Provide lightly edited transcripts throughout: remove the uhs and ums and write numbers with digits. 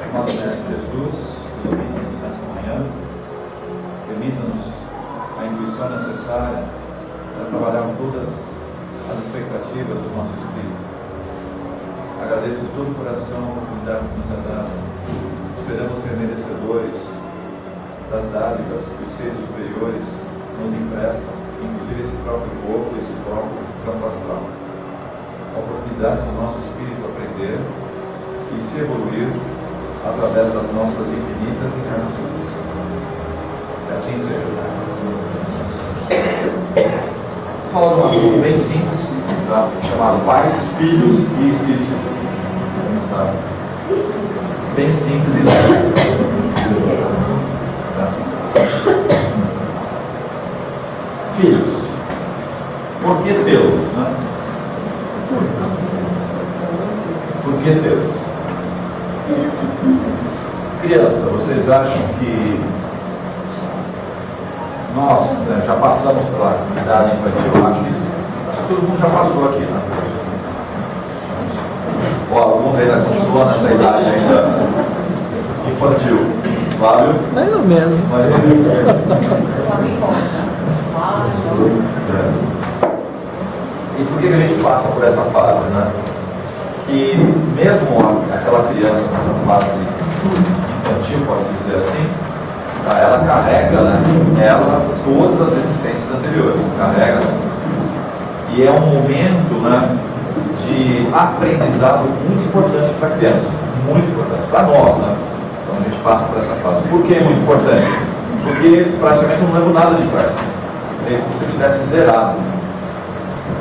Amado Mestre Jesus, ilumina-nos nessa manhã, permita-nos a intuição necessária para trabalhar com todas as expectativas do nosso espírito. Agradeço de todo o coração a oportunidade que nos é dada. Esperamos ser merecedores das dádivas que os seres superiores nos emprestam, inclusive esse próprio corpo, esse próprio campo astral. A oportunidade do nosso espírito aprender e se evoluir através das nossas infinitas encarnações. Que assim seja. Fala de um assunto bem simples, tá? Chamado Pais, Filhos e Espiritismo. Tá? Bem simples e leve. Tá? Filhos. Por que tê-los? Né? Por que tê-los? Criança, vocês acham que nós já passamos pela idade infantil? Acho que todo mundo já passou aqui, né? Ou alguns ainda continuam nessa idade ainda infantil. Flávio? Mais ou menos. Mais ou menos. E por que a gente passa por essa fase, né? Que mesmo aquela criança nessa fase infantil, pode-se dizer assim, ela carrega, né, ela todas as existências anteriores, carrega, e é um momento, né, de aprendizado muito importante para a criança, muito importante, para nós, né, então a gente passa por essa fase. Por que é muito importante? Porque praticamente eu não lembro nada de trás, é como se eu tivesse zerado.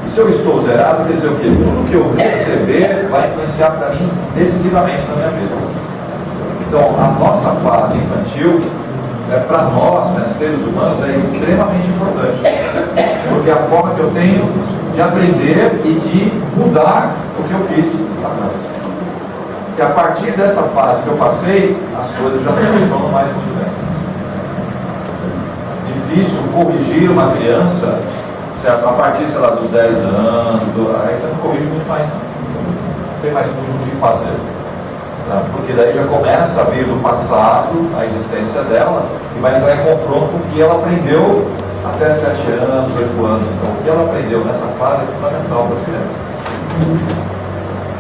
E se eu estou zerado, quer dizer o quê? Tudo que eu receber vai influenciar para mim decisivamente na minha vida. Então, a nossa fase infantil, para nós, né, seres humanos, é extremamente importante. Porque é a forma que eu tenho de aprender e de mudar o que eu fiz lá atrás. Porque a partir dessa fase que eu passei, as coisas já não funcionam mais muito bem. Difícil corrigir uma criança, certo? A partir, sei lá, dos 10 anos, aí você não corrige muito mais, não tem mais muito o que fazer, tá? Porque daí já começa a vir do passado a existência dela e vai entrar em confronto com o que ela aprendeu até 7 anos, 8 anos. Então, o que ela aprendeu nessa fase é fundamental para as crianças.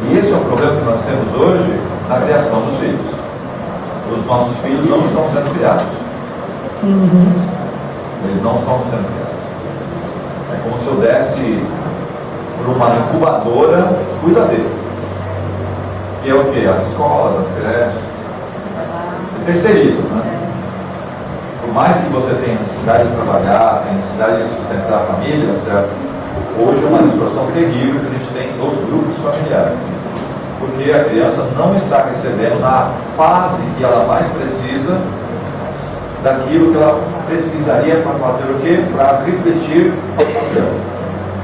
E esse é o problema que nós temos hoje na criação dos filhos. Os nossos filhos não estão sendo criados. Eles não estão sendo criados. É como se eu desse por uma incubadora cuidadeira. Que é o quê? As escolas, as creches. E terceiriza, né? Por mais que você tenha necessidade de trabalhar, tenha necessidade de sustentar a família, certo? Hoje é uma distorção terrível que a gente tem nos grupos familiares. Porque a criança não está recebendo na fase que ela mais precisa daquilo que ela precisaria para fazer o quê? Para refletir a sua vida,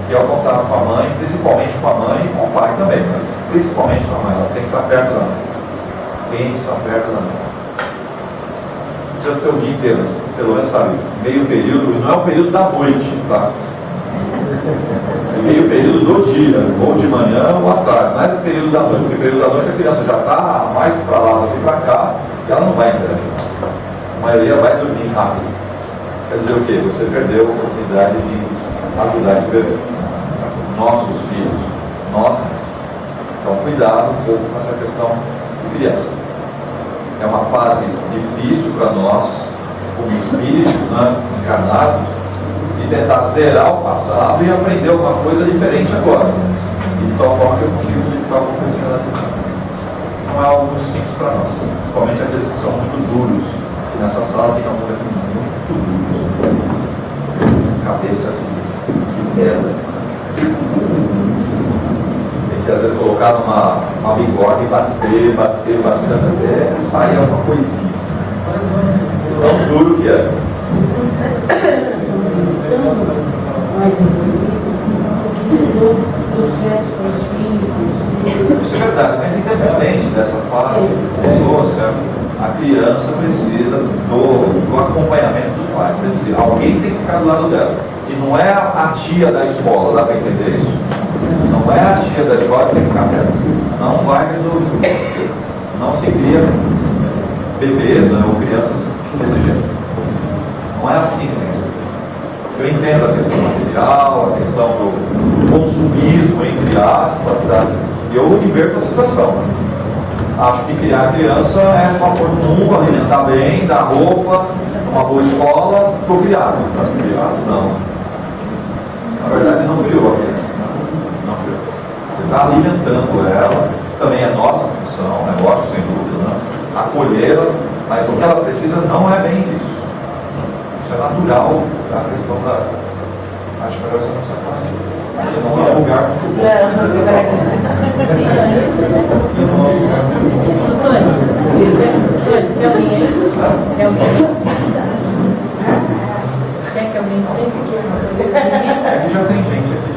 que é o contato com a mãe, principalmente com a mãe e com o pai também, mas principalmente com a mãe. Ela tem que estar perto da mãe. Quem está perto da mãe? Não precisa ser o dia inteiro, mas pelo menos sabe, meio período, não é o período da noite, tá? É meio período do dia, ou de manhã ou à tarde, não é do período da noite, porque o período da noite a criança já está mais para lá do que para cá e ela não vai interagir. A maioria vai dormir rápido. Quer dizer o quê? Você perdeu a oportunidade de ajudar esse bebê. Nossos filhos, nós. Então, cuidado um pouco com essa questão de criança. É uma fase difícil para nós, como espíritos, né, encarnados, de tentar zerar o passado e aprender alguma coisa diferente agora. E de tal forma que eu consigo modificar alguma coisinha da criança. Não é algo muito simples para nós, principalmente aqueles que são muito duros. Nessa sala tem alguns aqui muito duros, cabeça de pedra. Tem que às vezes colocar uma bigode e bater bastante até sair alguma coisinha. Tão duro que é. Isso é verdade, mas independente dessa fase, a criança precisa do acompanhamento dos pais. Alguém tem que ficar do lado dela. E não é a tia da escola, dá para entender isso? Não é a tia da escola que tem que ficar perto. Não vai resolver. Não se cria bebês, né, ou crianças desse jeito. Não é assim que tem que ser feito. Eu entendo a questão material, a questão do consumismo, entre aspas, tá? E eu inverto a situação. Acho que criar criança é só pôr no mundo, alimentar bem, dar roupa, uma boa escola, estou criado. Está criado? Não. Na verdade, não criou a criança. Não criou. Você está alimentando ela, também é nossa função, é lógico, sem dúvida, né? Acolhê-la, mas o que ela precisa não é bem isso. Isso é natural, a questão da. Acho que essa não se faz. Não é um lugar muito bom. Quer que alguém chegue? Aqui já tem gente aqui.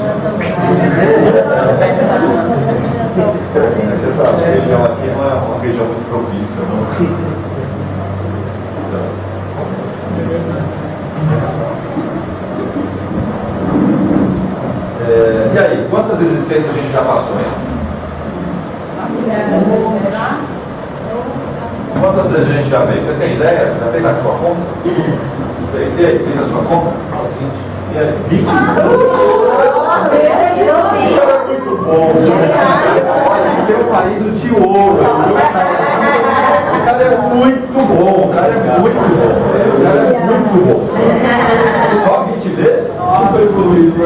Essa região aqui não é uma região muito propícia, não. E aí, quantas existências a gente já passou, hein? Quantas vezes a gente já veio? Você tem ideia? Já fez a sua conta? Fez? E aí, fez a sua conta? E aí, 20? Esse cara é muito bom. Esse tem um marido de ouro. O cara é muito bom. O cara é muito bom. O cara é muito bom. Só 20 vezes? Super evoluído. O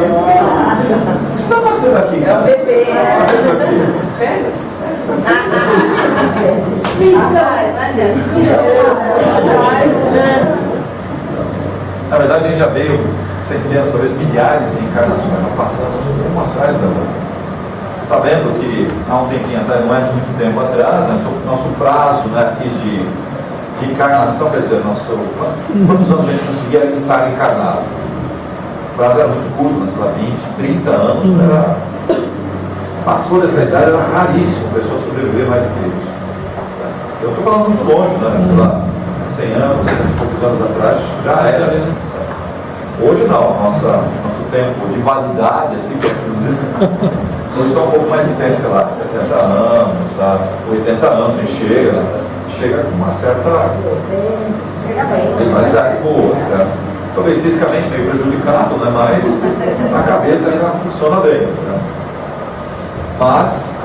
que você está fazendo aqui, cara? O que você está fazendo aqui? Férias? Na verdade, a gente já veio centenas, talvez milhares de encarnações, passando uma atrás da outra. Sabendo que há um tempinho atrás, não é muito tempo atrás, né, nosso prazo, né, aqui de encarnação, quer dizer, quantos anos a gente conseguia estar encarnado? O prazo era muito curto, sei lá, 20, 30 anos, passou dessa idade, era raríssimo a pessoa sobreviver mais do que isso. Eu estou falando muito longe, né? Sei lá, 100 anos, 100 e poucos anos atrás, já era assim. Hoje não, nosso tempo de validade, assim, quer dizer, hoje está um pouco mais extenso, sei lá, 70 anos, tá? 80 anos, a gente chega com uma certa validade boa, certo? Talvez fisicamente meio prejudicado, né? Mas a cabeça ainda funciona bem. Né? Mas,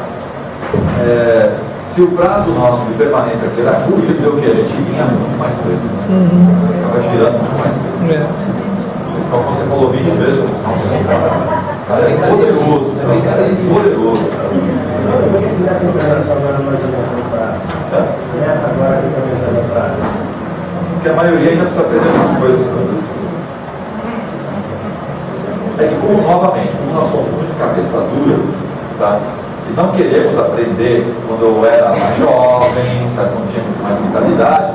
se o prazo nosso de permanência será curto, quer dizer o quê? A gente vinha muito mais vezes, né? Estava girando muito mais vezes. Então, quando você falou 20 vezes, nossa, cara é poderoso, poderoso. Porque a maioria ainda precisa aprender umas coisas. É que, novamente, como nós somos muito cabeça dura, tá? E não queremos aprender quando eu era mais jovem, sabe, quando tinha muito mais vitalidade.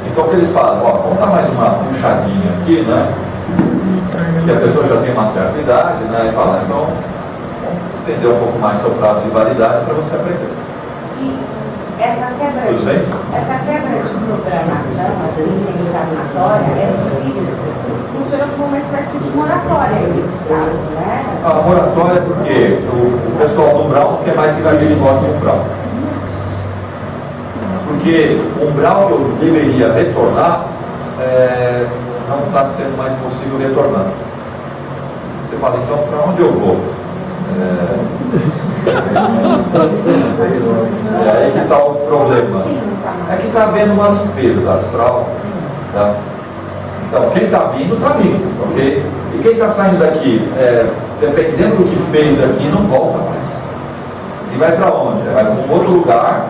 Então o que eles falam? Ó, vamos dar mais uma puxadinha aqui, né? Que a pessoa já tem uma certa idade, né? E fala, então, vamos estender um pouco mais seu prazo de validade para você aprender. Isso. Essa quebra de programação, assim, encarnatória, é possível. Funciona como uma espécie de moratória nesse caso, né? A moratória é porque o pessoal do umbral quer mais que a gente volte no umbral. Porque o umbral que eu deveria retornar não está sendo mais possível retornar. Você fala, então, para onde eu vou? Aí que está o problema. É que está havendo uma limpeza astral. Tá? Então, quem está vindo, ok? E quem está saindo daqui, dependendo do que fez aqui, não volta mais. E vai para onde? Vai para um outro lugar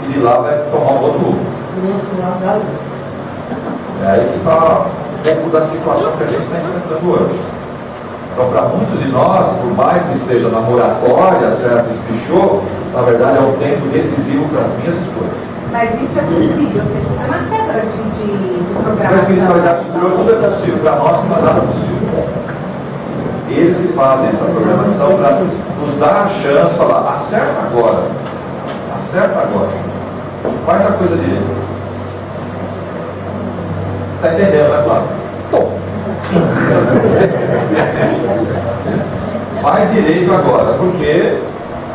e de lá vai tomar um outro rumo. É aí que está um pouco da situação que a gente está enfrentando hoje. Então, para muitos de nós, por mais que esteja na moratória, certo, espichou, na verdade é um tempo decisivo para as minhas escolhas. Mas isso é possível, ou seja, é uma quebra de programação. Para a espiritualidade superior, tudo é possível. Para nós, não é nada possível. Eles que fazem essa programação para nos dar a chance de falar, acerta agora. Acerta agora. Faz a coisa direito. Você está entendendo, né, Flávio? Bom. Faz direito agora, porque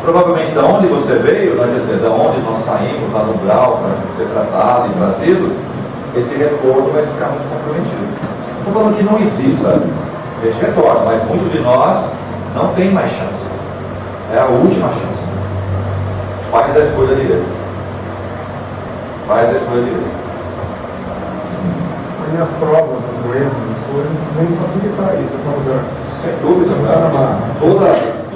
Provavelmente da onde você veio, né, quer dizer, da onde nós saímos lá no umbral para ser tratado e trazido, esse retorno vai ficar muito comprometido. Estou falando que não existe, a gente retorna, mas muitos de nós não tem mais chance. É a última chance. Faz a escolha direita. Faz a escolha direita. E as provas, as doenças, as coisas, vêm facilitar isso, essa mudança. Sem dúvida, né? Tudo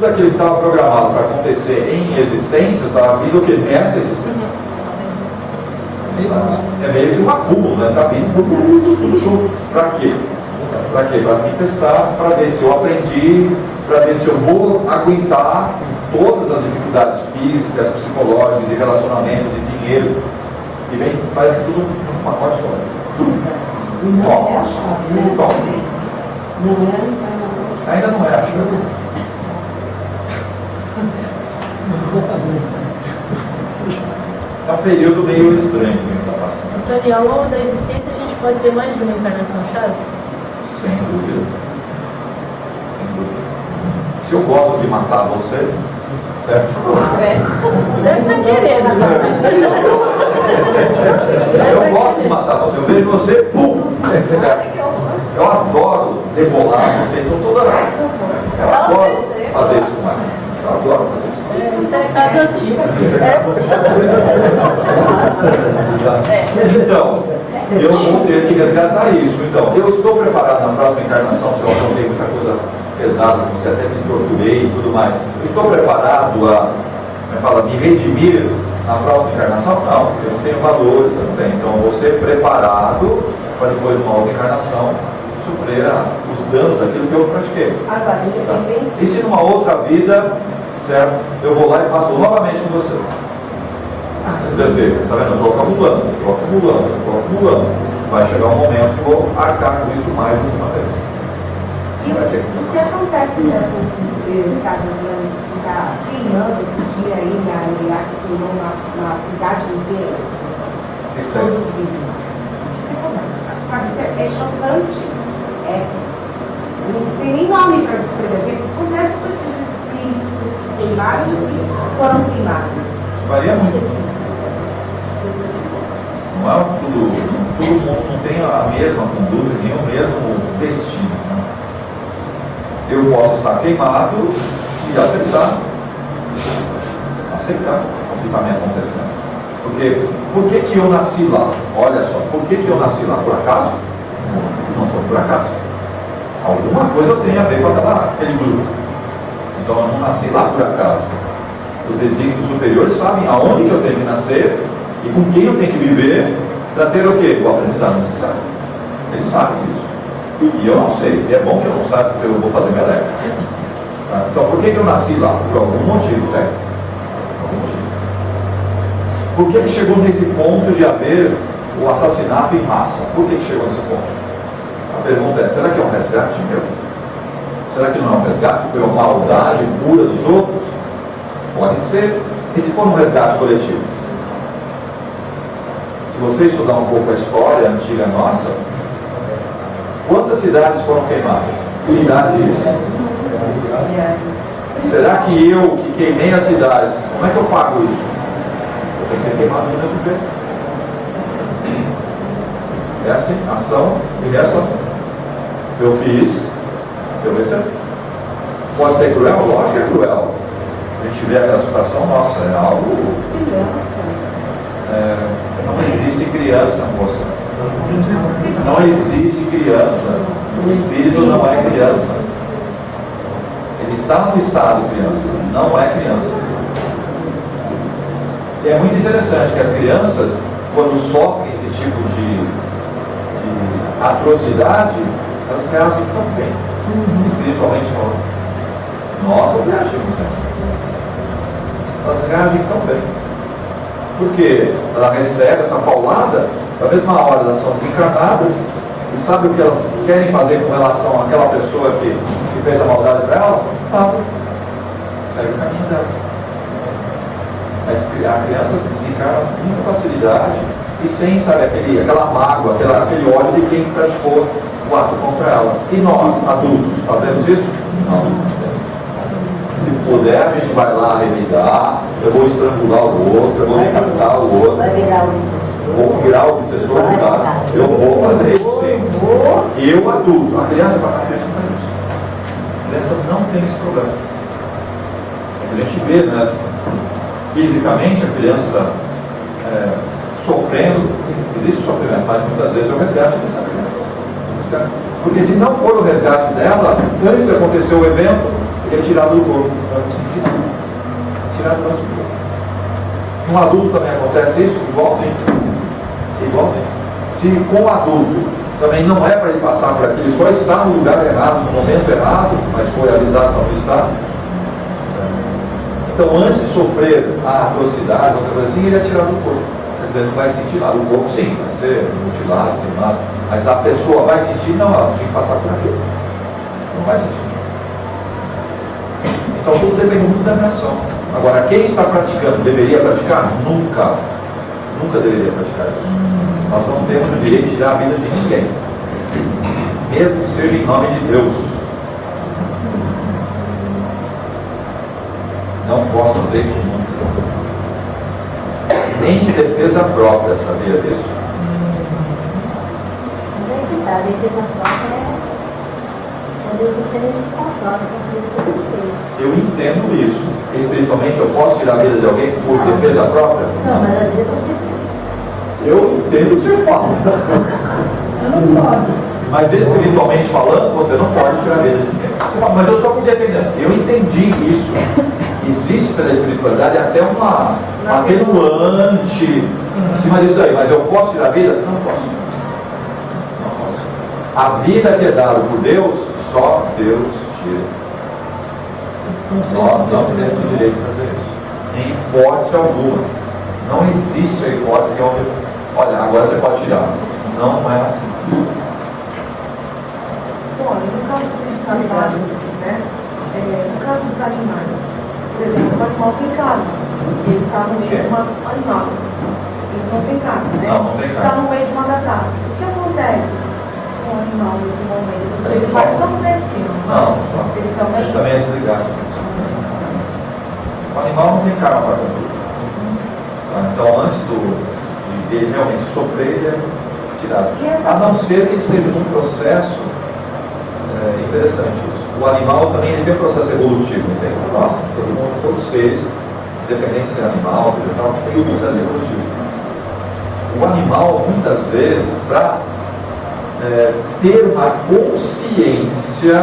aquilo que estava programado para acontecer em existências estava vindo o quê? Nessa existência. É meio que um acúmulo, né? Está vindo tudo junto. Para quê? Para quê? Para me testar, para ver se eu aprendi, para ver se eu vou aguentar todas as dificuldades físicas, psicológicas, de relacionamento, de dinheiro. E vem, parece que tudo num pacote só. Tudo. E não é a chave, né? Não é a encarnação. Ainda não é a chave. Não vou fazer. É um período meio estranho que a gente está passando. Antônio, ao longo da existência a gente pode ter mais de uma encarnação chave? Sem dúvida. Sem dúvida. Se eu gosto de matar você, certo? Deve estar querendo. Eu gosto de matar você, eu vejo você, pum! Certo? Eu adoro debolar você, então toda hora. Eu adoro fazer isso com mais. Eu adoro fazer isso. Isso é caso antigo. Então, eu vou ter que resgatar isso. Então, eu estou preparado na próxima encarnação, se eu apontei muita coisa pesada, você até me torturei e tudo mais. Eu estou preparado a me redimir na próxima encarnação? Não, porque eu não tenho valores, eu não tenho. Então, eu vou ser preparado para depois de uma outra encarnação sofrer os danos daquilo que eu pratiquei. Agora, independente. E se numa outra vida, certo, eu vou lá e faço novamente com você? Quer dizer, está vendo? Eu estou acumulando. Vai chegar um momento que eu vou arcar com isso mais do que uma vez. E o que acontece né, com esses casos que está queimando outro dia aí na Iraque, queimou na cidade inteira, todos os vídeos. Sabe, isso é chocante. Não tem nem nome para descrever. O que acontece com esses espíritos queimados e foram queimados? Isso varia muito. Não é todo mundo não tem a mesma conduta, nem o mesmo destino. Né? Eu posso estar queimado e aceitar o que está me acontecendo. Porque por que eu nasci lá? Olha só, por que eu nasci lá? Por acaso? Não foi por acaso. Alguma coisa tem a ver com aquele grupo. Então eu não nasci lá por acaso. Os desígnios superiores sabem aonde que eu tenho que nascer e com quem eu tenho que viver para ter o quê? O aprendizado necessário. Eles sabem disso. E eu não sei. E é bom que eu não saiba, porque eu vou fazer minha leva. Então por que eu nasci lá? Por algum motivo, tem. Algum motivo. Por que chegou nesse ponto de haver o assassinato em massa? Por que chegou nesse ponto? A pergunta é, será que é um resgate meu? Será que não é um resgate? Foi uma maldade pura dos outros? Pode ser. E se for um resgate coletivo? Se você estudar um pouco a história antiga nossa, quantas cidades foram queimadas? Cidades. Será que eu que queimei as cidades, como é que eu pago isso? Eu tenho que ser queimado do mesmo jeito. É assim, ação e reação. Eu fiz, eu recebo. Pode ser cruel? Lógico que é cruel. A gente vê a classificação, nossa, é algo. Não existe criança, moça. Não existe criança. O espírito não é criança. Ele está no estado criança, não é criança. E é muito interessante que as crianças, quando sofrem esse tipo de atrocidade, elas reagem tão bem, espiritualmente falando. Nós não reagimos, né? Elas reagem tão bem. Porque ela recebe essa paulada, da mesma hora elas são desencarnadas, e sabe o que elas querem fazer com relação àquela pessoa que fez a maldade para ela? Nada. Segue o caminho delas. Mas a criança se desencarna com muita facilidade e sem, sabe, aquela mágoa, aquele ódio de quem praticou o ato contra ela. E nós, adultos, fazemos isso? Não. puder, a gente vai lá revidar, eu vou estrangular o outro, eu vou decapitar o outro, Vai virar o obsessor. vou virar o obsessor do cara, eu vou fazer isso sim. Eu adulto, a criança fala, a criança não faz isso. A criança não tem esse problema. A gente vê, né, fisicamente a criança sofrendo, existe sofrimento, mas muitas vezes é o resgate dessa criança. Porque se não for o resgate dela, antes de acontecer o evento, ele é tirado do corpo, para não sentir nada. Tirado do nosso corpo. No adulto também acontece isso, igualzinho. Igualzinho. Se com o adulto também não é para ele passar por aquilo, ele só está no lugar errado, no momento errado, mas foi avisado para não estar. Então, antes de sofrer a atrocidade, outra coisa assim, ele é tirado do corpo. Quer dizer, não vai sentir nada. O corpo, sim, vai ser mutilado, queimado. Mas a pessoa vai sentir? Não, ela tinha que passar por aquilo. Não vai sentir. Então, tudo depende muito da reação. Agora, quem está praticando deveria praticar? Nunca. Nunca deveria praticar isso. Nós não temos o direito de tirar a vida de ninguém. Mesmo que seja em nome de Deus. Não posso fazer isso nunca. Nem em defesa própria, sabia disso? Mas é que tá, a defesa própria é fazer você não se controla com isso que fez. Eu entendo isso. Espiritualmente, eu posso tirar a vida de alguém por defesa própria? Não, mas às vezes você... Eu entendo o que você fala. Eu não posso. Mas espiritualmente falando, você não pode tirar a vida de ninguém. Você fala, mas eu estou me defendendo. Eu entendi isso. Existe pela espiritualidade até uma atenuante em cima disso aí. Mas eu posso tirar a vida? Não posso. Não posso. A vida que é dada por Deus, só Deus tira. Nós não temos o direito de fazer isso. Em hipótese alguma. Não existe a hipótese que olha, agora você pode tirar. Não é assim. Bom, no caso dos animais, né? No caso dos animais, por exemplo, o animal tem carne. Ele está no meio de uma animal. Eles não tem carne, né? Não tem carne. Está no meio de uma catástrofe. O que acontece com o animal nesse momento? Ele vai sofrer aquilo. Não, só. Ele também é desligado. O animal não tem karma para tudo. Então, antes de ele realmente sofrer, ele é tirado. A não ser que ele esteja num processo interessante isso. O animal também ele tem um processo evolutivo, entende? Nós, todo mundo, todos os seres, independente de ser animal, vegetal, tem um processo evolutivo. O animal, muitas vezes, para ter uma consciência,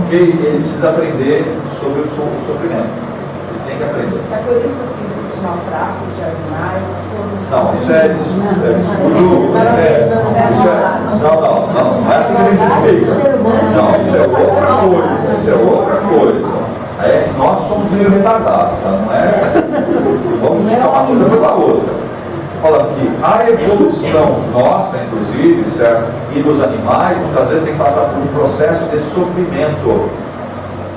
ok? Ele precisa aprender sobre o sofrimento. Ele tem que aprender. É por isso que existe maltrato de animais, Não, isso é descuido. Não é assim que a gente justifica. Não, isso é outra coisa. Isso é outra coisa. É que nós somos meio retardados, tá? Não é? Vamos justificar uma coisa pela outra. Falando que a evolução nossa, inclusive, certo? E dos animais, muitas vezes tem que passar por um processo de sofrimento.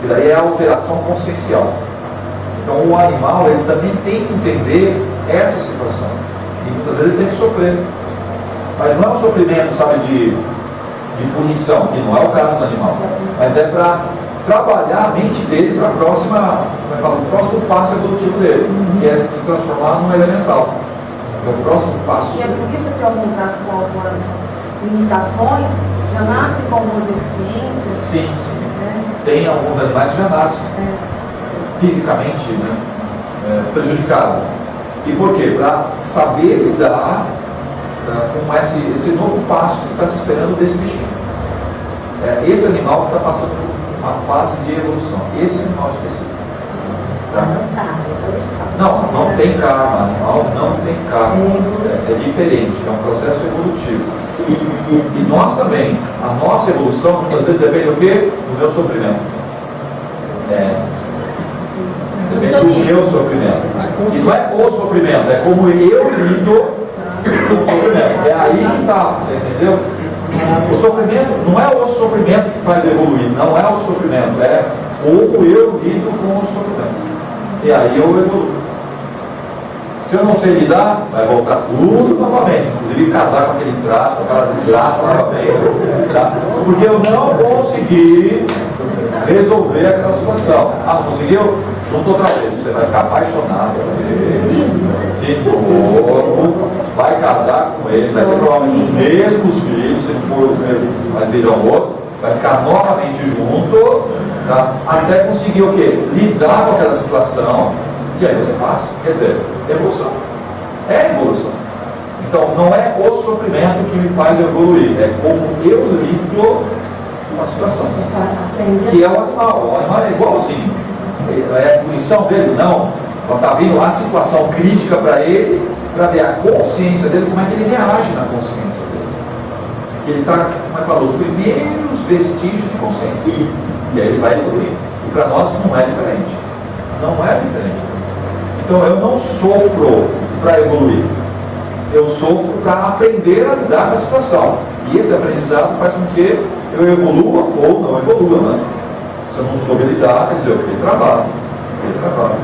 E daí é a alteração consciencial. Então o animal ele também tem que entender essa situação. E muitas vezes ele tem que sofrer. Mas não é um sofrimento, sabe, de punição, que não é o caso do animal. Mas é para trabalhar a mente dele para a próxima, o próximo passo evolutivo dele, que é se transformar num elemental. É o próximo passo. E é por isso que alguns nascem com algumas limitações, já nascem com algumas deficiências. Sim. Tem alguns animais que já nascem fisicamente, né, prejudicado. E por quê? Para saber lidar com esse novo passo que está se esperando desse bichinho. Esse animal que está passando por uma fase de evolução. Esse animal específico. Tá? Não tem karma. Animal não tem karma. É diferente, é um processo evolutivo. E nós também, a nossa evolução muitas vezes depende do quê? Do meu sofrimento. Depende do meu sofrimento. E não é o sofrimento, é como eu lido com o sofrimento. É aí que está, você entendeu? O sofrimento não é o sofrimento que faz evoluir, não é o sofrimento, é como eu lido com o sofrimento. E aí eu evoluo. Se eu não sei lidar, vai voltar tudo novamente, inclusive casar com aquele traço, com aquela desgraça novamente, tá? Porque eu não consegui resolver aquela situação. Ah, não conseguiu? Junta outra vez. Você vai ficar apaixonado por ele, de novo, vai casar com ele, vai ter provavelmente os mesmos filhos, se não for os mesmos, mas virão outros, vai ficar novamente junto, tá? Até conseguir o quê? Lidar com aquela situação, e aí você passa. Quer dizer, evolução. É evolução. Então, não é o sofrimento que me faz evoluir, é como eu lido com a situação. Que é o animal. O animal é igualzinho. É a punição dele? Não. Então, está vindo a situação crítica para ele, para ver a consciência dele, como é que ele reage na consciência dele. Ele está, como é que falou, os primeiros vestígios de consciência. E aí ele vai evoluir. E para nós não é diferente. Não é diferente. Então, eu não sofro para evoluir. Eu sofro para aprender a lidar com a situação. E esse aprendizado faz com que eu evolua ou não evolua, né? Se eu não soube lidar, quer dizer, eu fiquei travado.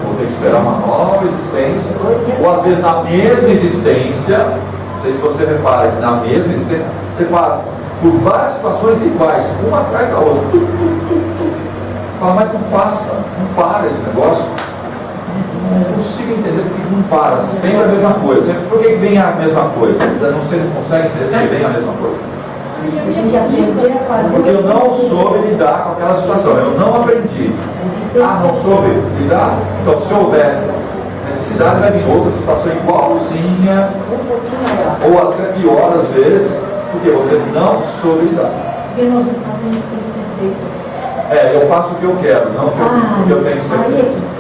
Vou ter que esperar uma nova existência. Ou às vezes na mesma existência, não sei se você repara que na mesma existência, você passa por várias situações iguais, uma atrás da outra. Você fala, mas não passa, não para esse negócio. Não consigo entender por que não para, sempre a mesma coisa. Sempre, por que vem a mesma coisa? Você não consegue entender que vem a mesma coisa. Porque eu não soube lidar com aquela situação, eu não aprendi. Ah, não soube lidar? Então, se houver necessidade, vai vir outra situação igualzinha, ou até pior às vezes, porque você não soube lidar. Porque nós não fazemos o que tem que ser feito. Eu faço o que eu quero, não o que eu tenho que ser feito.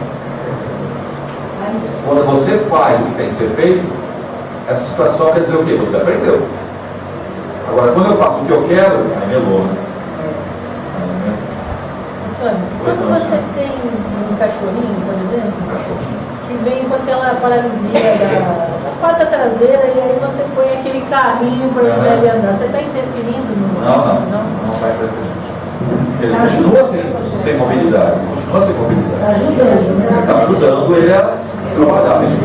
Quando você faz o que tem que ser feito, essa situação quer dizer o quê? Você aprendeu. Agora, quando eu faço o que eu quero, aí melou. Antônio, quando você tem um cachorrinho, por exemplo, que vem com aquela paralisia da pata traseira e aí você põe aquele carrinho para ajudar ele a andar, você está interferindo no... Não está interferindo. Ele continua sem mobilidade, continua sem mobilidade. Você está ajudando ele a trabalhar isso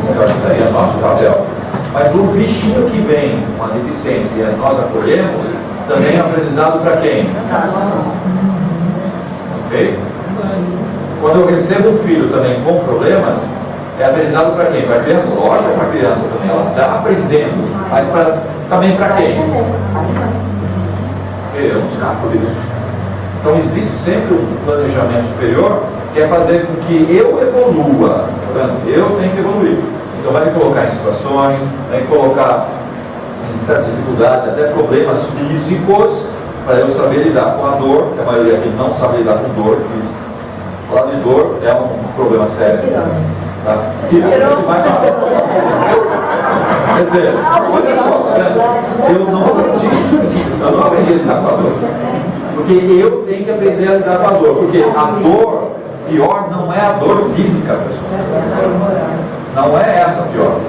daí, é nosso papel. Mas o bichinho que vem com uma deficiência e nós acolhemos, também é aprendizado para quem? Ok? Quando eu recebo um filho também com problemas, é aprendizado para quem? Para a criança? Lógico, é para a criança também. Ela está aprendendo, mas também para quem? Porque eu não escapo disso. Então existe sempre um planejamento superior que é fazer com que eu evolua. Tá vendo? Eu tenho que evoluir. Então vai me colocar em situações, vai me colocar em certas dificuldades, até problemas físicos, para eu saber lidar com a dor, que a maioria aqui não sabe lidar com dor física. Falar de dor é um problema sério. Tá? Quer dizer, olha só, tá vendo? Eu não aprendi a lidar com a dor. Porque eu tenho que aprender a lidar com a dor. Porque a dor pior não é a dor física, pessoal. Não é essa pior.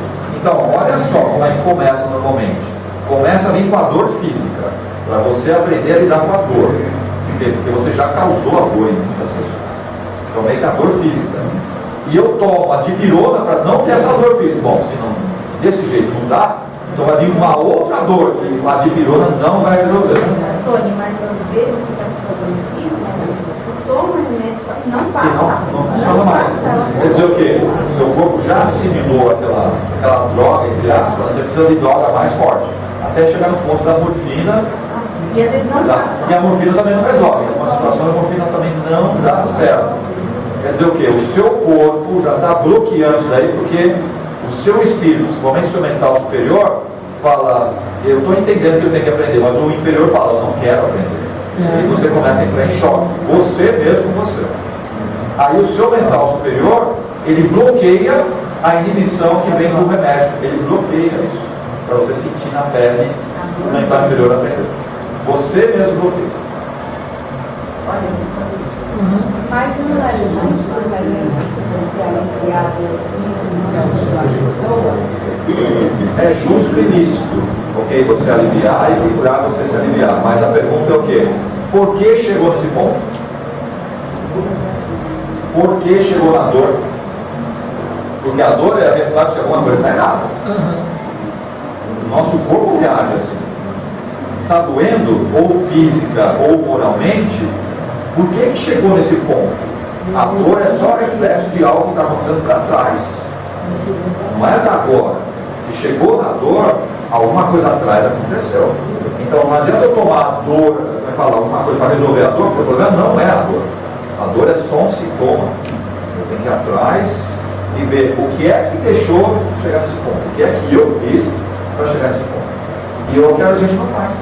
Então, olha só como é que começa normalmente. Começa a vir com a dor física, para você aprender a lidar com a dor. Porque você já causou a dor em muitas pessoas. Então, vem com a dor física. E eu tomo a dipirona para não ter essa dor física. Bom, se desse jeito não dá, então vai vir uma outra dor que a dipirona não vai resolver. Tony, mas às vezes você está com sua dor física, você toma remédio e não passa. E não funciona mais. Quer dizer o quê? O seu corpo já assimilou aquela droga, entre aspas, você precisa de droga mais forte. Até chegar no ponto da morfina. E às vezes não passa. E a morfina também não resolve. Em algumas situações a morfina também não dá certo. Quer dizer o quê? O seu corpo já está bloqueando isso daí, porque o seu espírito, principalmente o seu mental superior, fala, eu estou entendendo que eu tenho que aprender, mas o inferior fala, eu não quero aprender. E você começa a entrar em choque. Você mesmo com você. Aí o seu mental superior, ele bloqueia a inibição que vem do remédio. Ele bloqueia isso. Para você sentir na pele o mental inferior aprender. Você mesmo bloqueia. Mas não é justo você aliviar a É justo e lícito, ok? Você aliviar e procurar você se aliviar. Mas a pergunta é o quê? Por que chegou nesse ponto? Por que chegou na dor? Porque a dor é reflexo de alguma coisa que está errada. O nosso corpo reage assim. Está doendo, ou física ou moralmente, Por que chegou nesse ponto? A dor é só reflexo de algo que está acontecendo para trás. Não é da agora. Se chegou na dor, alguma coisa atrás aconteceu. Então não adianta eu tomar a dor, vai falar alguma coisa para resolver a dor, porque o problema não é a dor. A dor é só um sintoma. Eu tenho que ir atrás e ver o que é que deixou chegar nesse ponto. O que é que eu fiz para chegar nesse ponto. E o que a gente não faz.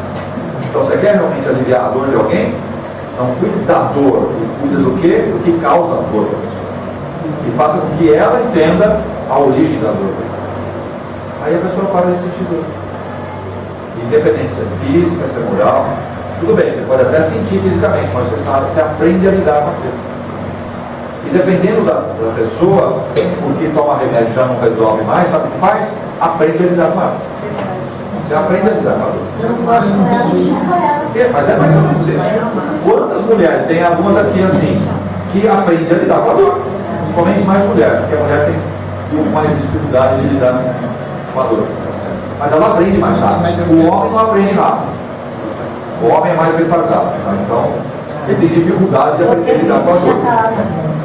Então você quer realmente aliviar a dor de alguém? Não cuide da dor, cuide do que causa a dor da pessoa. E faça com que ela entenda a origem da dor. Aí a pessoa para de sentir dor. Independente se é física, se é moral, tudo bem, você pode até sentir fisicamente, mas você sabe, você aprende a lidar com aquilo. E dependendo da pessoa, porque toma remédio já não resolve mais, sabe o que faz? Aprende a lidar com ela. Você aprende a lidar com a dor. Eu não posso com ela, deixa com ela. Mas é mais ou menos isso. Quantas mulheres, tem algumas aqui assim, que aprendem a lidar com a dor, principalmente mais mulher, porque a mulher tem um pouco mais de dificuldade de lidar com a dor. Mas ela aprende mais rápido. O homem não aprende rápido. O homem é mais retardado. Tá? Então, ele tem dificuldade de aprender a lidar com a dor.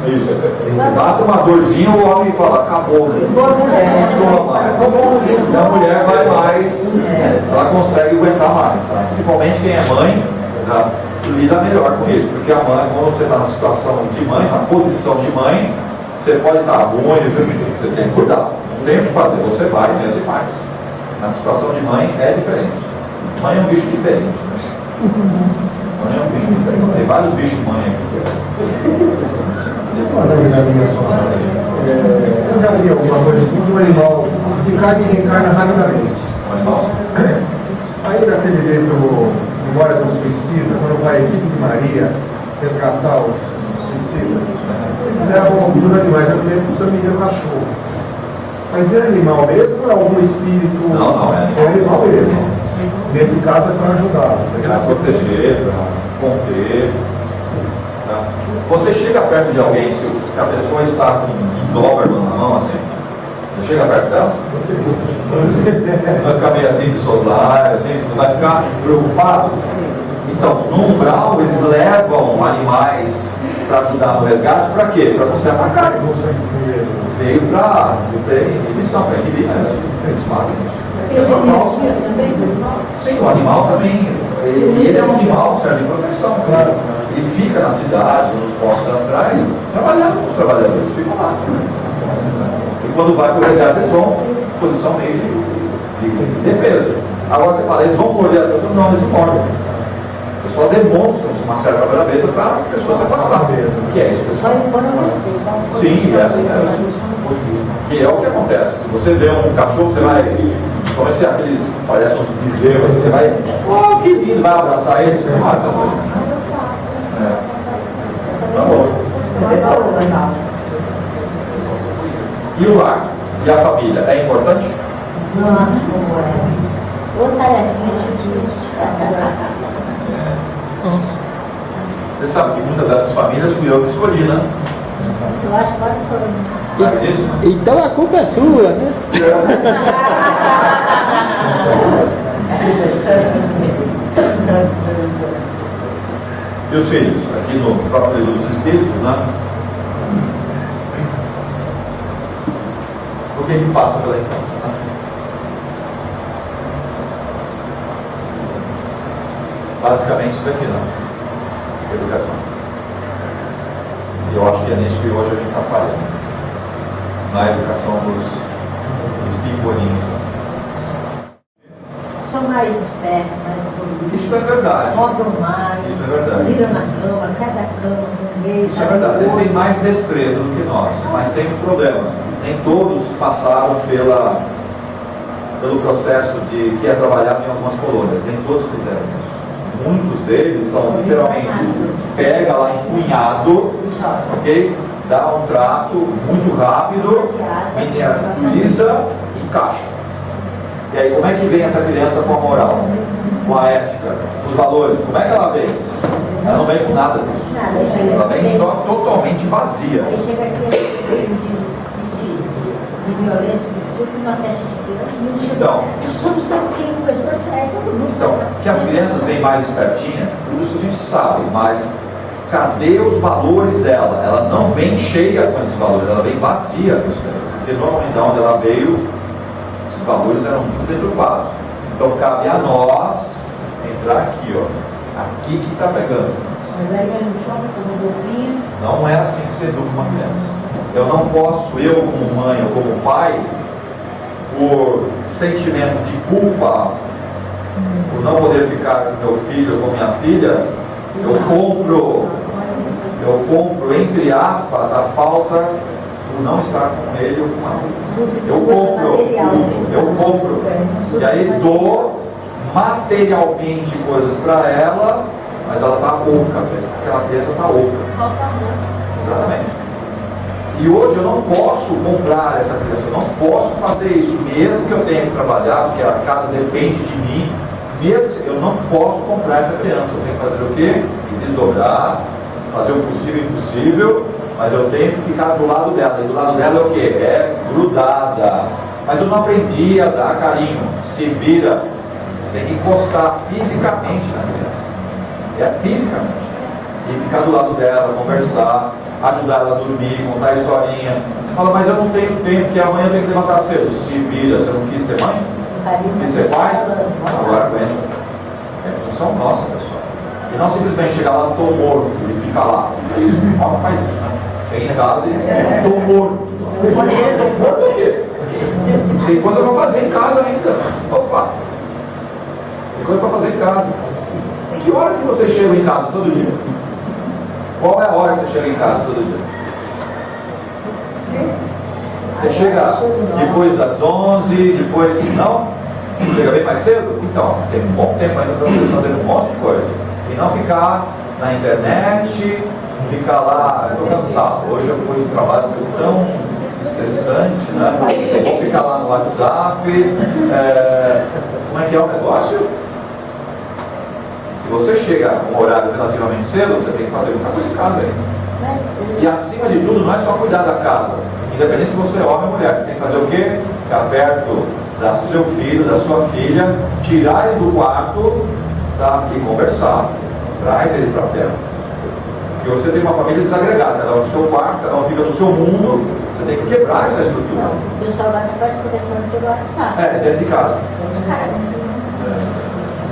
Isso. Basta uma dorzinha, o homem fala, acabou. Não soa mais. E a mulher vai mais, ela consegue aguentar mais. Tá? Principalmente quem é mãe, tá? Lida melhor com isso. Porque a mãe, quando você está na situação de mãe, na posição de mãe, você pode estar ruim, você tem que cuidar. Não tem o que fazer, você vai mesmo e faz. Na situação de mãe é diferente. Mãe é um bicho diferente. Né? Mãe é um bicho diferente. Tem vários bichos mãe aqui. Deixa eu falar uma minha só. Eu já li alguma coisa assim de um animal se encarna e reencarna rapidamente. Um animal sim. Aí naquele livro Memória do Suicida, quando vai a equipe de Maria resgatar os suicidas, eles levam alguns animais, a primeira opção me deu cachorro. Mas é animal mesmo ou é algum espírito? Não, é animal. É animal mesmo. Nesse caso é para ajudá-los. Para proteger, para conter. Tá? Você chega perto de alguém, se a pessoa está com um Doberman na mão, assim, você chega perto dela? Você vai ficar meio assim de soslaio, assim, você não vai ficar preocupado? Então, no umbral, eles levam animais para ajudar no resgate, para quê? Para não ser atacado. Veio para inibição, para inibir, né? Eles fazem isso. É normal. Sim, o animal também, ele é um animal, serve de proteção, claro. Ele fica na cidade, nos postos astrais, trabalhando com os trabalhadores, ficam lá. E quando vai para o resgate, eles vão em posição meio de defesa. Agora você fala, eles vão morder as pessoas? Não, eles não mordem. Eles só demonstram uma certa braveza para a pessoa se afastar. Que é isso, pessoal? Sim, é assim mesmo. Que é o que acontece. Se você vê um cachorro, você vai, como se aqueles, parecem uns bezerros, você vai, oh, que lindo, vai abraçar ele, você não vai fazer isso. Tá bom. E o lar? E a família? É importante? Nossa, como é. Ô tarefinha difícil. Nossa. Você sabe que muitas dessas famílias fui eu que escolhi, né? Eu acho quase todo. Sabe disso? Então a culpa é sua, né? E os filhos? Aqui no próprio livro dos Espíritos, né? O que passa pela infância, né? Basicamente isso daqui, né? Educação. E eu acho que é nisso que hoje a gente está falhando. Na educação dos pimbolinhos. São mais espertos, mais evoluídos. Isso é verdade. Rodam mais. Isso é verdade. Viram na cama, cada cama com meio. Isso é verdade. Eles têm mais destreza do que nós. Mas tem um problema. Nem todos passaram pelo processo de que é trabalhado em algumas colônias. Nem todos fizeram isso. Muitos deles estão literalmente pega lá empunhado, ok? Dá um trato muito rápido, miniaturiza e caixa. E aí, como é que vem essa criança com a moral, com a ética, com os valores? Como é que ela vem? Ela não vem com nada disso. Ela vem só totalmente vazia. Aí chega aquele de violência, tipo uma festa de criança, muito Então, eu sou do São Quem, começou a sair todo mundo. Então, que as crianças vêm mais espertinhas, tudo isso a gente sabe, mas cadê os valores dela? Ela não vem cheia com esses valores, ela vem vazia com isso. Porque normalmente da onde ela veio, esses valores eram muito deturpados. Então cabe a nós entrar aqui, ó. Aqui que está pegando. Mas aí vai no shopping, como roupinha. Não é assim que se educa uma criança. Eu não posso, eu como mãe ou como pai, por sentimento de culpa, por não poder ficar com meu filho ou com minha filha, eu compro, entre aspas, a falta por não estar com ele ou com ela. Eu compro. E aí dou materialmente coisas para ela, mas ela está oca, aquela criança está oca. Falta amor. Exatamente. E hoje eu não posso comprar essa criança, eu não posso fazer isso, mesmo que eu tenha que trabalhar, porque a casa depende de mim, mesmo que eu não posso comprar essa criança. Eu tenho que fazer o quê? Me desdobrar, fazer o possível e impossível, mas eu tenho que ficar do lado dela. E do lado dela é o quê? É grudada. Mas eu não aprendi a dar carinho. Se vira. Você tem que encostar fisicamente na criança. É fisicamente. E ficar do lado dela, conversar, ajudar ela a dormir, contar a historinha. Você fala, mas eu não tenho tempo, porque amanhã eu tenho que levantar cedo. Se vira. Você não quis ser mãe? Quis ser pai? Agora aguenta. É função nossa, pessoal. E não simplesmente chegar lá, estou morto, e fica lá. É isso, o homem faz isso, né? Chega em casa e estou morto. Morto o quê? Tem coisa para fazer em casa ainda. Opa! Tem coisa para fazer em casa. Que hora que você chega em casa todo dia? Qual é a hora que você chega em casa todo dia? Você chega depois das 11, depois... Não? Chega bem mais cedo? Então, tem um bom tempo ainda para vocês fazerem um monte de coisa. E não ficar na internet, ficar lá, estou cansado. Hoje eu fui no trabalho, foi tão estressante, né? Vou ficar lá no WhatsApp. Como é que é o negócio? Se você chega a um horário relativamente cedo, você tem que fazer muita coisa em casa aí. E acima de tudo, não é só cuidar da casa. Independente se você é homem ou mulher, você tem que fazer o quê? Ficar perto do seu filho, da sua filha, tirar ele do quarto, tá? E conversar. Traz ele para perto. Porque você tem uma família desagregada, cada um no seu quarto, cada um fica no seu mundo, você tem que quebrar essa estrutura. O pessoal vai estar conversando pelo WhatsApp. Dentro de casa.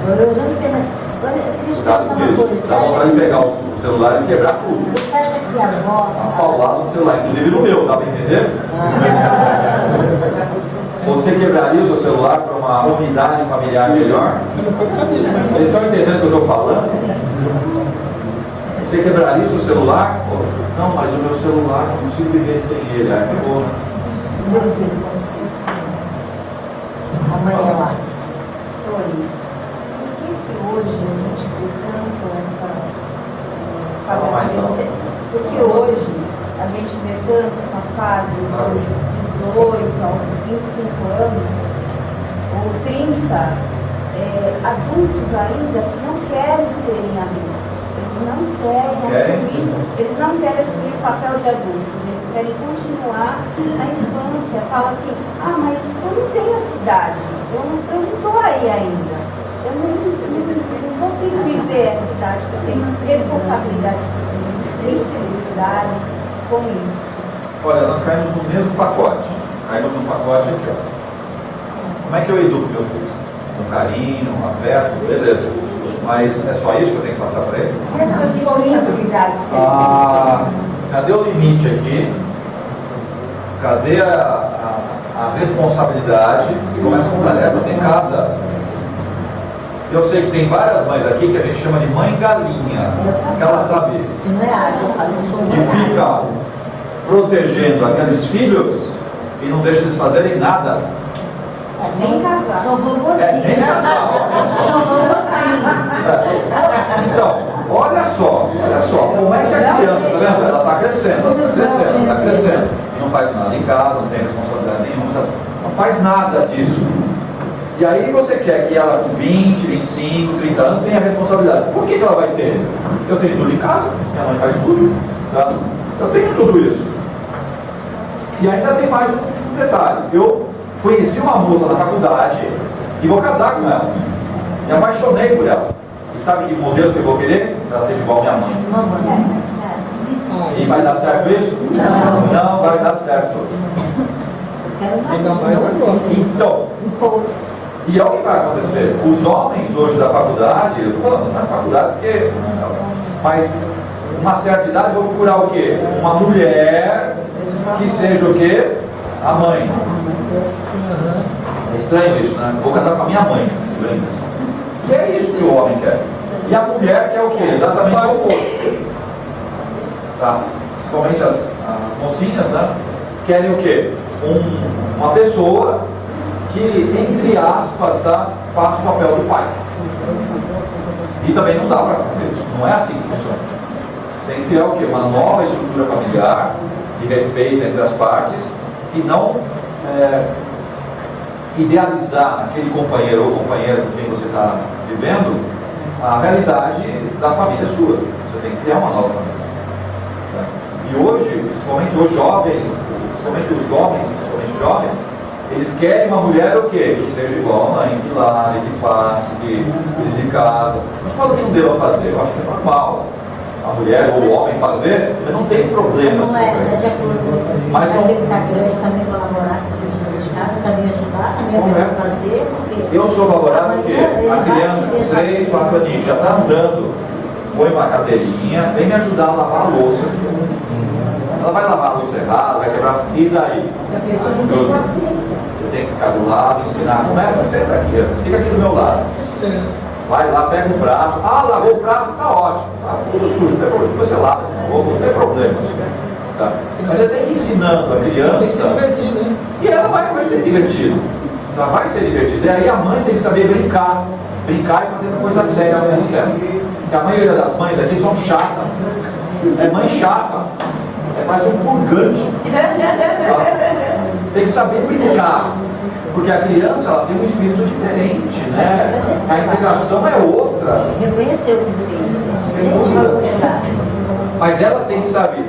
Eu já não tenho mais. Eu queria te Cuidado perguntar com uma isso. coisa. Dá vontade de pegar o celular e quebrar tudo. Você acha que a avó. Tá paulado no celular, inclusive no meu, dá para entender? Você quebraria o seu celular para uma unidade familiar melhor? Vocês estão entendendo o que eu estou falando? Você quebraria o seu celular? Pô, não, mas o meu celular não consigo viver sem ele. Aí ficou. Meu filho. Amanhã lá. Tony, por que hoje a gente vê tanto essas... Fala mais alto. Porque hoje a gente vê tanto essa fase dos 18 aos 25 anos, ou 30, adultos ainda que não querem serem adultos. Eles não querem assumir o papel de adultos, eles querem continuar na infância. Fala assim, mas eu não tenho a cidade, eu não estou aí ainda, eu não consigo viver a cidade que eu tenho, responsabilidade que eu tenho, difícil lidar com isso. Olha, nós caímos no mesmo pacote. Caímos no pacote aqui, ó. Como é que eu educo meu filho? Com carinho, afeto, beleza. Mas é só isso que eu tenho que passar para ele? E as responsabilidades que ele tem? Cadê o limite aqui? Cadê a responsabilidade? E começa com tarefas em casa. Eu sei que tem várias mães aqui que a gente chama de mãe galinha. Que ela sabe Não é água, eu falo, eu sou que uma fica protegendo aqueles filhos e não deixa eles fazerem nada. Nem casar. Sou bobocinha. Nem casar, olha só. Sou bobocinha. Então, olha só, como é que a criança, tá vendo? Ela está crescendo. Não faz nada em casa, não tem responsabilidade nenhuma, não faz nada disso. E aí você quer que ela com 20, 25, 30 anos tenha responsabilidade. Por que ela vai ter? Eu tenho tudo em casa, minha mãe faz tudo, tá? Eu tenho tudo isso. E ainda tem mais um detalhe. Eu conheci uma moça na faculdade e vou casar com ela. Me apaixonei por ela. E sabe que modelo que eu vou querer? Para ser igual a minha mãe. E vai dar certo isso? Não vai dar certo. Ainda mais agora. Então, e é o que vai acontecer. Os homens hoje da faculdade, eu estou falando na faculdade porque, mas uma certa idade vou procurar o quê? Uma mulher que seja o quê? A mãe. É estranho isso, né? Vou casar com a minha mãe. Estranho isso. Que é isso que o homem quer. E a mulher quer o quê? Exatamente o oposto. Tá? Principalmente as mocinhas, né? Querem o quê? Uma pessoa que, entre aspas, tá? Faça o papel do pai. E também não dá para fazer isso. Não é assim que funciona. Você tem que criar o quê? Uma nova estrutura familiar de respeito entre as partes e não idealizar aquele companheiro ou companheira com quem você está vivendo a realidade da família sua. Você tem que criar uma nova família. E hoje, principalmente os jovens, principalmente os homens, principalmente jovens, eles querem uma mulher o quê? Que seja igual a mãe, que lave, que passe, que cuide de casa. Não falo que não deva fazer, eu acho que é normal. A mulher ou o homem fazer, não tem problema. Não é, de acordo. Mas não. Está grande também colaborar com os serviços de casa, também ajudar, também fazer, porque... Eu sou favorável porque a criança com 3, 4 aninhos já está andando, põe uma cadeirinha, vem me ajudar a lavar a louça. Ela vai lavar a louça errada, vai quebrar, e daí? A pessoa não tem paciência. Eu tenho que ficar do lado, ensinar. Começa, senta aqui, fica aqui do meu lado. Vai lá, pega um prato. Ah, lavou o prato, tá ótimo. Tá tudo sujo, não tem problema. Depois você lava de novo, não tem problema. Tá? Mas você tem que ir ensinando a criança. Tem que se divertir, né? E ela vai ser divertida. Ela vai ser divertida. E aí a mãe tem que saber brincar. Brincar e fazer uma coisa séria ao mesmo tempo. Porque a maioria das mães aqui são chatas. É mãe chata. É mais um purgante. Tá? Tem que saber brincar. Porque a criança ela tem um espírito diferente, né? A integração é outra. Reconhecer o que fez, sente valorizar. Mas ela tem que saber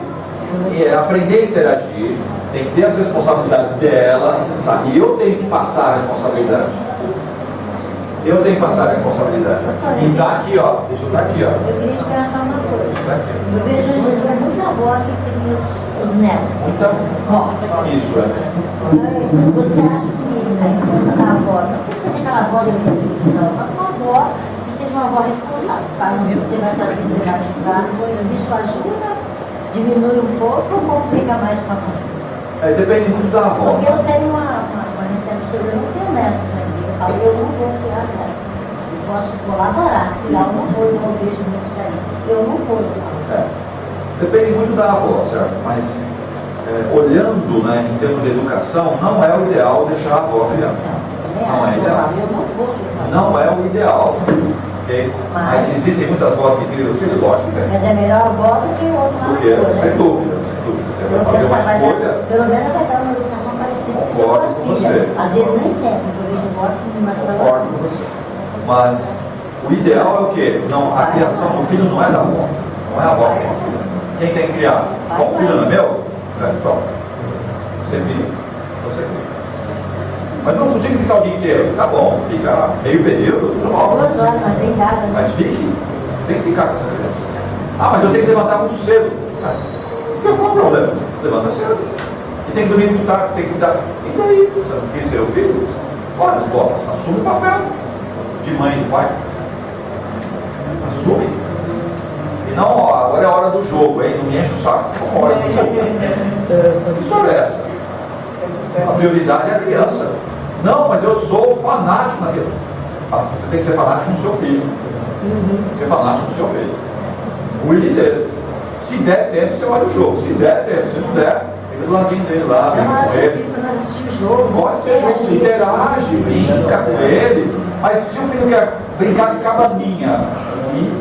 aprender a interagir, tem que ter as responsabilidades dela, tá? E eu tenho que passar a responsabilidade. Eu tenho que passar a responsabilidade. E tá aqui, ó. Deixa eu estar aqui, ó. Eu queria te perguntar uma coisa. Tá aqui. Eu vejo hoje em dia muita avó que tem os netos. Muita. Isso, é. Você acha que a influência da avó, não que seja aquela avó do não, mas uma avó que seja uma avó responsável. Para o que você vai fazer, você vai ajudar. Isso ajuda, diminui um pouco ou complica mais para a mãe? Depende muito da avó. Porque eu tenho uma recepção, eu não tenho netos ainda. Eu falo, eu não vou criar netos. Eu posso colaborar, criar um apoio, eu vejo muitos aí. Eu não vou. Depende muito da avó, certo? Mas olhando, né, em termos de educação, não é o ideal deixar a avó criar. Não é ideal. Eu não vou. Não é o ideal. Okay? Mas existem muitas avós que criam os filhos, lógico que tem. Mas é melhor a avó do que o outro lá na Porque, rua, sem né? dúvida, sem dúvida. Você vai fazer uma escolha. Pelo menos vai dar uma educação parecida Concordo a com filha. você. Às vezes nem sempre, porque eu vejo voto que me mata da Concordo com você. Mas o ideal é o quê? Não, a criação do filho não é da avó. Não é a avó que tem que criar. Quem tem que criar? Bom, o filho não é meu? Então, você cria. Você cria. Mas não consigo ficar o dia inteiro. Tá bom, fica meio período, tá bom. 2 horas, mas tem nada. Né? Mas fique, você tem que ficar com essa criança. Ah, mas eu tenho que levantar muito cedo. Não tem problema. Levanta cedo. E tem que dormir muito tarde, tem que dar. E daí? Você quer ser o filho? Olha as bolas, assume o papel de mãe e de pai. Assume. E não, ó, agora é a hora do jogo, hein? Não me enche o saco. Não é hora do jogo. Que história é essa? A prioridade é a criança. Não, mas eu sou fanático naquilo. Você tem que ser fanático no seu filho. Ser fanático no seu filho. Cuide dele. Se der tempo, você olha o jogo. Se der tempo, se não der, fica do ladinho dele lá, brinca Chama com seu ele. filho para nós assistir o jogo. Pode ser jogo, interage, brinca com ele. Mas se o filho quer brincar de cabaninha e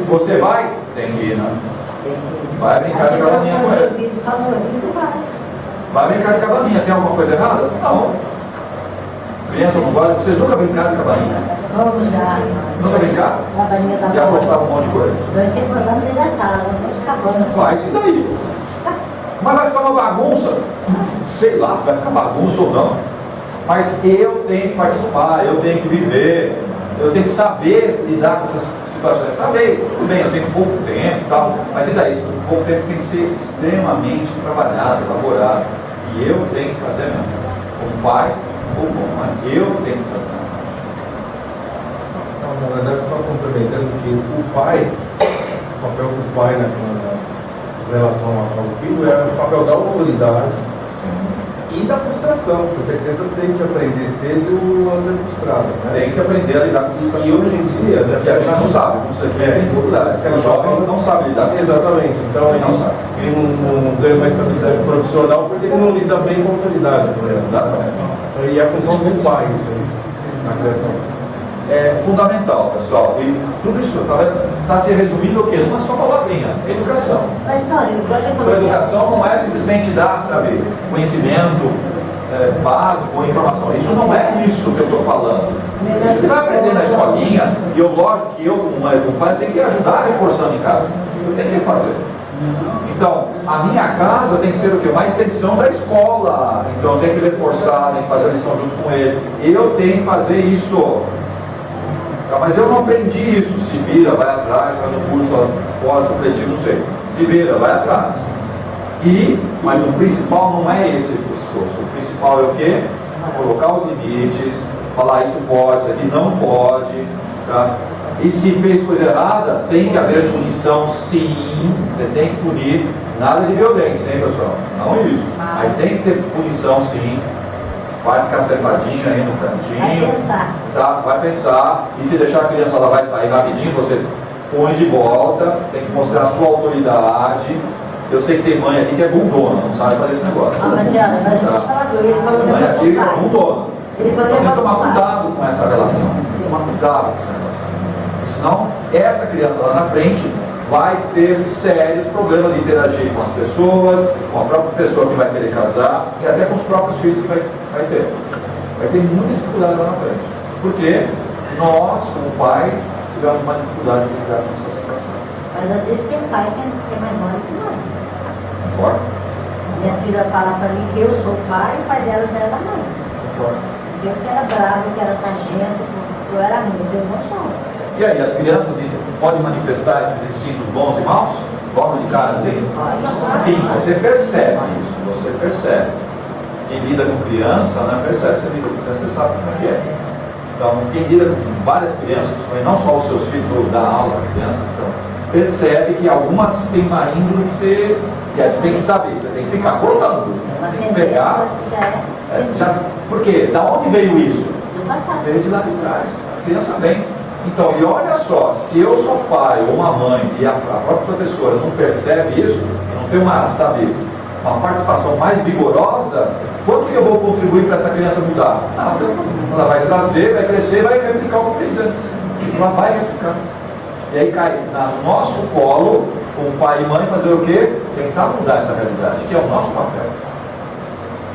você vai, tem que ir, né? Vai brincar de cabaninha com ele. Só no ouvido vai. Vai brincar de cabaninha. Tem alguma coisa errada? Não. Criança não gosta. Vocês nunca brincaram de cabaninha? Vamos já. Nunca brincaram? Cabaninha da Já avó. aprontaram um monte de coisa? Nós sempre andamos dentro da sala, não pode cabana. Faz isso daí. Mas vai ficar uma bagunça. Sei lá se vai ficar bagunça ou não. Mas eu tenho que participar, eu tenho que viver. eu tenho que saber lidar com essas situações. Tá bem, tudo bem, eu tenho pouco tempo e tal, mas e daí? Esse pouco tempo tem que ser extremamente trabalhado, elaborado. E eu tenho que fazer mesmo. Como pai ou como mãe, eu tenho que fazer mesmo. Na verdade, só complementando que o pai, o papel do pai em relação ao filho é o papel da autoridade e da frustração, porque a criança tem que aprender cedo a ser frustrada. Né? Tem que aprender a lidar com frustração. E hoje em dia, né, que a gente não sabe, como isso aqui é dificuldade. O jovem não sabe lidar com isso. Exatamente. Então Ele não sabe. Ele não ganha uma estabilidade profissional porque ele não lida bem com a autoridade, por exemplo. Exatamente. E é a função do pai, isso aí, na criação. É fundamental, pessoal. E tudo isso está se resumindo o quê? Numa só palavrinha: educação. Mas, Tony, igual eu Então, a falei, educação não é simplesmente dar, sabe, conhecimento básico ou informação. Isso não é isso que eu estou falando. Isso que vai aprender na escolinha, e eu, lógico que eu, como pai, tenho que ajudar reforçando em casa. Eu tenho que fazer. Então, a minha casa tem que ser o quê? Uma extensão da escola. Então, eu tenho que reforçar, tenho que fazer a lição junto com ele. Eu tenho que fazer isso. Mas eu não aprendi isso. Se vira, vai atrás, faz um curso fora, supletivo, não sei. Se vira, vai atrás. Mas o principal não é esse esforço. O principal é o quê? Colocar os limites, falar isso pode, isso aqui não pode. Tá? E se fez coisa errada, tem que haver punição, sim. Você tem que punir. Nada de violência, hein, pessoal? Não isso. Aí tem que ter punição, sim. Vai ficar sentadinho aí no cantinho. vai pensar. Tá? Vai pensar. E se deixar a criança, ela vai sair rapidinho, você põe de volta. Tem que mostrar a sua autoridade. Eu sei que tem mãe aqui que é bundona, não sabe fazer esse negócio. Mas eu vou te falar, ele falou Mãe aqui é bundona. Ele falou Então tem que levando tomar o pai. cuidado com essa relação. Tomar cuidado com essa relação. Senão, essa criança lá na frente vai ter sérios problemas de interagir com as pessoas, com a própria pessoa que vai querer casar e até com os próprios filhos que vai ter. Vai ter muita dificuldade lá na frente. Porque nós, como pai, tivemos uma dificuldade de lidar com essa situação. Mas às vezes tem pai que é mais mole que mãe. Concorda? Minhas filhas falam para mim que eu sou pai e o pai delas era da mãe. Concorda? Eu que era bravo, que era sargento, eu era amigo, eu não sou. E aí, as crianças podem manifestar esses instintos bons e maus? Logo de cara assim? Sim, você percebe isso, você percebe. Quem lida com criança, né, percebe, você lida com criança, você sabe como é que é. Então, quem lida com várias crianças, não só os seus filhos, ou dá aula para criança, então, percebe que algumas têm uma índole que você... E aí você tem que saber, você tem que ficar cortando, tem que pegar... Por quê? Da onde veio isso? Do passado. Veio de lá de trás, a criança vem. Então, e olha só, se eu sou pai ou uma mãe e a própria professora não percebe isso, não tem uma participação mais vigorosa, quanto que eu vou contribuir para essa criança mudar? Nada. Ela vai trazer, vai crescer, vai replicar o que fez antes. Ela vai replicar. E aí cai no nosso colo, como pai e mãe, fazer o quê? Tentar mudar essa realidade, que é o nosso papel.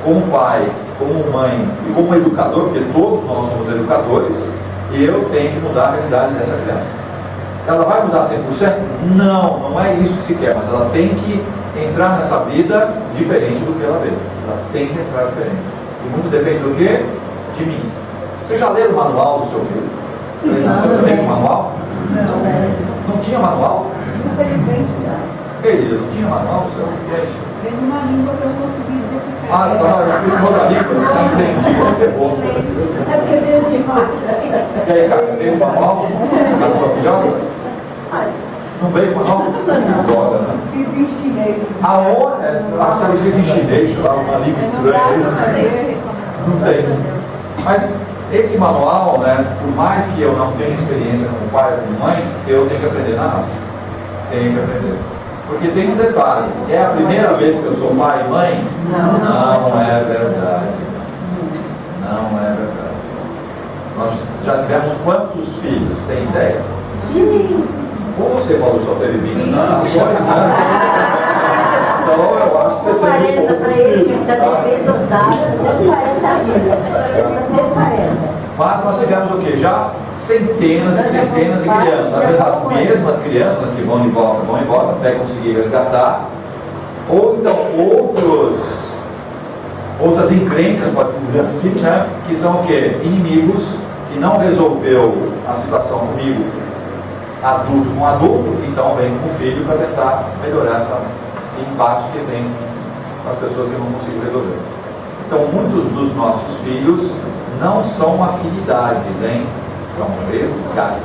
Como pai, como mãe e como educador, porque todos nós somos educadores, eu tenho que mudar a realidade dessa criança. Ela vai mudar 100%? Não, não é isso que se quer, mas ela tem que entrar nessa vida diferente do que ela veio. Ela tem que entrar diferente. E muito depende do quê? De mim. Você já leu o manual do seu filho? Ele nasceu também com manual? Não tinha manual? Infelizmente, não. Ele não tinha manual, seu ambiente? Vem numa língua que eu não consegui decifrar. Ah, tá, escrito em outra língua, não entendi. Ferrou. É porque veio de Marte. E aí, cara, veio o manual da sua filhota? Não veio o manual? Que droga, né? Escrito em chinês. Aonde? Acho que estava escrito em chinês, sei lá, uma língua estranha. Não tem. Mas esse manual, né, por mais que eu não tenha experiência como pai ou como mãe, eu tenho que aprender na raça. Tenho que aprender. Porque tem um detalhe, é a primeira vez que eu sou pai e mãe? Não é verdade. Não é verdade. Nós já tivemos quantos filhos? Tem ideia? Sim. Como você falou que só teve 20 nações, né? Então eu acho que você teve 40 para poucos ele, que filhos. já Tá? tem dosado, tem 40 filhos. Essa tem 40. Mas nós tivemos o quê? Já centenas e centenas de crianças. Às vezes as mesmas crianças que vão e voltam, até conseguir resgatar. Ou então outras encrencas, pode-se dizer assim, né? Que são o quê? Inimigos que não resolveu a situação comigo, adulto com adulto, então vem com o filho para tentar melhorar esse embate que tem com as pessoas que eu não consigo resolver. Então, muitos dos nossos filhos não são afinidades, hein? São resgates.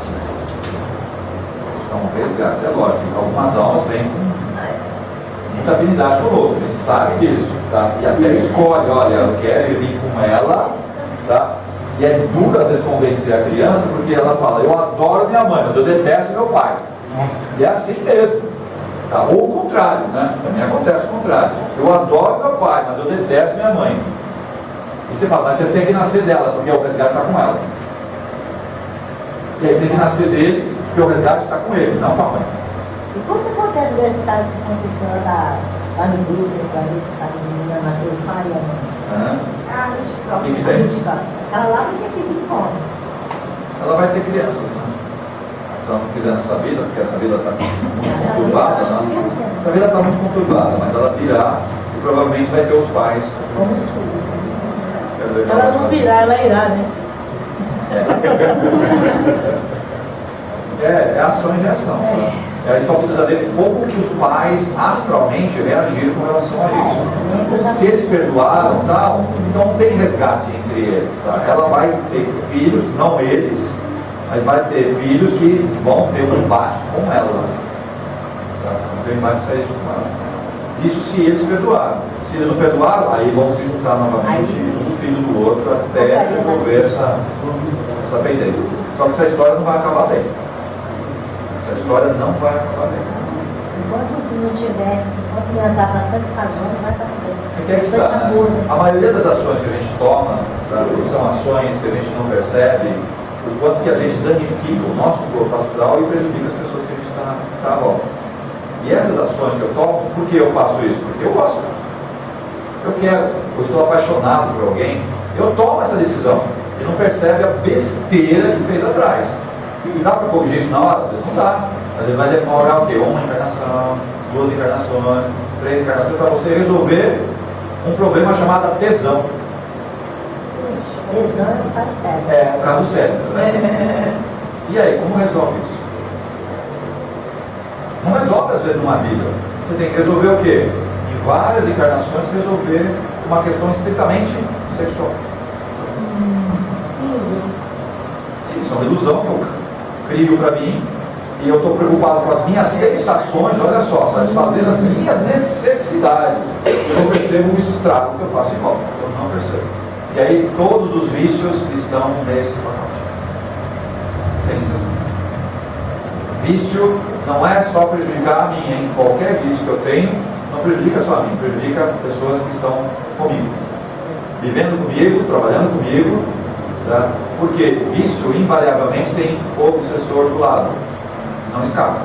São resgates. É lógico, algumas almas vêm com muita afinidade conosco, a gente sabe disso, tá? E até escolhe, olha, eu quero ir com ela, tá? E é duro às vezes convencer a criança, porque ela fala, eu adoro minha mãe, mas eu detesto meu pai. E é assim mesmo, tá? Ou o contrário, né? Também acontece o contrário. Eu adoro meu pai, mas eu detesto minha mãe. E você fala, mas você tem que nascer dela, porque o resgate está com ela. E aí tem que nascer dele, porque o resgate está com ele, não com a mãe. E como que acontece nesse caso que aconteceu lá no grupo, que a vez que estava menina Matheus Faria? O que tem? Ela lá não tem que vir como? Ela vai ter crianças, né? Se ela não quiser nessa vida, porque essa vida está muito conturbada, né? Essa vida está muito conturbada, mas ela virá e provavelmente vai ter os pais. Como os filhos, né? Ela não virá, ela irá, né? É ação e reação. Aí só precisa ver como que os pais astralmente reagiram com relação a isso. Se eles perdoaram, tal, então não tem resgate entre eles. Tá? Ela vai ter filhos, não eles, mas vai ter filhos que vão ter um embate com ela. Tá? Vão ter um embate sério com ela. Isso se eles perdoaram. Se eles não perdoaram, aí vão se juntar novamente um filho do outro até resolver essa pendência. Só que essa história não vai acabar bem. Essa história não vai acabar bem. Enquanto o filho não tiver, enquanto ele andar bastante sazão, vai estar bem. É que é que está, né? A maioria das ações que a gente toma, tá, são ações que a gente não percebe o quanto que a gente danifica o nosso corpo astral e prejudica as pessoas que a gente está à volta. E essas ações que eu tomo, por que eu faço isso? Porque eu gosto. Eu quero, eu estou apaixonado por alguém, eu tomo essa decisão e não percebe a besteira que fez atrás. E dá para corrigir isso na hora? Às vezes não dá. Às vezes vai demorar o quê? Uma encarnação, 2 encarnações, 3 encarnações para você resolver um problema chamado tesão. Tesão é um caso sério. É um caso sério. Né? E aí, como resolve isso? Não resolve às vezes numa vida. Você tem que resolver o quê? Em várias encarnações resolver uma questão estritamente sexual. Sim, isso é uma ilusão que eu crio para mim e eu estou preocupado com as minhas sensações, olha só, satisfazer as minhas necessidades. Eu não percebo o estrago que eu faço em volta. Eu não percebo. E aí todos os vícios estão nesse pacote. Sem exceção. Vício não é só prejudicar a mim, hein? Qualquer vício que eu tenho não prejudica só a mim, prejudica pessoas que estão comigo. Vivendo comigo, trabalhando comigo, tá? Porque vício invariavelmente tem obsessor do lado, não escapa.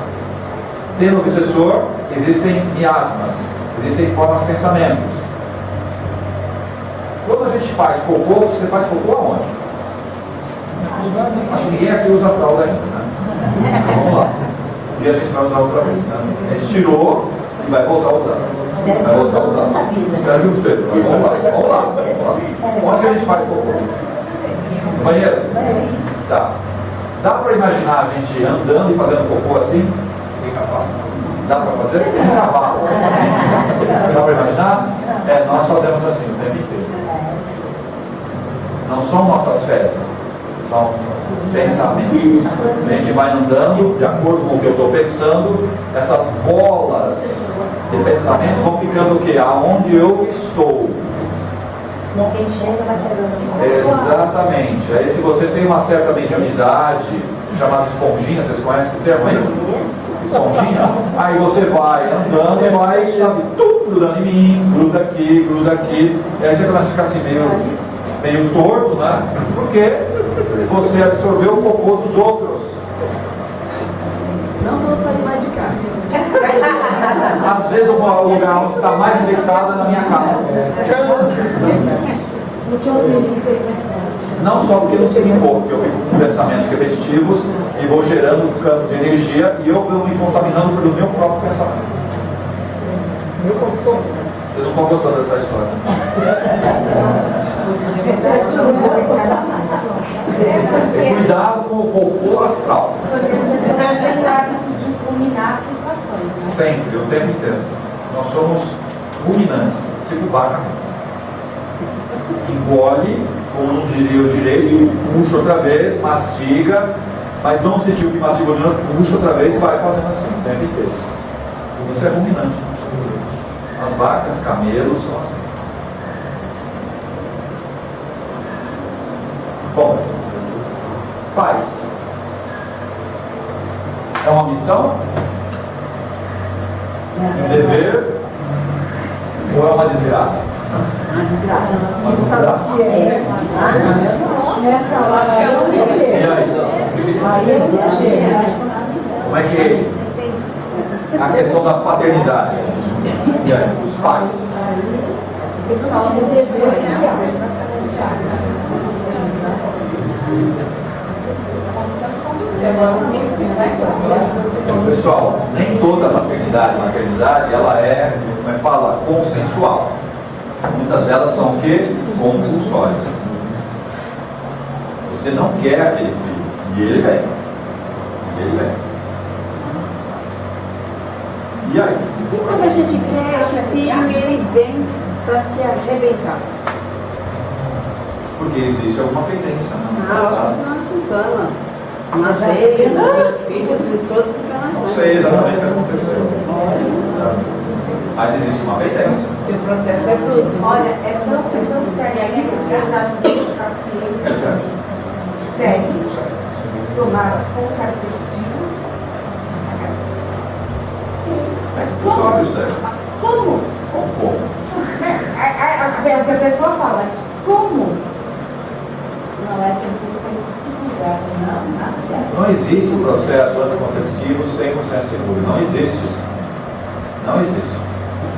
Tendo obsessor, existem miasmas, existem formas de pensamentos. Quando a gente faz cocô, você faz cocô aonde? Acho que ninguém aqui usa fralda ainda, né? Vamos lá. Um dia a gente vai usar outra vez, né? A gente tirou e vai voltar a usar. Vai voltar a usar. Espero que não seja, mas vamos lá. Onde a gente faz cocô? No banheiro? Tá. Dá para imaginar a gente andando e fazendo cocô assim? Dá para fazer? Tem um cavalo. Dá para imaginar? Nós fazemos assim o tempo inteiro. Não são nossas fezes, são pensamentos. A gente vai andando de acordo com o que eu estou pensando, essas bolas de pensamentos vão ficando o quê? Aonde eu estou. Quem chega vai pegando. Exatamente. Aí se você tem uma certa mediunidade, chamada esponjinha, vocês conhecem o termo aí? Esponjinha? Aí você vai andando e vai, sabe, tudo grudando em mim, gruda aqui, e aí você começa a ficar assim meio torto, né? Porque você absorveu o cocô dos outros. Não vou sair mais de casa. Às vezes o lugar onde está mais infectado é na minha casa. Não só porque não se limpou, porque eu fico com pensamentos repetitivos e vou gerando campos de energia e eu vou me contaminando pelo meu próprio pensamento. Vocês não estão gostando dessa história. Cuidado com o cocô astral. Porque as pessoas têm o hábito de ruminar situações, né? Sempre, o tempo inteiro. Nós somos ruminantes, tipo vaca. Engole, como não diria o direito, puxa outra vez, mastiga, mas não sentiu que mastigou, puxa outra vez e vai fazendo assim o tempo inteiro. Isso é ruminante. As vacas, camelos são assim. Bom, paz. É uma missão? Um dever? Ou é uma desgraça? Uma desgraça. E aí? Como é que a questão da paternidade? E aí? Os pais? Pessoal, nem toda paternidade e maternidade ela é, como é que fala, consensual. Muitas delas são o quê? Compulsórias. Você não quer aquele filho e ele vem. E aí? E quando a gente quer esse filho e ele vem para te arrebentar? Porque existe alguma pendência, né? Não, a Suzana. Matei, meus filhos, todos ficaram assim. Não sei exatamente o que aconteceu. Mas existe uma pendência. E o processo é bruto. Olha, é tão sério isso que eu já vi pacientes sérios tomaram contraceptivos. Mas os olhos dela. Como? Como? A pessoa fala, mas como? Não é 100% seguro. Não existe um processo anticonceptivo 100% seguro. Não existe. Não existe.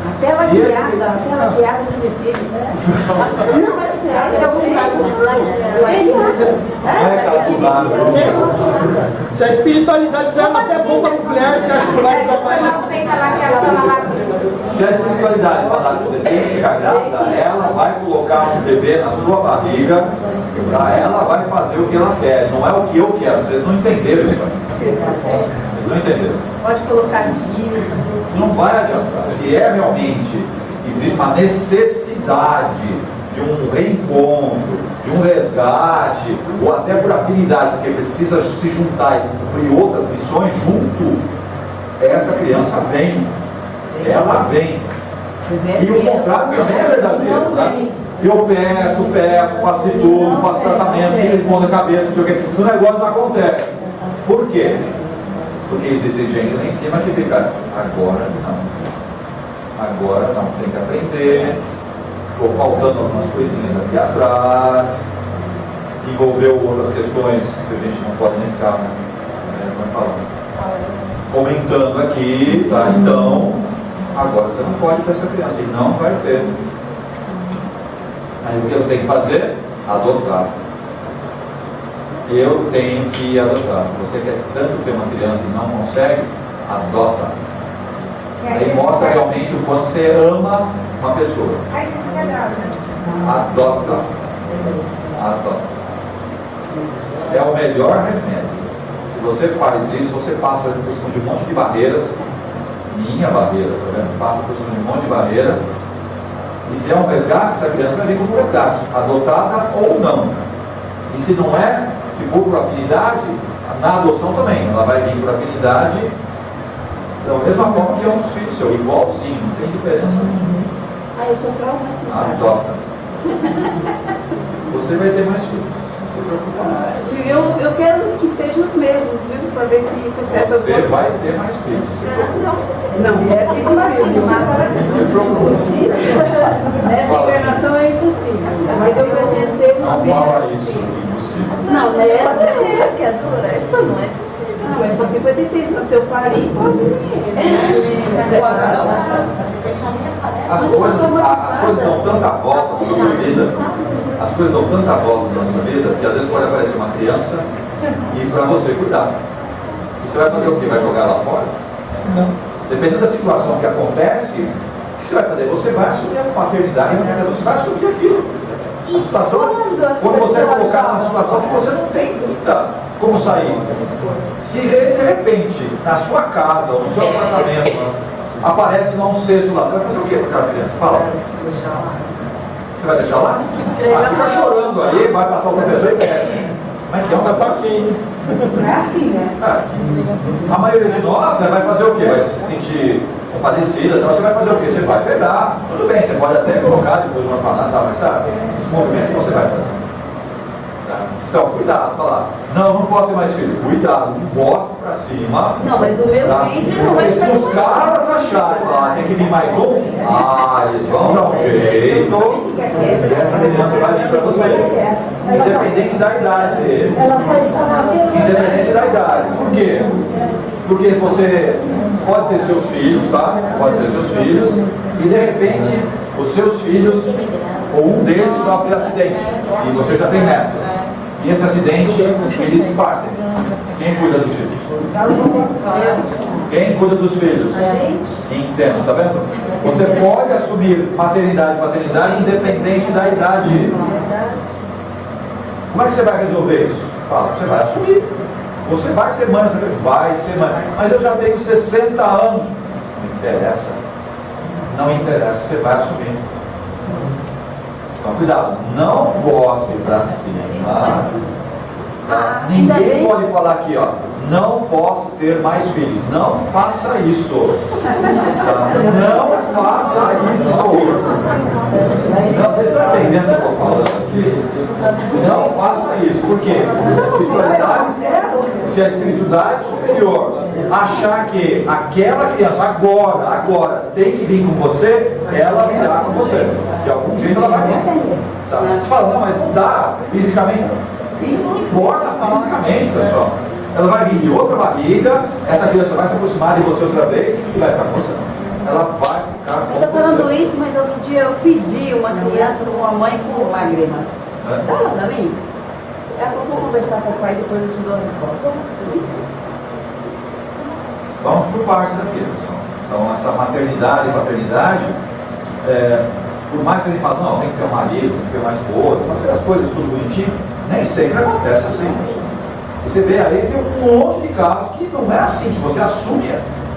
Até ela guiada que me fez, né? Não, mas sério, é algum caso. Não é caso dado. Se a espiritualidade desarma até bomba nuclear, você acha que vai desarmar? Se a espiritualidade falar que você tem que ficar grávida, ela vai colocar um bebê na sua barriga, ela vai fazer o que ela quer, não é o que eu quero. Vocês não entenderam isso aí. Vocês não entenderam. Pode colocar dia. Não vai adiantar. Se é realmente, existe uma necessidade de um reencontro, de um resgate, ou até por afinidade, porque precisa se juntar e cumprir outras missões junto, essa criança vem. Ela vem. E o contrário também é verdadeiro. Né? Eu peço, faço de tudo, faço tratamento, fico de ponta cabeça, não sei o quê. O negócio não acontece. Por quê? Porque existe gente lá em cima que fica, agora não, tem que aprender, ficou faltando algumas coisinhas aqui atrás, envolveu outras questões que a gente não pode nem ficar comentando aqui, tá? Então, agora você não pode ter essa criança, e não vai ter. Aí o que eu tenho que fazer? Adotar. Eu tenho que adotar. Se você quer tanto ter uma criança e não consegue, adota. Aí mostra realmente o quanto você ama uma pessoa. Aí você fica grávida. Adota. É o melhor remédio. Se você faz isso, você passa por cima de um monte de barreiras. Minha barreira, tá vendo? Passa por cima de um monte de barreira. E se é um resgate, essa criança vai vir como resgate, adotada ou não. E se não é, se for por afinidade, na adoção também, ela vai vir por afinidade, da mesma forma que é um filho seu, igualzinho, não tem diferença nenhuma. Eu sou traumatizada. Adota. Você vai ter mais filhos, não se preocupe mais. Eu quero que sejam os mesmos, viu? Para ver se o processo. Você vai ter mais filhos, se preocupe. Não, essa é impossível. Se preocupe. Nessa encarnação é impossível. Mas eu pretendo ter uns Não fala filhos. isso, impossível. Não, nessa é que é dura. Não é possível. Não, mas com 56, se eu parir, pode vir. As coisas dão tanta volta na nossa vida, as coisas dão tanta volta na nossa vida, que às vezes pode aparecer uma criança e para você cuidar. E você vai fazer o quê? Vai jogar lá fora? Não. Dependendo da situação que acontece, o que você vai fazer? Você vai assumir a paternidade, você vai assumir aquilo. A situação, quando você é colocado numa situação que você não tem Tá, como sair? Se de repente, na sua casa ou no seu apartamento, aparece lá um cesto lá, você vai fazer o quê com aquela criança? Fala. Você vai deixar lá? Fica chorando aí, vai passar outra pessoa e perde. Mas que é uma facinho. Não é assim, né? A maioria de nós, né, vai fazer o quê? Vai se sentir compadecida, então você vai fazer o quê? Você vai pegar, tudo bem, você pode até colocar depois uma falar, tá, mas sabe, esse movimento você vai fazer. Tá? Então, cuidado, falar, não posso ter mais filho. Cuidado, não gosto pra cima. Não, mas do meu tá? filho não vai Porque se ser. os caras acharem lá, tem que vir mais um, eles vão dar um jeito, e essa criança vai vir pra você. Independente da idade dele. Ela só está na fila. Independente da idade. Por quê? Porque você pode ter seus filhos, tá? Você pode ter seus filhos e de repente os seus filhos ou um deles sofre acidente e você já tem neto. E esse acidente, eles partem. Quem cuida dos filhos? Quem cuida dos filhos? Entendo, tá vendo? Você pode assumir maternidade e paternidade independente da idade. Como é que você vai resolver isso? Fala, você vai assumir. Você vai ser mãe, vai ser mãe. Mas eu já tenho 60 anos. Não interessa. Não interessa, você vai assumir. Então, cuidado, não goste pra cima. Tá? Ninguém pode falar aqui, ó, não posso ter mais filhos. Não faça isso. Tá? Não faça isso. Não, vocês estão entendendo o que eu estou falando aqui? Não faça isso. Por quê? Se a espiritualidade superior achar que aquela criança agora tem que vir com você, ela virá com você. De algum jeito ela vai vir. Tá? Você fala, não, mas não dá fisicamente. E não importa fisicamente, pessoal. Ela vai vir de outra barriga, essa criança vai se aproximar de você outra vez e vai ficar com você. Ela vai ficar com você. Eu tô falando isso, mas outro dia eu pedi uma criança com uma mãe com lágrimas. Dá lá pra mim? Ela falou, vou conversar com o pai e depois eu te dou a resposta. Vamos por parte daqui, pessoal. Então, essa maternidade e paternidade, por mais que a gente fale, não, tem que ter um marido, tem que ter uma esposa, fazer as coisas tudo bonitinho, nem sempre acontece assim, pessoal. Você vê aí, tem um monte de casos que não é assim, que você assume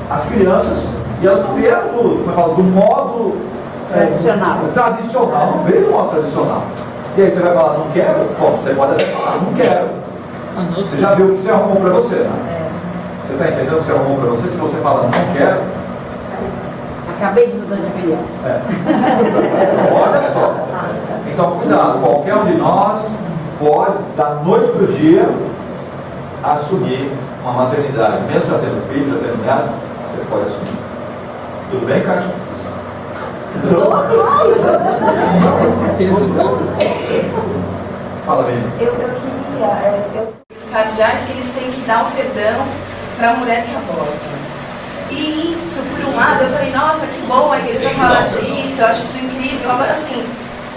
as crianças e elas não vieram do modo tradicional, não veio do modo tradicional. E aí você vai falar, não quero? Bom, você pode até falar, não quero. Você já viu o que você arrumou para você, né? Você está entendendo o que você arrumou para você? Se você fala, não quero. Acabei de mudar de opinião. Olha só. Então, cuidado, qualquer um de nós pode, da noite para o dia, assumir uma maternidade. Mesmo já tendo filho, já tendo neto, você pode assumir. Tudo bem, Cátia? Fala, menina. Eu queria, os cardeais que eles têm que dar o perdão para a mulher que aborta. E isso, por um lado, eu falei, nossa, que bom a igreja falar disso, eu acho isso incrível. Agora, assim,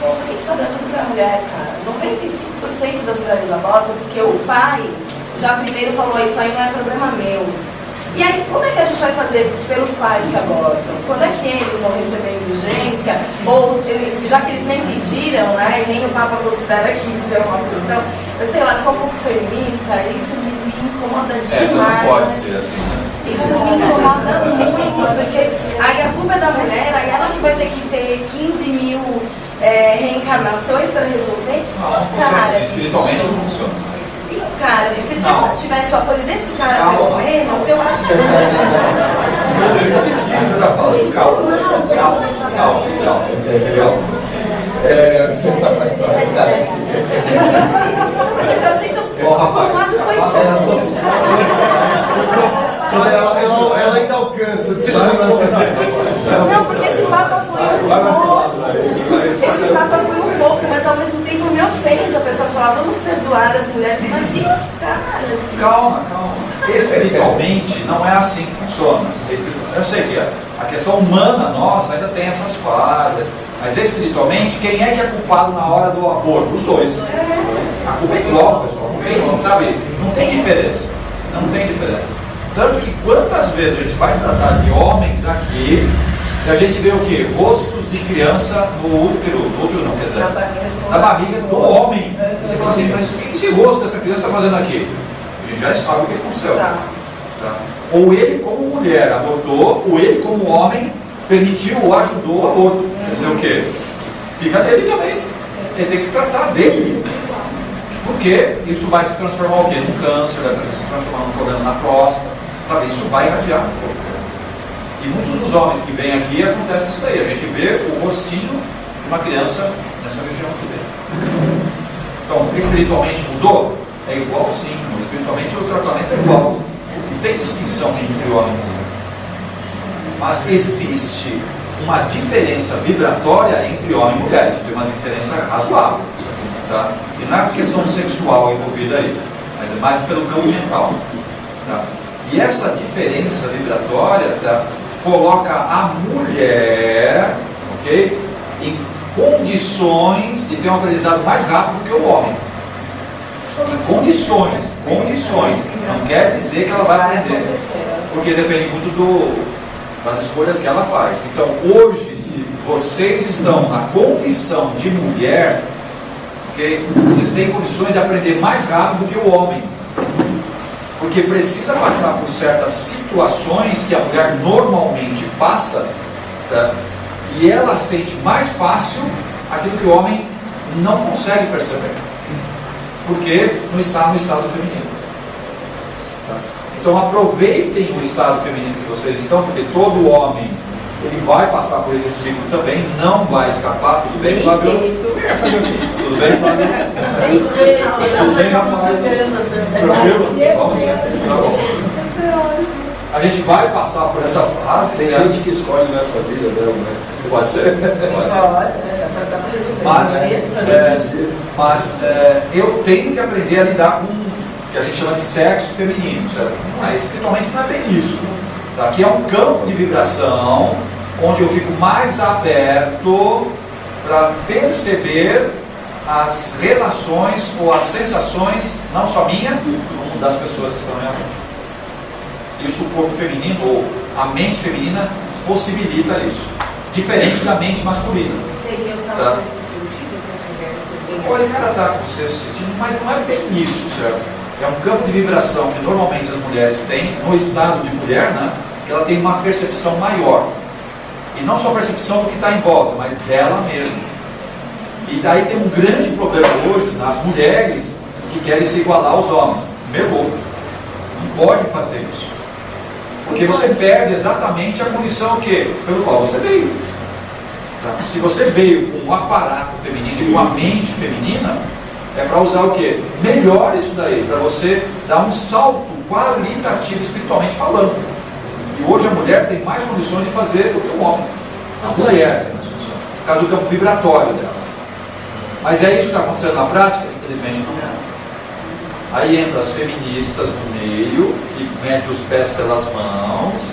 por que sobra tudo para a mulher, cara? 95% das mulheres abortam porque o pai já primeiro falou, isso aí não é problema meu. E aí, como é que a gente vai fazer pelos pais que abortam? Quando é que eles vão receber indulgência? Ou, já que eles nem pediram, né, e nem o Papa considera que isso é uma questão, eu sei lá, sou um pouco feminista, isso me incomoda demais. Essa não pode ser assim, né? Isso me incomoda muito, porque aí a culpa é da mulher, aí ela que vai ter que ter 15 mil reencarnações para resolver. Não funciona assim, espiritualmente não funciona assim. Cara, porque se ela tivesse o apoio desse cara pelo menos, eu acho que... Eu entendi o que você está falando. Calma. Você está mais Mas eu achei que o rapaz, ela ainda alcança. Não, porque esse Papa foi um fofo. Esse Papa foi um fofo, mas ao mesmo tempo me ofende a pessoa falar, vamos perdoar as mulheres, mas e os caras? Calma. Espiritualmente não é assim que funciona. Eu sei que a questão humana nossa ainda tem essas falhas, mas espiritualmente, quem é que é culpado na hora do aborto? Os dois. A culpa é igual, pessoal. Não tem diferença. Não tem diferença. Tanto que quantas vezes a gente vai tratar de homens aqui, e a gente vê o quê? Rostos de criança no útero não, quer dizer, na barriga do homem. Você fala, fala assim, mas o que esse rosto dessa criança está fazendo aqui? A gente já sabe o que aconteceu. Tá? Ou ele como mulher abortou, ou ele como homem permitiu ou ajudou o aborto. Quer dizer o quê? Fica dele também. Ele tem que tratar dele. Porque isso vai se transformar o quê? Num câncer, vai se transformar num problema na próstata, sabe? Isso vai irradiar no corpo. E muitos dos homens que vêm aqui acontece isso daí. A gente vê o rostinho de uma criança nessa região aqui dentro. Então, espiritualmente mudou? É igual sim. Espiritualmente o tratamento é igual. Não tem distinção entre homem e mulher. Mas existe uma diferença vibratória entre homem e mulher. Isso tem uma diferença razoável. Tá? E não é questão sexual envolvida aí, mas é mais pelo campo mental. Tá? E essa diferença vibratória, tá, coloca a mulher, ok, em condições de ter um aprendizado mais rápido que o homem. Em condições. Não quer dizer que ela vai aprender, porque depende muito das escolhas que ela faz. Então, hoje, se vocês estão na condição de mulher, vocês têm condições de aprender mais rápido do que o homem, porque precisa passar por certas situações que a mulher normalmente passa, tá? E ela sente mais fácil aquilo que o homem não consegue perceber, porque não está no estado feminino. Tá? Então aproveitem o estado feminino que vocês estão, porque todo homem ele vai passar por esse ciclo também, não vai escapar. Tudo bem, Flávio? Tudo bem, Flávio? Sem rapaz. Tranquilo? Vamos lá. Tá bom. A gente vai passar por essa fase. Tem gente que escolhe nessa vida dela, né? Pode ser. Mas eu tenho que aprender a lidar com o que a gente chama de sexo feminino, certo? Não é, espiritualmente não é bem isso. Aqui é um campo de vibração onde eu fico mais aberto para perceber as relações ou as sensações, não só minha, como das pessoas que estão na minha mente. Isso o corpo feminino ou a mente feminina possibilita isso, diferente da mente masculina. Seria o tal sexto sentido que as mulheres têm? Você pode tratar com o sexto sentido, mas não é bem isso, certo? É um campo de vibração que normalmente as mulheres têm, no estado de mulher, né? Que ela tem uma percepção maior. E não só percepção do que está em volta, mas dela mesma. E daí tem um grande problema hoje nas mulheres que querem se igualar aos homens. Melou. Não pode fazer isso. Porque você perde exatamente a condição pelo qual você veio. Tá? Se você veio com um aparato feminino e com a mente feminina, é para usar o quê? Melhor isso daí, para você dar um salto qualitativo espiritualmente falando. E hoje a mulher tem mais condições de fazer do que o homem. A mulher tem mais condições, por causa do campo vibratório dela. Mas é isso que está acontecendo na prática? Infelizmente não é. Aí entra as feministas no meio, que metem os pés pelas mãos.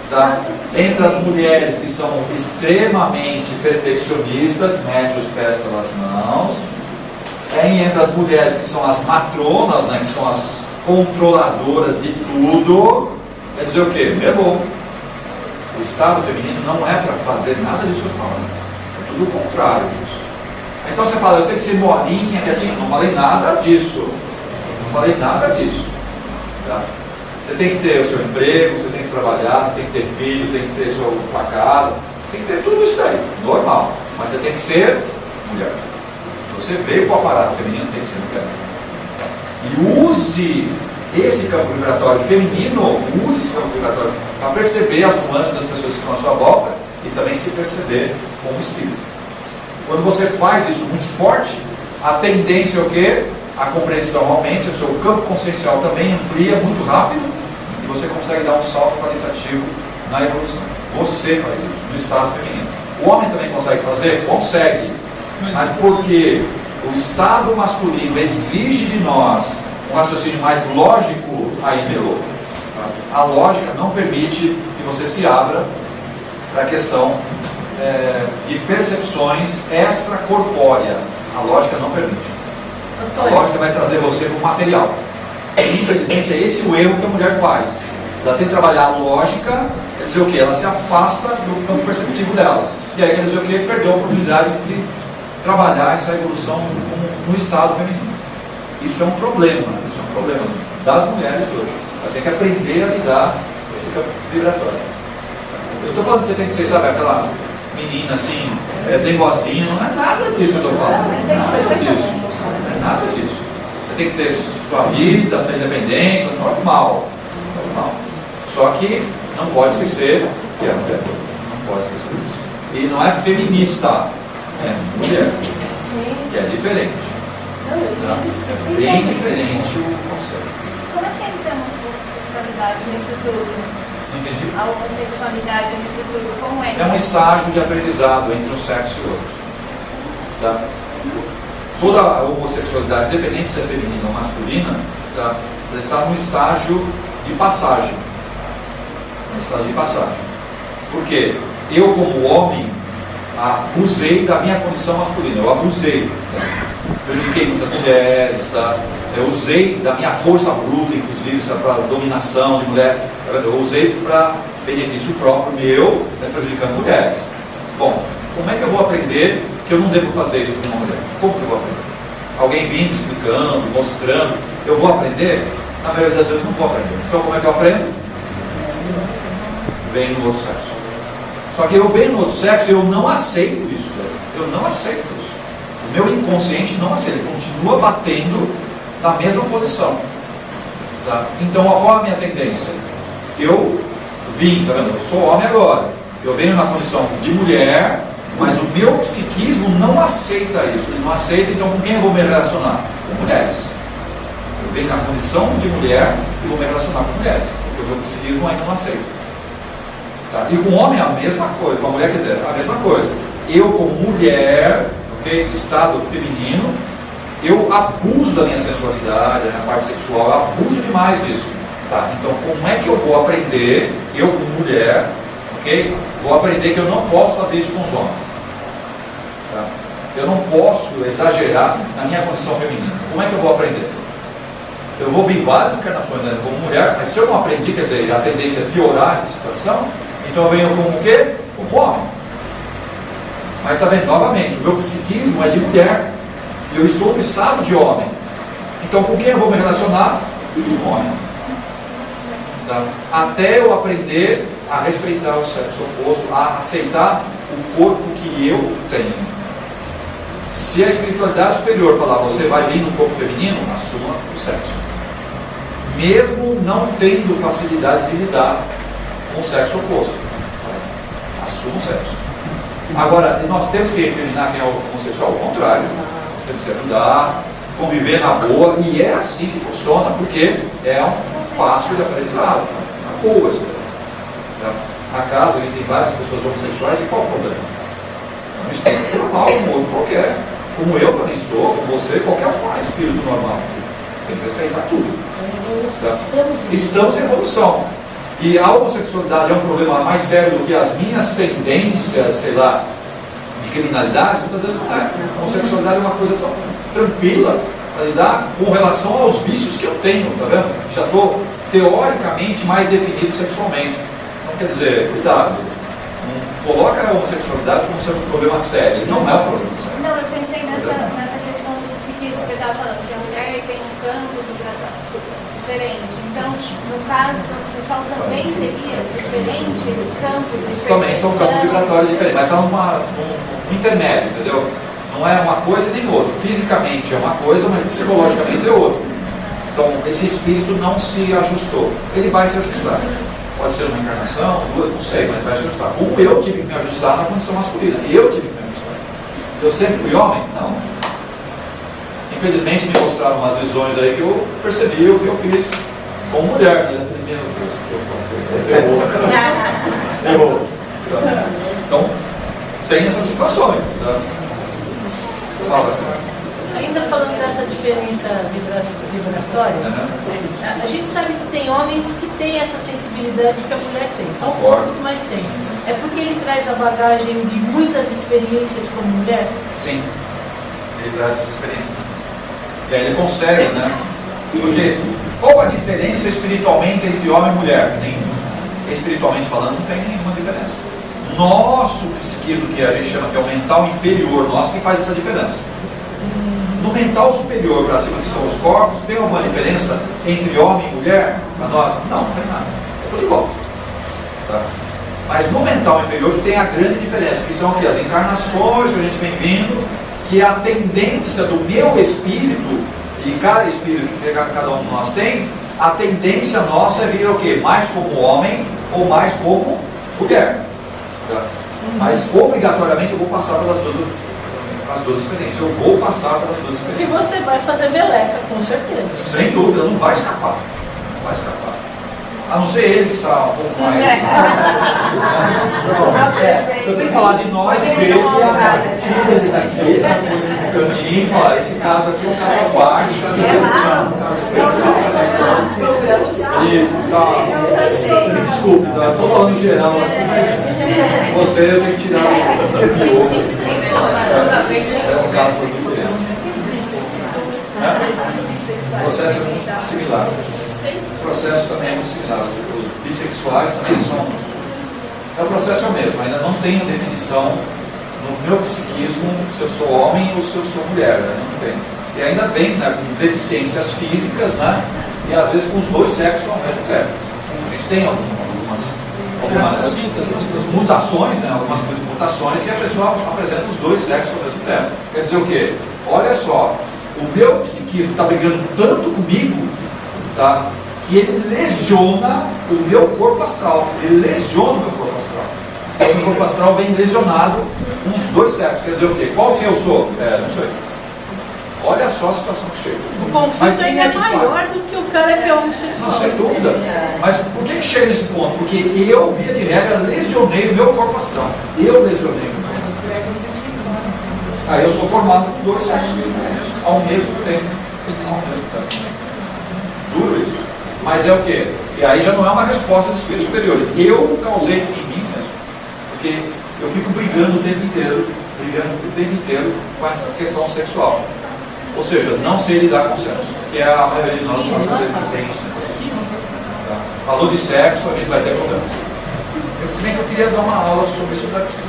Tá? Entra as mulheres que são extremamente perfeccionistas, metem os pés pelas mãos. Aí entra as mulheres que são as matronas, né, que são as controladoras de tudo. Quer dizer o quê? Melou. O estado feminino não é para fazer nada disso que eu estou falando. É tudo o contrário disso. Então você fala, eu tenho que ser molinha, quietinha. Não falei nada disso. Não falei nada disso. Tá? Você tem que ter o seu emprego, você tem que trabalhar, você tem que ter filho, tem que ter sua casa. Tem que ter tudo isso daí. Normal. Mas você tem que ser mulher. Você veio com o aparato feminino, tem que ser mulher. E use esse campo vibratório feminino, use esse campo vibratório para perceber as nuances das pessoas que estão à sua volta e também se perceber como espírito. Quando você faz isso muito forte, a tendência é o quê? A compreensão aumenta, o seu campo consciencial também amplia muito rápido e você consegue dar um salto qualitativo na evolução. Você faz isso, no estado feminino. O homem também consegue fazer? Consegue. Mas porque o estado masculino exige de nós um raciocínio mais lógico, aí melou. Tá? A lógica não permite que você se abra para a questão de percepções extracorpórea. A lógica não permite. A lógica vai trazer você para o material. Infelizmente é esse o erro que a mulher faz. Ela tem que trabalhar a lógica, quer dizer o quê? Ela se afasta do campo perceptivo dela. E aí quer dizer o quê? Perdeu a oportunidade de trabalhar essa evolução no estado feminino. Isso é um problema das mulheres hoje. Ela tem que aprender a lidar com esse campo vibratório. Eu estou falando que você tem que ser, sabe, aquela menina assim, dengozinha, não é nada disso que eu estou falando. Não é nada disso. Você tem que ter sua vida, sua independência, normal. Só que não pode esquecer que é mulher. Não pode esquecer disso. E não é feminista, é mulher. Que é diferente. É bem diferente o conceito. Como é que entra a homossexualidade nisso tudo? Não entendi? A homossexualidade nisso tudo, como é? É um estágio de aprendizado entre um sexo e outro. Tá? Toda a homossexualidade, independente se é feminina ou masculina, tá? Ela está num estágio de passagem. Um estágio de passagem. Por quê? Eu, como homem, abusei da minha condição masculina. Eu abusei. Tá? Prejudiquei muitas mulheres, tá? Eu usei da minha força bruta, inclusive, para dominação de mulher. Eu usei para benefício próprio meu, prejudicando mulheres. Bom, como é que eu vou aprender que eu não devo fazer isso com uma mulher? Como que eu vou aprender? Alguém vindo, explicando, mostrando. Eu vou aprender? Na maioria das vezes não vou aprender. Então como é que eu aprendo? Venho no outro sexo. Só que eu venho no outro sexo e eu não aceito isso. Eu não aceito isso. O meu inconsciente não aceita. Ele continua batendo na mesma posição. Tá? Então qual a minha tendência? Eu vim, tá vendo? Eu sou homem agora. Eu venho na condição de mulher, mas o meu psiquismo não aceita isso. Ele não aceita, então com quem eu vou me relacionar? Com mulheres. Eu venho na condição de mulher e vou me relacionar com mulheres, porque o meu psiquismo ainda não aceita. Tá? E com o homem é a mesma coisa, com a mulher quer dizer, a mesma coisa. Eu como mulher, okay, estado feminino, eu abuso da minha sensualidade, da minha parte sexual, eu abuso demais disso. Tá? Então como é que eu vou aprender, eu como mulher, ok? Vou aprender que eu não posso fazer isso com os homens. Tá? Eu não posso exagerar na minha condição feminina. Como é que eu vou aprender? Eu vou vir várias encarnações, né, como mulher, mas se eu não aprendi, quer dizer, a tendência é piorar essa situação, então eu venho como o quê? Como homem. Mas está vendo, novamente, o meu psiquismo é de mulher. E eu estou no estado de homem. Então com quem eu vou me relacionar? Com homem. Tá? Até eu aprender a respeitar o sexo oposto, a aceitar o corpo que eu tenho. Se a espiritualidade superior falar, você vai vir no corpo feminino, assuma o sexo. Mesmo não tendo facilidade de lidar com o sexo oposto. Assuma o sexo. Agora, nós temos que recriminar quem é homossexual, ao contrário. Temos que ajudar, conviver na boa, e é assim que funciona, porque é um passo de aprendizado. Na boa, isso. Na casa ele tem várias pessoas homossexuais, e qual o problema? É um espírito normal, como outro qualquer. Como eu também sou, como você, qualquer um é espírito normal. Tem que respeitar tudo. Tá? Estamos em evolução. E a homossexualidade é um problema mais sério do que as minhas tendências, sei lá, de criminalidade? Muitas vezes não é. A homossexualidade é uma coisa tão tranquila para lidar com relação aos vícios que eu tenho, tá vendo? Já estou teoricamente mais definido sexualmente. Então quer dizer, cuidado. Não coloca a homossexualidade como sendo um problema sério. Não é um problema sério. Não, eu pensei nessa questão do psiquismo que você estava falando, que a mulher tem um campo diferente. Então, no caso do homossexual também seria diferente esse campo de percepção? Também são campos vibratórios diferentes, mas está num intermédio, entendeu? Não é uma coisa nem outra. Fisicamente é uma coisa, mas psicologicamente é outra. Então, esse espírito não se ajustou. Ele vai se ajustar. Pode ser uma encarnação, duas, não sei, mas vai se ajustar. Como eu tive que me ajustar na condição masculina. Eu tive que me ajustar. Eu sempre fui homem? Não. Infelizmente me mostraram umas visões aí que eu percebi o que eu fiz como mulher. Né? Eu falei, meu Deus, que eu errou. Então, tem essas situações. Tá? Fala. Ainda falando dessa diferença vibratória, a gente sabe que tem homens que têm essa sensibilidade que a mulher tem. São poucos, mas tem. É porque ele traz a bagagem de muitas experiências como mulher? Sim, ele traz essas experiências. E aí ele consegue, né? Porque qual a diferença espiritualmente entre homem e mulher? Nenhuma. Espiritualmente falando, não tem nenhuma diferença. Nosso psiquismo, que a gente chama que é o mental inferior, nosso que faz essa diferença. No no mental superior para cima, que são os corpos, tem alguma diferença entre homem e mulher para nós? Não tem nada. É tudo igual. Tá? Mas no mental inferior que tem a grande diferença, que são o quê? As encarnações que a gente vem vindo, que a tendência do meu espírito, e cada espírito que cada um de nós tem, a tendência nossa é vir o quê? Mais como homem ou mais como mulher. Tá? Mas obrigatoriamente eu vou passar pelas duas experiências. Eu vou passar pelas duas E experiências. você vai fazer meleca, com certeza. Sem dúvida, não vai escapar. Não vai escapar. A não ser ele que está um pouco mais. Eu tenho que falar de nós, Deus, esse daqui, no cantinho, ó, esse caso aqui é um caso à parte, um caso especial. E tá, me desculpe, tá? Estou falando em geral assim, mas você tem que tirar o é um caso diferente. O processo é muito similar. O processo também é muito similar. Os bissexuais também são. O processo é o mesmo, ainda não tem definição no meu psiquismo se eu sou homem ou se eu sou mulher, né? Não tem. E ainda vem, né, com deficiências físicas, né? E às vezes com os dois sexos ao mesmo tempo. A gente tem algumas mutações, né? Algumas mutações que a pessoa apresenta os dois sexos ao mesmo tempo. Quer dizer o quê? Olha só, o meu psiquismo está brigando tanto comigo, tá? Que ele lesiona o meu corpo astral. Ele lesiona o meu corpo astral. O meu corpo astral vem lesionado com os dois sexos. Quer dizer o quê? Qual que eu sou? Não sei. Olha só a situação que chega. O conflito ainda é maior do que o cara que é homossexual. Não, sem dúvida. Mas por que chega nesse ponto? Porque eu, via de regra, lesionei o meu corpo astral. Eu lesionei o meu corpo astral. Aí eu sou formado por dois sexos diferentes ao mesmo tempo. Duro isso. Mas é o quê? E aí já não é uma resposta do espírito superior. Eu causei em mim mesmo. Porque eu fico brigando o tempo inteiro com essa questão sexual. Ou seja, não sei lidar com o sexo. Que é a maioria de nós não sabe fazer bem isso. Tá? Falou de sexo, a gente vai ter problemas. Se bem que eu queria dar uma aula sobre isso daqui.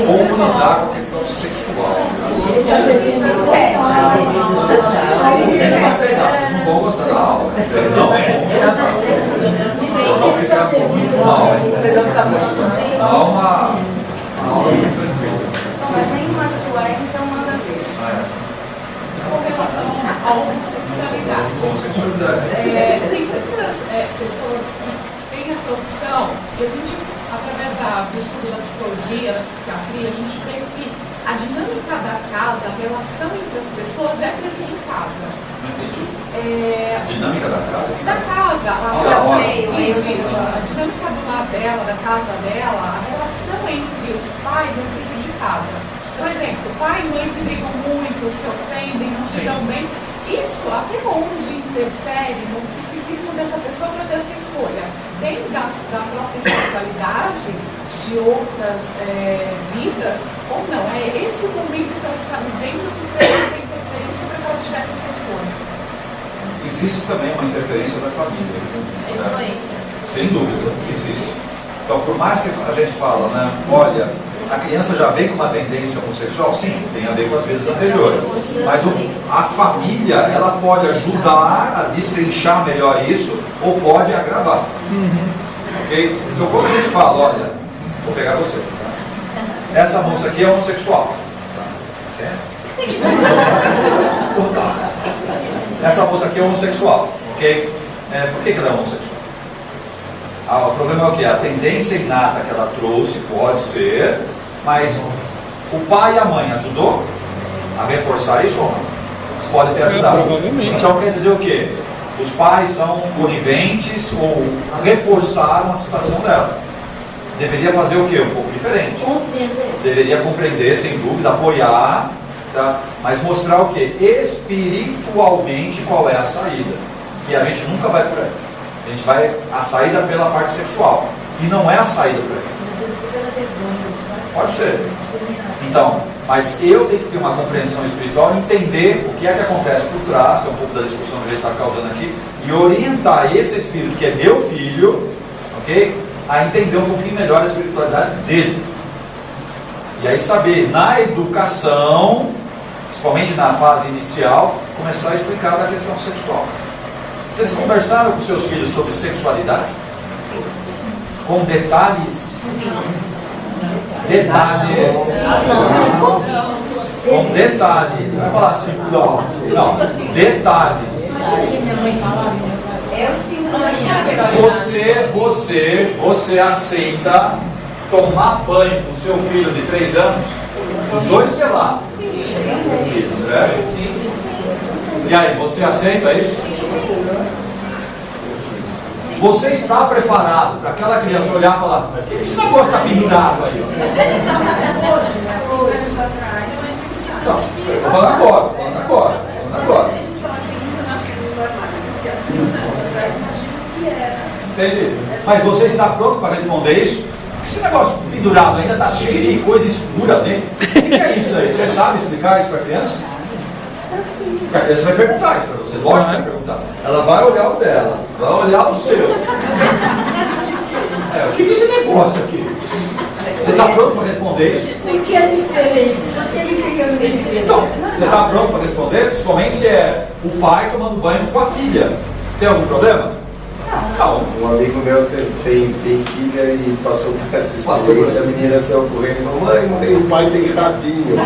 Como lidar com a questão sexual. Vocês não vão gostar da aula. Vocês não vão gostar. Eu vou ficar muito mal. Dá uma aula muito tranquila. Mas tem uma sua, então manda ver. Com relação à homossexualidade. Tem muitas pessoas que têm essa opção e a gente, através do estudo da psicologia, da psiquiatria, a gente vê que a dinâmica da casa, a relação entre as pessoas é prejudicada. Não entendi. A dinâmica da casa? Da casa, a dinâmica do lar dela, da casa dela, a relação entre os pais é prejudicada. Por exemplo, pai e mãe que brigam muito, se ofendem, não se dão bem. Isso até onde interfere no psiquismo dessa pessoa para ter essa escolha? Dentro da própria espiritualidade, de outras vidas, ou não? É esse momento que ela está vivendo que fez essa interferência para que ela tivesse essa escolha? Existe também uma interferência da família. Influência. Sem dúvida, existe. Então, por mais que a gente fala, né, olha, a criança já vem com uma tendência homossexual, sim, tem a ver com as vezes anteriores. Mas a família, ela pode ajudar a destrinchar melhor isso ou pode agravar. Ok? Então, quando a gente fala, olha, vou pegar você. Tá? Essa moça aqui é homossexual. Tá? Certo? Então, tá. Essa moça aqui é homossexual. Ok? Por que ela é homossexual? O problema é o que? A tendência inata que ela trouxe pode ser, mas o pai e a mãe ajudou a reforçar isso ou não? Pode ter ajudado. Então quer dizer o quê? Os pais são coniventes ou reforçaram a situação dela. Deveria fazer o quê? Um pouco diferente. Deveria compreender, sem dúvida, apoiar, tá? Mas mostrar o quê? Espiritualmente qual é a saída. Que a gente nunca vai por aí. A gente vai a saída pela parte sexual. E não é a saída por aí. Pode ser. Então, mas eu tenho que ter uma compreensão espiritual, entender o que é que acontece por trás, que é um pouco da discussão que a gente está causando aqui, e orientar esse espírito, que é meu filho, ok? A entender um pouquinho melhor a espiritualidade dele. E aí saber, na educação, principalmente na fase inicial, começar a explicar da questão sexual. Vocês conversaram com seus filhos sobre sexualidade? Com detalhes? Detalhes. Com detalhes. Não vai falar assim, não. Detalhes. Você aceita tomar banho com seu filho de 3 anos? Os dois pelados. Certo? E aí, você aceita isso? Você está preparado para aquela criança olhar e falar: o que esse negócio está pendurado aí? Não, estou falando agora. Entendi. Mas você está pronto para responder isso? Esse negócio pendurado ainda está cheio de coisa escura dentro. O que é isso daí? Você sabe explicar isso para a criança? Porque a criança vai perguntar isso para você. Lógico que vai perguntar. Ela vai olhar o dela, vai olhar o seu. O que é esse negócio aqui? Você está pronto para responder isso? Então, você está pronto para responder? Principalmente se é o pai tomando banho com a filha. Tem algum problema? Não. Um amigo meu tem filha e passou por essa experiência. A menina saiu correndo e falou: mãe, o pai tem rabinho.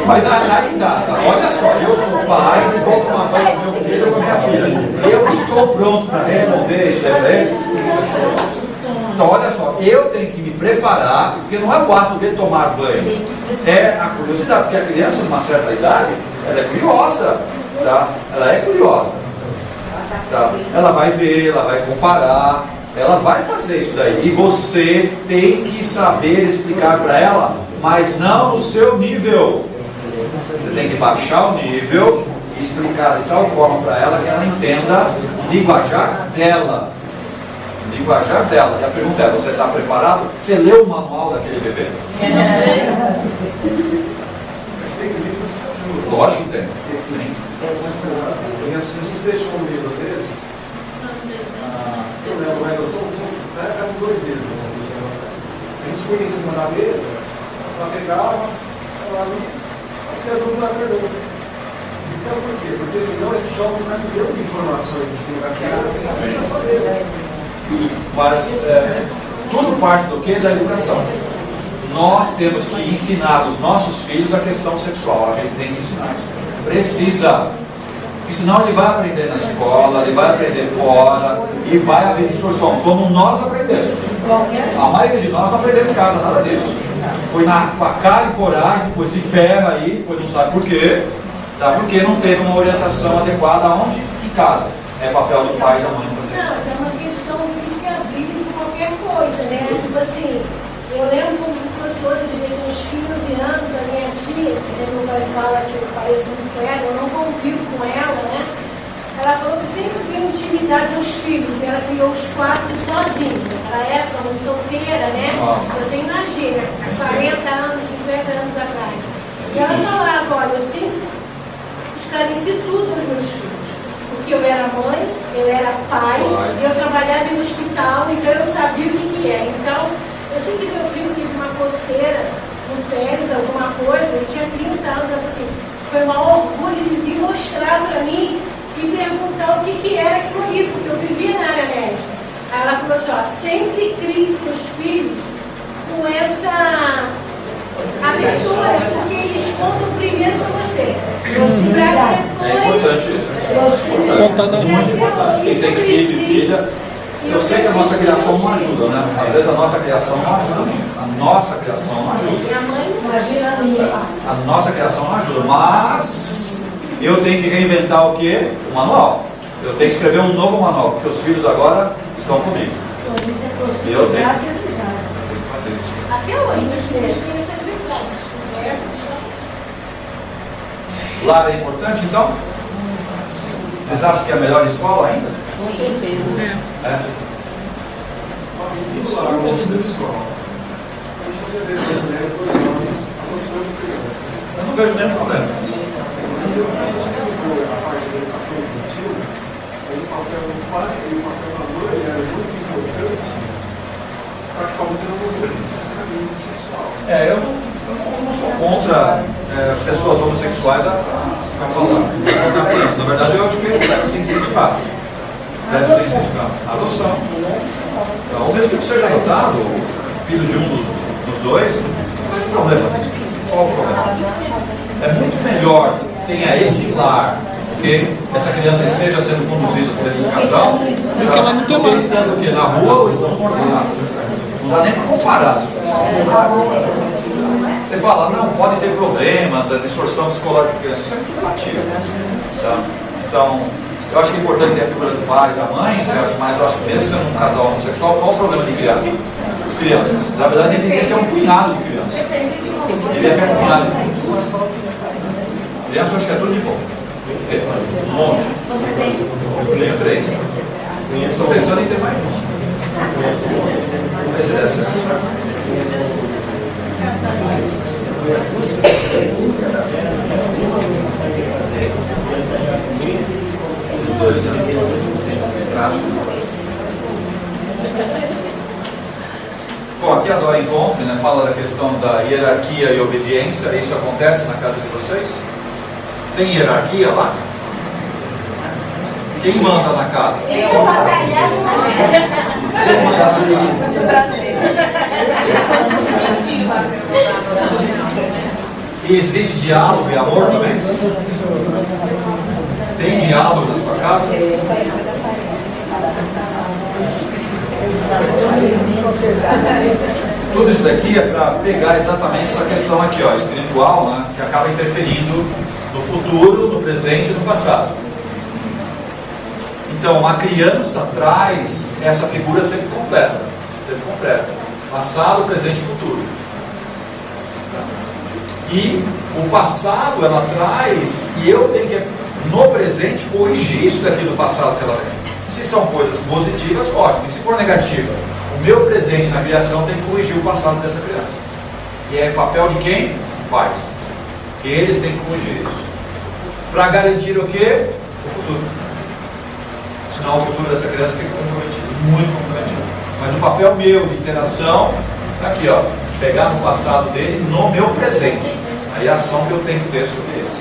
Mas aí tá, olha só, eu sou pai e vou tomar banho com meu filho ou com a minha filha. Eu estou pronto para responder isso para eles? Então, olha só, eu tenho que me preparar, porque não é o ato de tomar banho, é a curiosidade, porque a criança, numa certa idade, ela é curiosa, tá? Ela é curiosa, tá? Ela vai ver, ela vai comparar, ela vai fazer isso daí, e você tem que saber explicar para ela, mas não no seu nível. Você tem que baixar o nível e explicar de tal forma para ela que ela entenda o linguajar dela. Linguajar dela. E a pergunta é: você está preparado? Você leu o manual daquele bebê? Mas tem livros que ajudam. Lógico que tem. E assim, a gente deixou um livro desse. Eu lembro, mas eram 2 livros. A gente põe em cima da mesa, ela pegava, ela ali, fazia dúvida na pergunta. Então por quê? Porque senão a gente joga um caminhão de informações em cima da criança, sem saber. Mas tudo parte do que? Da educação. Nós temos que ensinar os nossos filhos a questão sexual. A gente tem que ensinar isso. Precisa. Porque senão ele vai aprender na escola, ele vai aprender fora e vai haver distorção. Como nós aprendemos. A maioria de nós não aprendeu em casa nada disso. Foi com a cara e coragem, depois se ferra aí, depois não sabe por quê. Tá? Porque não teve uma orientação adequada aonde? Em casa. É papel do pai e da mãe fazer isso. Não, é uma questão de se abrir com qualquer coisa, né? Tipo assim, eu lembro como se fosse hoje, eu devia ter uns 15 anos, a minha tia, meu pai fala que eu pareço muito com ela, eu não convivo com ela, né? Ela falou que sempre tem intimidade aos filhos, ela criou os 4 sozinha. Naquela época, mãe solteira, né? Você imagina, há 40 anos, 50 anos atrás. E ela falava: olha, eu sempre esclareci tudo aos meus filhos. Porque eu era mãe, eu era pai, eu trabalhava no hospital, então eu sabia o que era. Então, eu sei que meu primo teve uma coceira no pênis, alguma coisa, eu tinha 30 anos, ela falou assim, foi um orgulho de vir mostrar para mim e perguntar o que era aquilo ali, porque eu vivia na área médica. Aí ela falou assim: ó, sempre crie seus filhos com essa abertura, porque eles contam primeiro para você. É importante isso. Muito importante. Quem tem filho e filha, eu sei que a nossa criação não ajuda, né? Às vezes a nossa criação não ajuda muito. A nossa criação não ajuda. Minha mãe imagina a minha. A nossa criação não ajuda, mas eu tenho que reinventar o quê? O manual. Eu tenho que escrever um novo manual, porque os filhos agora estão comigo. Eu tenho que fazer isso. Até hoje, meus filhos têm essa liberdade, conversas. Lar é importante, então? Vocês acham que é a melhor escola ainda? Com certeza. É. Isso lá, gosto da escola. A gente recebe 2 mulheres, 2 homens, a quantidade de crianças. Eu não vejo nenhum problema. Mas eu for a parte educação infantil, aí o papel do pai e o papel da mãe era muito importante. Acho que talvez eu não seja necessariamente sexual. Eu não sou contra pessoas homossexuais a falar. Na verdade, eu acho que deve ser incentivado. Deve ser incentivado. A adoção. Então, mesmo que seja adotado, filho de um dos dois, não tem problema. Qual o problema? É muito melhor tenha esse lar, que essa criança esteja sendo conduzida por esse casal, do que ela não tem mais estando aqui na rua ou estando no orfanato. Não dá nem para comparar. Você fala, não, pode ter problemas, a distorção escolar de criança, isso é muito relativo. Tá? Então, eu acho que é importante ter a figura do pai e da mãe, mas eu acho que mesmo sendo um casal homossexual, qual o problema de criar crianças? Na verdade, ele devia ter um punhado de crianças. Devia ter um punhado de crianças. Criança, eu acho que é tudo de bom. Um monte. Eu tenho 3. Estou pensando em ter mais um. Vamos ver se der certo. Os dois, né? Prático. Bom, aqui a Dora Encontre, né, fala da questão da hierarquia e obediência. Isso acontece na casa de vocês? Tem hierarquia lá? Quem manda na casa? Eu vou batalhar no Quem manda na casa? E existe diálogo e amor também? Tem diálogo na sua casa? Tudo isso daqui é para pegar exatamente essa questão aqui, ó, espiritual, né, que acaba interferindo no futuro, no presente e no passado. Então, a criança traz essa figura sempre completa. Passado, presente e futuro. E o passado ela traz, e eu tenho que, no presente, corrigir isso daqui do passado que ela tem. Se são coisas positivas, ótimo. E se for negativa, o meu presente na criação tem que corrigir o passado dessa criança. E é papel de quem? Pais. Eles têm que corrigir isso. Para garantir o quê? O futuro. Senão o futuro dessa criança fica comprometido, muito comprometido. Mas o papel meu de interação está aqui, ó. Pegar no passado dele no meu presente. Aí a ação que eu tenho que ter sobre eles.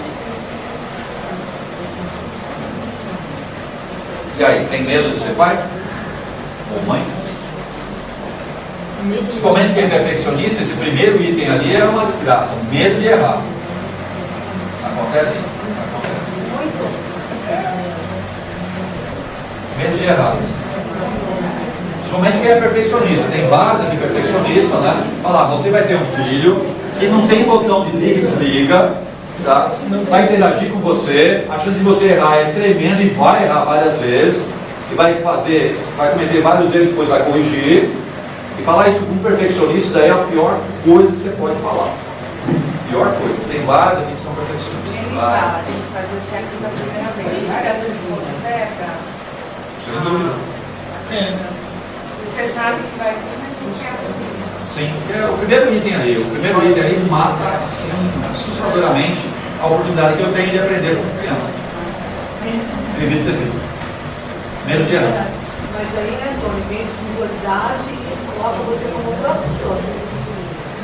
E aí, tem medo de ser pai? Ou mãe? Principalmente quem é perfeccionista, esse primeiro item ali é uma desgraça. Medo de errar. Acontece? Acontece. Muito. Medo de errar. Principalmente quem é perfeccionista. Tem vários aqui perfeccionistas, né? Fala, você vai ter um filho que não tem botão de liga e desliga, tá? Vai interagir com você, a chance de você errar é tremenda e vai errar várias vezes, e vai cometer vários erros e depois vai corrigir. E falar isso com um perfeccionista daí é a pior coisa que você pode falar. Pior coisa. Tem vários aqui que são perfeccionistas. Ele fala, tem que fazer certo da primeira vez. Por isso que às vezes posterga. Sem dúvida. Você sabe que vai vir, mas não quer assumir isso. Sim, porque o primeiro item aí mata assim, assustadoramente a oportunidade que eu tenho de aprender como criança. Evito ter filho. Medo de errar. Mas aí, né, Tony, vem espiritualidade e coloca você como professor.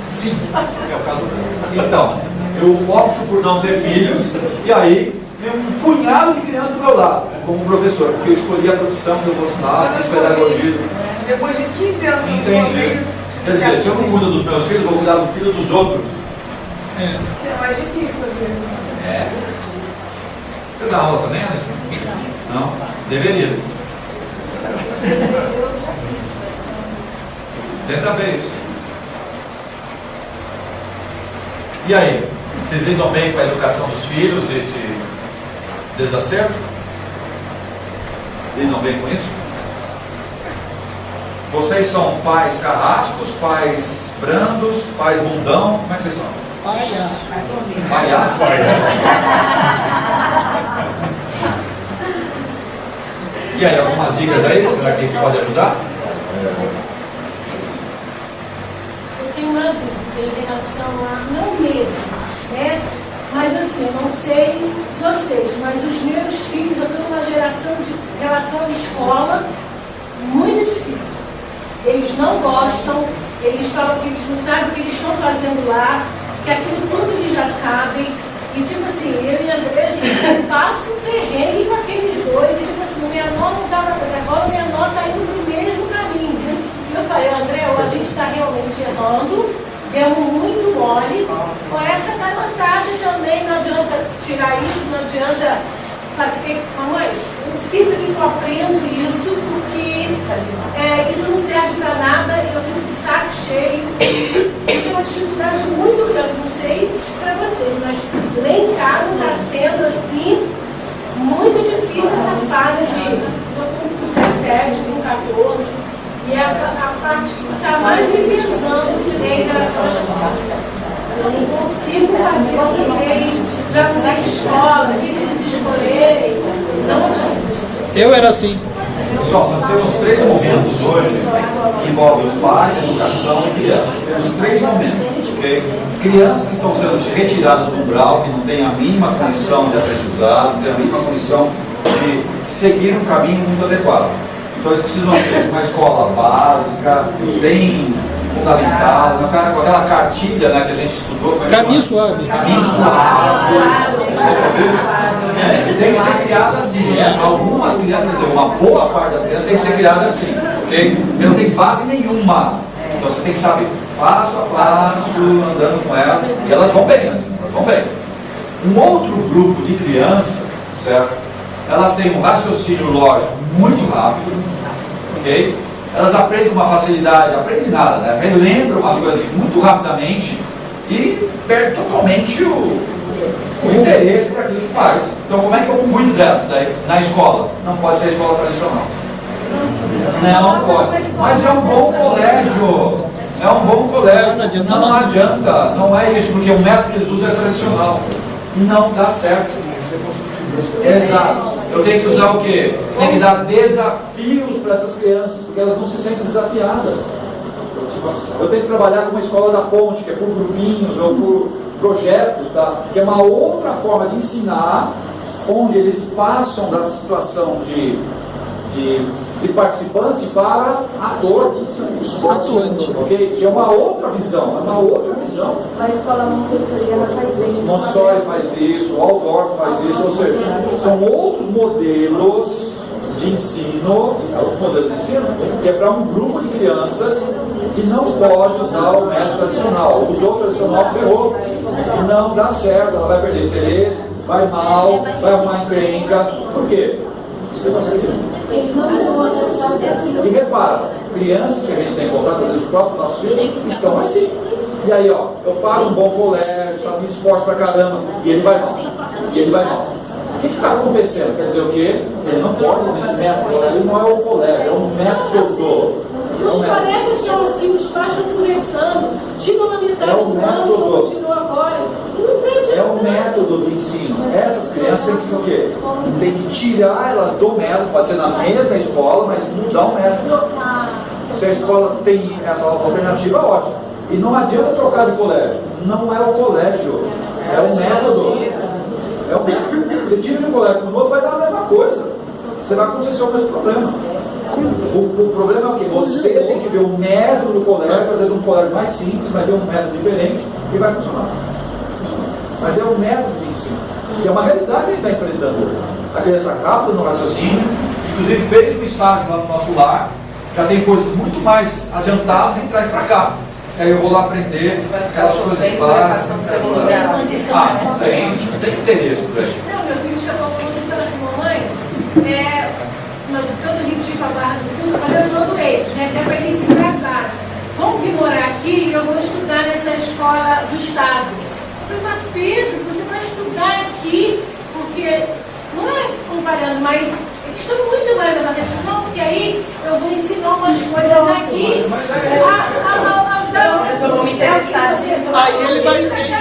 Sim, é o caso dele. Então, eu opto por não ter filhos e aí tem um punhado de crianças do meu lado, como professor, porque eu escolhi a profissão que eu gostava, fiz pedagogia. Depois de 15 anos no Entendi. Quer dizer, se eu não cuido dos meus filhos, vou cuidar do filho dos outros. é mais difícil fazer. É. Você dá aula também, Alisson? Não? Deveria. Tenta ver isso. E aí? Vocês lidam bem com a educação dos filhos, esse desacerto? Lidam bem com isso? Vocês são pais carrascos, pais brandos, pais bundão? Como é que vocês são? Palhaço. E aí, algumas dicas aí? Será que pode ajudar? Eu tenho uma dúvida em relação a, não medo, né? Mas assim, eu não sei vocês, mas os meus filhos, eu estou numa geração de relação escola muito difícil. Eles não gostam, eles falam que eles não sabem o que eles estão fazendo lá, que aquilo tudo eles já sabem. E tipo assim, eu e a André, a gente passa um perrengue com aqueles dois, e tipo assim, minha nota não estava com o negócio e a nota está indo para o mesmo caminho. E eu falei, André, a gente está realmente errando, demos muito mole, com essa garotada também, não adianta tirar isso, não adianta fazer. Mamãe, eu sempre que eu aprendo isso, porque isso não serve para nada, eu fico de saco cheio. Isso é uma dificuldade muito grande, não sei para vocês, mas lá em casa está sendo assim, muito difícil essa fase de com 17, com 14. E a parte que está mais me pesando em relação às escolas. Eu não consigo fazer o que já mudar de escola, filhos escolherem. Não adianta. Eu era assim. Pessoal, nós temos 3 momentos hoje que envolvem os pais, a educação e crianças. Temos 3 momentos, ok? Crianças que estão sendo retiradas do umbral, que não têm a mínima condição de aprendizado, não têm a mínima condição de seguir um caminho muito adequado. Então eles precisam ter uma escola básica, bem fundamentada, com aquela cartilha, né, que a gente estudou. Caminho suave. Caminho suave. Tem que ser criada assim. Algumas crianças, quer dizer, uma boa parte das crianças tem que ser criada assim, ok? Porque não tem base nenhuma. Então você tem que saber passo a passo, andando com ela, e elas vão bem assim, elas vão bem. Um outro grupo de crianças, certo? Elas têm um raciocínio lógico muito rápido, ok? Elas aprendem com uma facilidade, aprendem nada, né? Relembram as coisas assim, muito rapidamente e perdem totalmente o interesse para aquilo que faz. Então como é que eu cuido dessa daí na escola? Não pode ser a escola tradicional. Não pode. Mas é um bom colégio. É um bom colégio. Não adianta. Não é isso, porque o método que eles usam é tradicional. Não dá certo. Exato. Eu tenho que usar o quê? Tem que dar desafios para essas crianças, porque elas não se sentem desafiadas. Eu tenho que trabalhar com uma escola da ponte, que é por grupinhos ou por projetos, tá? Que é uma outra forma de ensinar, onde eles passam da situação de participante para ator, ok? Que é uma outra visão, é uma outra visão. A escola Montessori ela faz bem isso. Montessori faz isso, Waldorf faz isso, ou seja, são outros modelos de ensino, que é para um grupo de crianças que não pode usar o método tradicional. Usou o tradicional, ferrou. Não dá certo, ela vai perder interesse, vai mal, vai arrumar encrenca. Por quê? E repara, crianças que a gente tem contato, às vezes os próprios nossos filhos, estão assim. E aí, ó, eu paro um bom colégio, sabe, me esforço pra caramba, e ele vai mal. E ele vai mal. O que está acontecendo? Quer dizer o quê? Ele não pode nesse método, ele não é o colégio, é um método. Os colegas estão assim, os pais estão conversando, tipo na metade do ano, continuou agora. É um método de ensino. Essas crianças têm que o quê? Tem que tirar elas do método, pode ser na mesma escola, mas mudar o método. Se a escola tem essa alternativa, ótimo. E não adianta trocar de colégio. Não é o colégio, é o método. É o método. Você tira de um colégio para o outro, vai dar a mesma coisa. Você vai acontecer o mesmo problema. O problema é o quê? Você tem que ver o método do colégio, às vezes um colégio mais simples, mas tem um método diferente e vai funcionar. Mas é um método de ensino, que é uma realidade que a gente está enfrentando hoje. A criança rápida no raciocínio, inclusive fez um estágio lá no nosso lar, já tem coisas muito mais adiantadas e traz para cá. Aí eu vou lá aprender aquelas coisas básicas. Não tem interesse por aí. Não, meu filho chegou ao ponto e falou assim, mamãe, todo a gente ia para a Barra do Curso, mas eu falando eles, né? Até para eles se engajarem. Vamos vir morar aqui e eu vou estudar nessa escola do Estado. Eu falei, mas Pedro, você vai estudar aqui, porque não é comparando, mas eles estão muito mais avançados. Não, porque aí eu vou ensinar umas coisas aqui. Eu vou me interessar. Aí ele vai ver.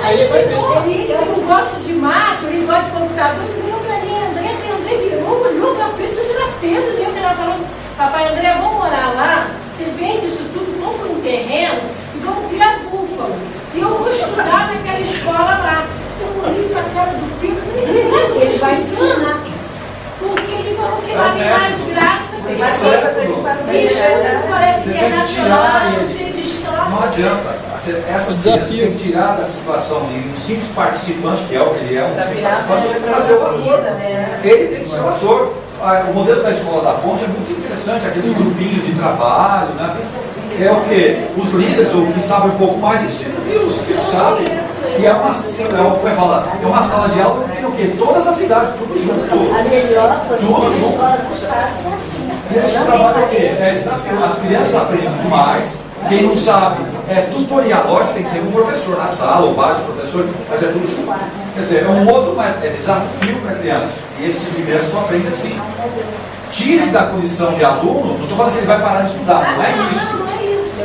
Aí ele vai ver. Ele não gosta de mato, ele gosta de computador, ele virou para mim, André virou, olhou para Pedro, você era Pedro mesmo, que ela falando, papai André, vamos morar lá, você vende isso tudo, compra um terreno e vamos criar búfalo. E eu vou estudar naquela escola lá. Eu olhei para a cara do Pedro, colégio Você tem que internacional, tirar eles. cheio de história. Não adianta. Essas crianças têm que tirar da situação de um simples participante, que é o que ele é, um simples participante, para ser o ator. Ele tem que ser o ator. O modelo da Escola da Ponte é muito interessante, aqueles grupinhos de trabalho, né? É o quê? Os líderes, ou que sabem um pouco mais, ensinam os que não sabem. E é uma sala de aula que tem o quê? Todas as cidades, tudo junto. A melhor coisa Tudo da junto. escola do Estado é assim. E esse trabalho é o quê? É desafio. As crianças aprendem muito mais. Quem não sabe é tutorial. Lógico, tem que ser um professor na sala, ou vários professores, mas é tudo junto. Quer dizer, é um outro é desafio para a criança. E esse tipo de criança só aprende assim. Tire da condição de aluno, não estou falando que ele vai parar de estudar, não é isso.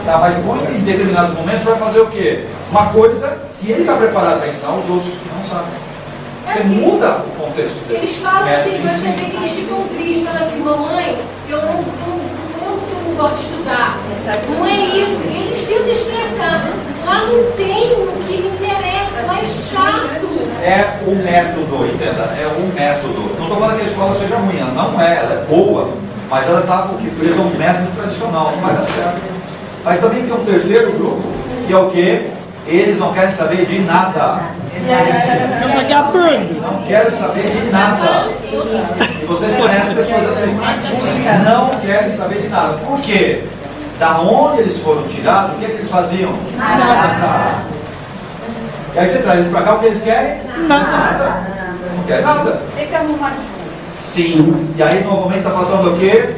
Tá, mas põe em determinados momentos para fazer o quê? Uma coisa que ele está preparado para ensinar os outros que não sabem. Você muda o contexto dele. Eles falam assim, você vê que eles ficam tristes, falam assim, mamãe, eu não gosto de estudar. Não é isso. Eles tentam expressar. Lá não tem o que me interessa, lá é chato. É o método, entenda? É o método. Não estou falando que a escola seja ruim, ela não é, ela é boa, mas ela está presa a um método tradicional, não vai dar certo. Aí também tem um terceiro grupo, que é o quê? Eles não querem saber de nada. Não quero saber de nada. E vocês conhecem pessoas assim. Não querem saber de nada. Por quê? Da onde eles foram tirados, o que é que eles faziam? Nada. E aí você traz eles para cá, o que eles querem? Nada. Não querem nada. Sempre arrumar desculpa. Sim. E aí novamente está faltando o quê?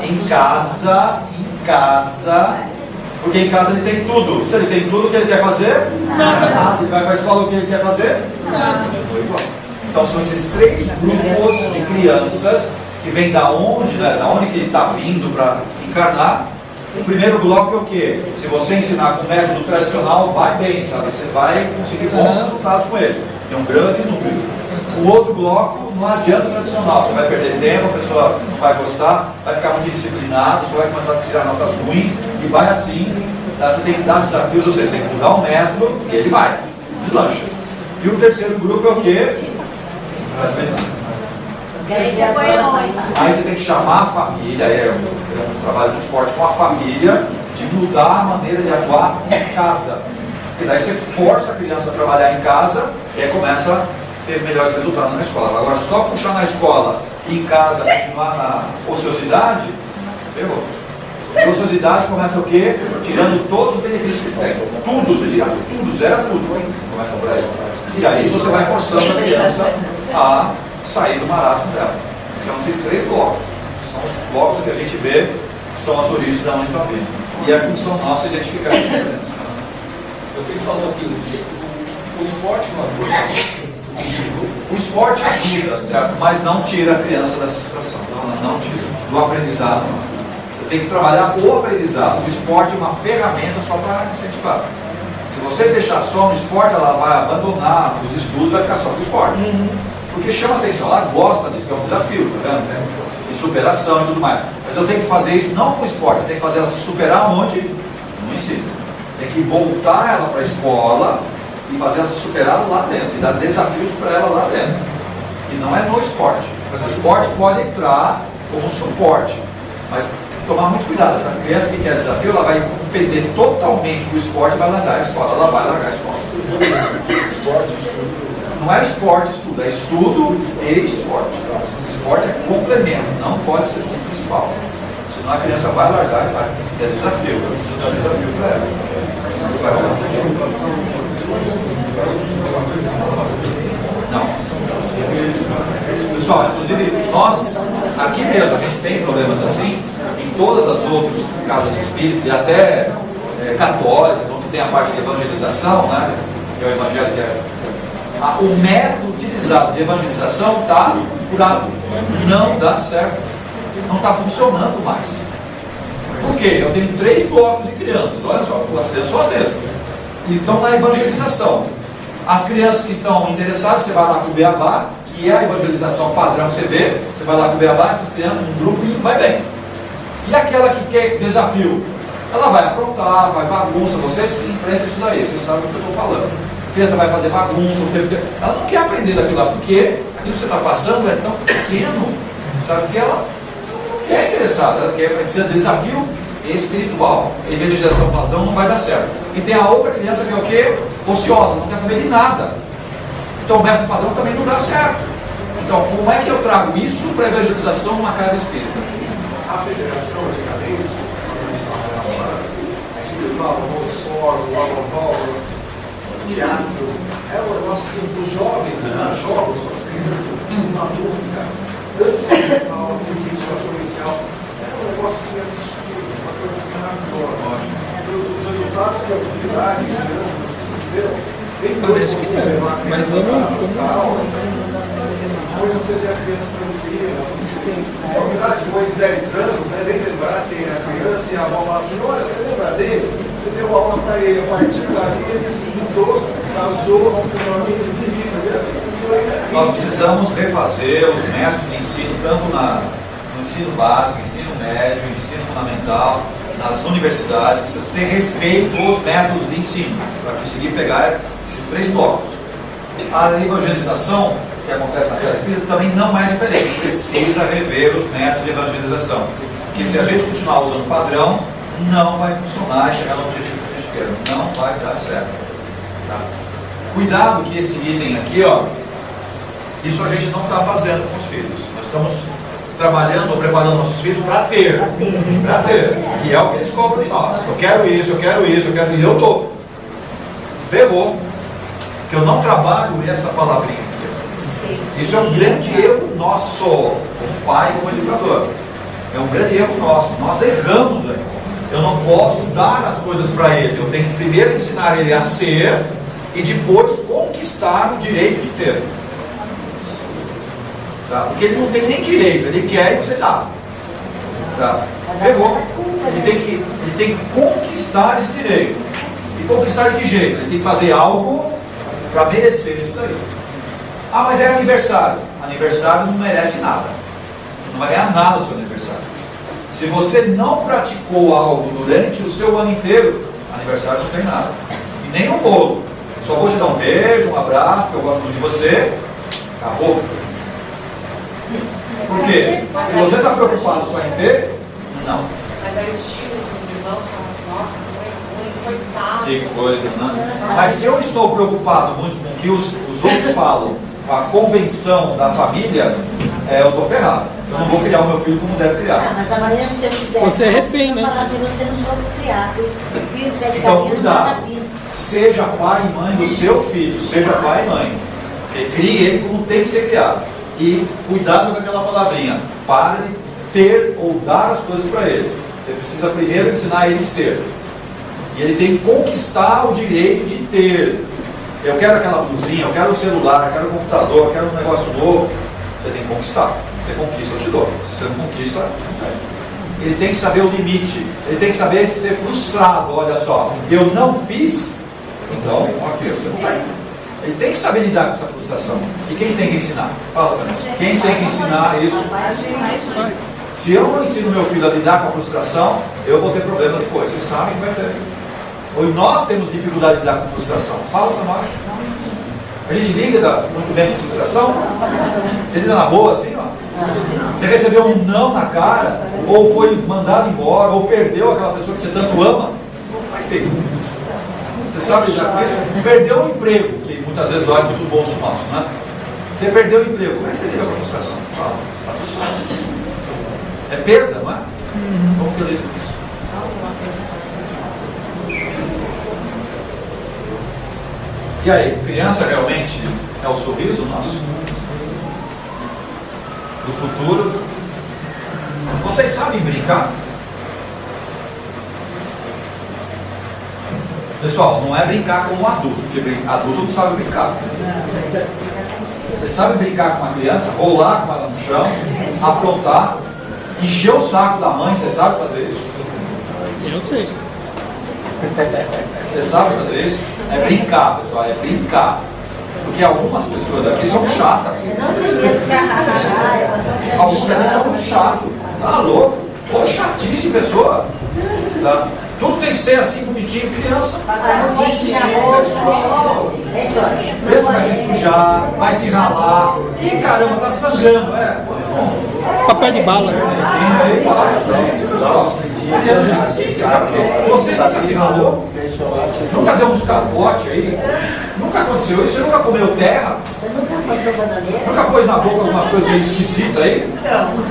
Em casa. Porque em casa ele tem tudo. Se ele tem tudo, o que ele quer fazer? Nada. Ele vai para a escola, o que ele quer fazer? Nada. Continua igual. Então são esses três grupos de crianças que vêm da onde, né? Da onde que ele está vindo para encarnar. O primeiro bloco é o quê? Se você ensinar com método tradicional, vai bem, sabe? Você vai conseguir bons resultados com eles. Tem um grande número. O outro bloco não adianta o tradicional. Você vai perder tempo, a pessoa não vai gostar, vai ficar muito indisciplinado, você vai começar a tirar notas ruins e vai assim. Tá? Você tem que dar desafios, você tem que mudar o método e ele vai, deslancha. E o terceiro grupo é o quê? Aí você tem que chamar a família, é um trabalho muito forte com a família, de mudar a maneira de atuar em casa. E daí você força a criança a trabalhar em casa e aí começa a ter melhores resultados na escola. Agora, só puxar na escola e em casa continuar na ociosidade, você ferrou. A ociosidade começa o quê? Tirando todos os benefícios que tem. Tudo, você tira tudo, zera tudo. Começa por aí. E aí você vai forçando a criança a sair do marasmo dela. São esses três blocos. São os blocos que a gente vê que são as origens de onde está vindo. E é a função nossa identificar essa diferença. Eu tenho que falar aqui, o esporte não ajuda. O esporte ajuda, certo? Mas não tira a criança dessa situação. Não tira. Do aprendizado. Você tem que trabalhar o aprendizado. O esporte é uma ferramenta só para incentivar. Se você deixar só no esporte, ela vai abandonar os estudos, vai ficar só no esporte. Porque chama atenção, ela gosta disso, que é um desafio, tá vendo? E superação e tudo mais. Mas eu tenho que fazer isso não com o esporte, eu tenho que fazer ela se superar onde? No ensino. Tem que voltar ela para a escola e fazer ela se superar lá dentro, e dar desafios para ela lá dentro. E não é no esporte. Mas o esporte pode entrar como suporte. Mas tomar muito cuidado, essa criança que quer desafio, ela vai perder totalmente o esporte e vai largar a escola. Ela vai largar a escola. Não é esporte e estudo, é estudo e esporte. O esporte é complemento, não pode ser o principal. Senão a criança vai largar e vai ter desafio. Eu preciso dar desafio para ela. Não. Pessoal, inclusive nós, aqui mesmo, a gente tem problemas assim, em todas as outras casas espíritas e até católicas, onde tem a parte de evangelização, né? Que é o evangelho que é. O método utilizado de evangelização está furado. Não dá certo. Não está funcionando mais. Por quê? Eu tenho 3 blocos de crianças. Olha só, as crianças são as mesmas. E estão na evangelização. As crianças que estão interessadas, você vai lá com o Beabá, que é a evangelização padrão que você vê. Você vai lá com o Beabá, essas crianças, um grupo e vai bem. E aquela que quer desafio? Ela vai aprontar, vai bagunça. Você se enfrenta isso daí, você sabe o que eu estou falando. A criança vai fazer bagunça, ela não quer aprender daquilo lá, porque aquilo que você está passando é tão pequeno, sabe, que ela não quer interessada, ela quer precisa de desafio espiritual. Evangelização padrão não vai dar certo. E tem a outra criança que é o quê? Ociosa, não quer saber de nada. Então o método padrão também não dá certo. Então, como é que eu trago isso para a evangelização numa casa espírita? A federação, antigamente, a gente usava o Montessori, o Aloval, o teatro, era um negócio assim, para os jovens, jogos, para as crianças, uma música, antes de começar a aula de incentivação inicial, era um negócio assim absurdo, uma coisa assim maravilhosa. Os resultados que eu vi lá, as crianças, assim, viveram, bem dois que levar a criança para a aula. Depois você tem a criança tranquila, depois de 10 anos, né, nem lembrar, tem a criança e a avó fala assim, olha, você lembra dele? Você deu aula para ele, a partir dali ele se mudou, casou, com um amigo de vida. Nós precisamos refazer os métodos de ensino, tanto no ensino básico, ensino médio, ensino fundamental, nas universidades, precisa ser refeito os métodos de ensino, para conseguir pegar esses 3 blocos. A evangelização que acontece na Casa Espírita também não é diferente, precisa rever os métodos de evangelização, que se a gente continuar usando o padrão, não vai funcionar e chegar no objetivo que a gente quer, não vai dar certo. Tá? Cuidado que esse item aqui, ó, isso a gente não está fazendo com os filhos, nós estamos trabalhando ou preparando nossos filhos para ter, que é o que eles cobram de nós. Eu quero isso, eu quero isso, eu quero isso, e eu dou. Ferrou, que eu não trabalho essa palavrinha aqui. Isso é um grande erro nosso, como pai, como educador. É um grande erro nosso, nós erramos aí. Eu não posso dar as coisas para ele, eu tenho que primeiro ensinar ele a ser e depois conquistar o direito de ter. Tá? Porque ele não tem nem direito, ele quer e você dá. Tá? Ferrou. Ele tem que conquistar esse direito. E conquistar de que jeito? Ele tem que fazer algo para merecer isso daí. Ah, mas é aniversário. Aniversário não merece nada. Você não vai ganhar nada no seu aniversário. Se você não praticou algo durante o seu ano inteiro, aniversário não tem nada. E nem um bolo. Só vou te dar um beijo, um abraço, porque eu gosto muito de você. Acabou. Por quê? Se você está preocupado só em ter, não. Mas aí os tios, os irmãos falam, nossa, foi ruim, coitado. Que coisa, né? Mas se eu estou preocupado muito com o que os outros falam, com a convenção da família, eu estou ferrado. Eu não vou criar o meu filho como deve criar. Mas amanhã, se eu puder, você é refém, né? Falar assim, você não soube criar. O filho deve então, cuidado. Seja pai e mãe do seu filho, seja pai e mãe. Okay? Crie ele como tem que ser criado. E cuidado com aquela palavrinha. Para de ter ou dar as coisas para ele. Você precisa primeiro ensinar ele a ser. E ele tem que conquistar o direito de ter. Eu quero aquela blusinha, eu quero o celular, eu quero o computador, eu quero um negócio novo. Você tem que conquistar. Você conquista, eu te dou. Se você não conquista, não tem. Ele tem que saber o limite. Ele tem que saber ser frustrado. Olha só, eu não fiz, então, ok, você não tem. Ele tem que saber lidar com essa frustração. E quem tem que ensinar? Fala para nós. Quem tem que ensinar isso? Se eu não ensino meu filho a lidar com a frustração, eu vou ter problemas depois. Vocês sabem que vai ter. Ou nós temos dificuldade de lidar com frustração. Fala para nós. A gente lida muito bem com frustração? Você lida na boa assim, ó? Você recebeu um não na cara, ou foi mandado embora, ou perdeu aquela pessoa que você tanto ama? Como é que fica? Você sabe lidar com isso? Perdeu o emprego, que muitas vezes dói muito o bolso nosso, né? Você perdeu o emprego, como é que você lida com a frustração? Fala, está frustrado. É perda, não é? Como que eu lido com isso? E aí, criança realmente é o sorriso nosso? Do futuro? Vocês sabem brincar? Pessoal, não é brincar como um adulto, porque adulto não sabe brincar. Você sabe brincar com uma criança, rolar com ela no chão, aprontar, encher o saco da mãe, você sabe fazer isso? Eu sei. Você sabe fazer isso? É brincar, pessoal, é brincar. Porque algumas pessoas aqui são chatas. Algumas pessoas são muito chatas. Tá louco? Pô, chatice pessoa. Tá? Tudo tem que ser assim, bonitinho, criança. Criança vai se sujar, vai se ralar. Ih, caramba, tá sangrando. Pô, papel de bala. Aí, para, pessoal. Você nunca se ralou? Nunca deu uns capote aí? Nunca aconteceu isso? Você nunca comeu terra? Você nunca passou bananeira? Nunca pôs na boca algumas coisas meio esquisitas aí?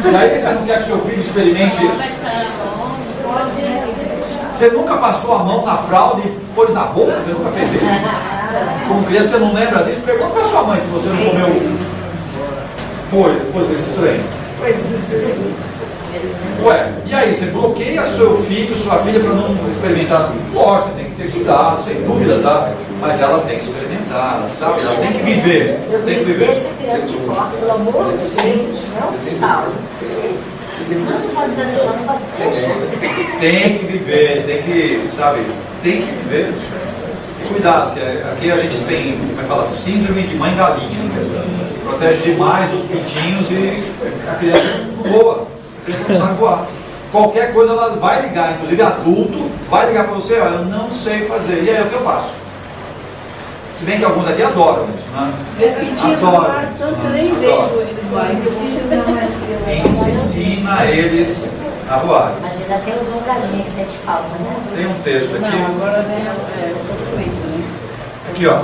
E aí você não quer que seu filho experimente isso? Você nunca passou a mão na fralda e pôs na boca? Você nunca fez isso? Como criança você não lembra disso? Pergunta pra sua mãe se você não comeu coisas estranhas. Ué, e aí, você bloqueia seu filho, sua filha para não experimentar tudo? Lógico, você tem que ter cuidado, sem dúvida, tá? Mas ela tem que experimentar, ela sabe? Ela tem que viver. Tem que viver. Deixa a criança de corpo, pelo amor de Deus, não salve. Não pode dar no chão, não pode deixar. Tem que viver, tem que, sabe? Tem que viver. E cuidado, que aqui a gente tem, como é que fala, síndrome de mãe galinha. Protege demais os pintinhos e a criança não voa. A criança não sabe voar. Qualquer coisa ela vai ligar, inclusive adulto, vai ligar para você, eu não sei fazer. E aí, o que eu faço? Se bem que alguns aqui adoram isso, né? Meus pintinhos falaram tanto que nem vejo eles mais. Ensina eles a voar. Mas ainda tem o dom galinha que sente falta, né? Tem um texto aqui. Não, agora vem o sofrimento, né? Aqui, ó.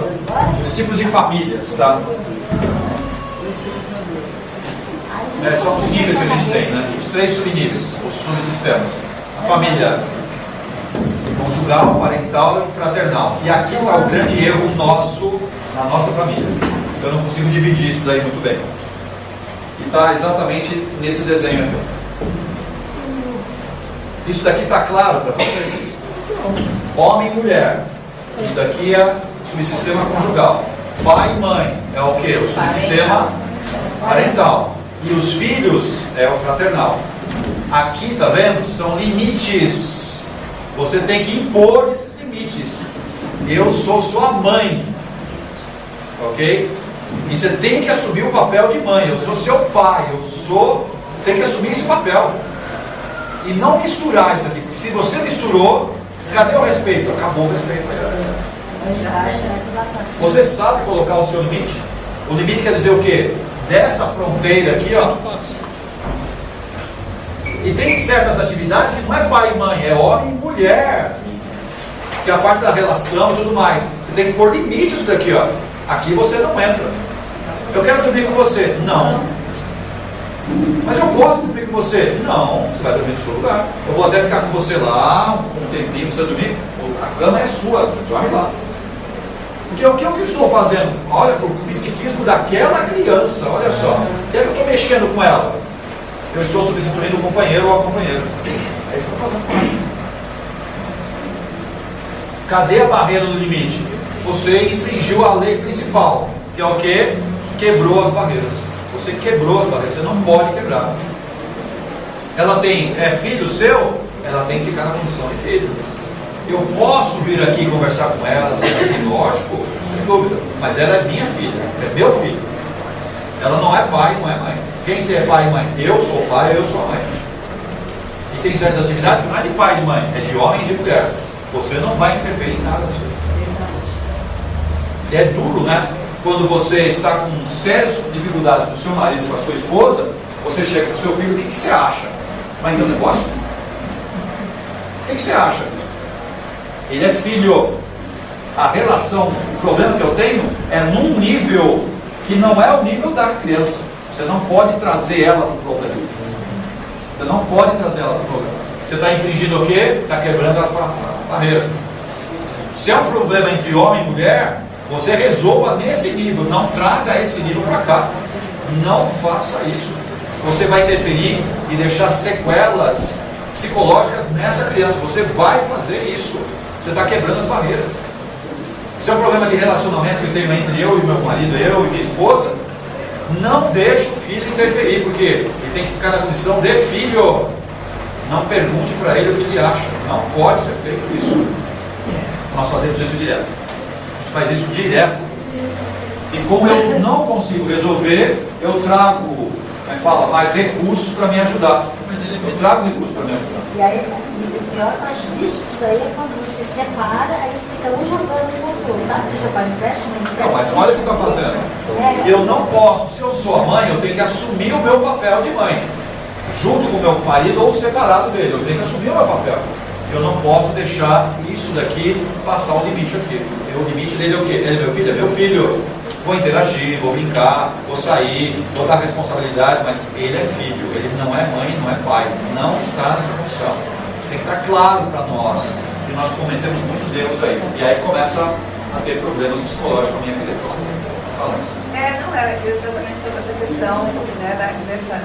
Os tipos de famílias, tá? São os níveis que a gente tem, né? Os 3 subníveis, os subsistemas. A família conjugal, parental e fraternal. E aqui está o grande erro nosso, na nossa família. Eu não consigo dividir isso daí muito bem. E está exatamente nesse desenho aqui. Isso daqui está claro para vocês? Homem e mulher. Isso daqui é o subsistema conjugal. Pai e mãe é o que? O subsistema parental. E os filhos é o fraternal. Aqui, tá vendo? São limites. Você tem que impor esses limites. Eu sou sua mãe. Ok? E você tem que assumir o papel de mãe. Eu sou seu pai. Tem que assumir esse papel. E não misturar isso daqui. Se você misturou, cadê o respeito? Acabou o respeito. Você sabe colocar o seu limite? O limite quer dizer o quê? Dessa fronteira aqui, ó. E tem certas atividades que não é pai e mãe, é homem e mulher. Que é a parte da relação e tudo mais. Você tem que pôr limite isso daqui, ó. Aqui você não entra. Eu quero dormir com você. Não. Mas eu posso dormir com você. Não, você vai dormir no seu lugar. Eu vou até ficar com você lá, um tempinho pra você dormir. A cama é sua, você dorme lá. Porque o que eu estou fazendo? Olha o psiquismo daquela criança, olha só. O que é que eu estou mexendo com ela? Eu estou substituindo o companheiro ou a companheira. É isso que eu estou fazendo com ela. Cadê a barreira do limite? Você infringiu a lei principal, que é o quê? Quebrou as barreiras. Você quebrou as barreiras, você não pode quebrar. Ela tem filho seu, ela tem que ficar na condição de filho. Eu posso vir aqui conversar com ela, lógico, sem dúvida, mas ela é minha filha, é meu filho. Ela não é pai, não é mãe. Quem é pai e mãe? Eu sou pai, eu sou a mãe. E tem certas atividades que não é de pai e de mãe, é de homem e de mulher. Você não vai interferir em nada disso. É duro, né? Quando você está com sérias dificuldades com o seu marido, com a sua esposa, você chega com o seu filho, o que você acha? Vai entender o negócio? O que você acha? Ele é filho. A relação, o problema que eu tenho é num nível que não é o nível da criança. Você não pode trazer ela para o problema. Você não pode trazer ela para o problema. Você está infringindo o quê? Está quebrando a barreira. Se é um problema entre homem e mulher, você resolva nesse nível. Não traga esse nível para cá. Não faça isso. Você vai interferir e deixar sequelas psicológicas nessa criança. Você vai fazer isso. Você está quebrando as barreiras. Se é um problema de relacionamento que eu tenho entre eu e meu marido, eu e minha esposa, não deixe o filho interferir, porque ele tem que ficar na condição de filho. Não pergunte para ele o que ele acha. Não pode ser feito isso. Nós fazemos isso direto. A gente faz isso direto. E como eu não consigo resolver, eu trago, mais recursos para me ajudar. Eu trago recursos para me ajudar. E aí, o pior disso daí é quando você separa, aí fica um jogando no outro, tá? Porque seu pai me presta, não, mas olha o que está fazendo. Eu não posso, se eu sou a mãe, eu tenho que assumir o meu papel de mãe. junto com o meu marido ou separado dele. Eu tenho que assumir o meu papel. Eu não posso deixar isso daqui passar o limite aqui. O limite dele é o quê? Ele é meu filho? É meu filho. Vou interagir, vou brincar, vou sair, vou dar responsabilidade, mas ele é filho, ele não é mãe, não é pai, não está nessa condição. Isso tem que estar claro para nós, que nós cometemos muitos erros aí. E aí começa a ter problemas psicológicos com a minha criança. Falando. Não era exatamente sobre essa questão, né, dessa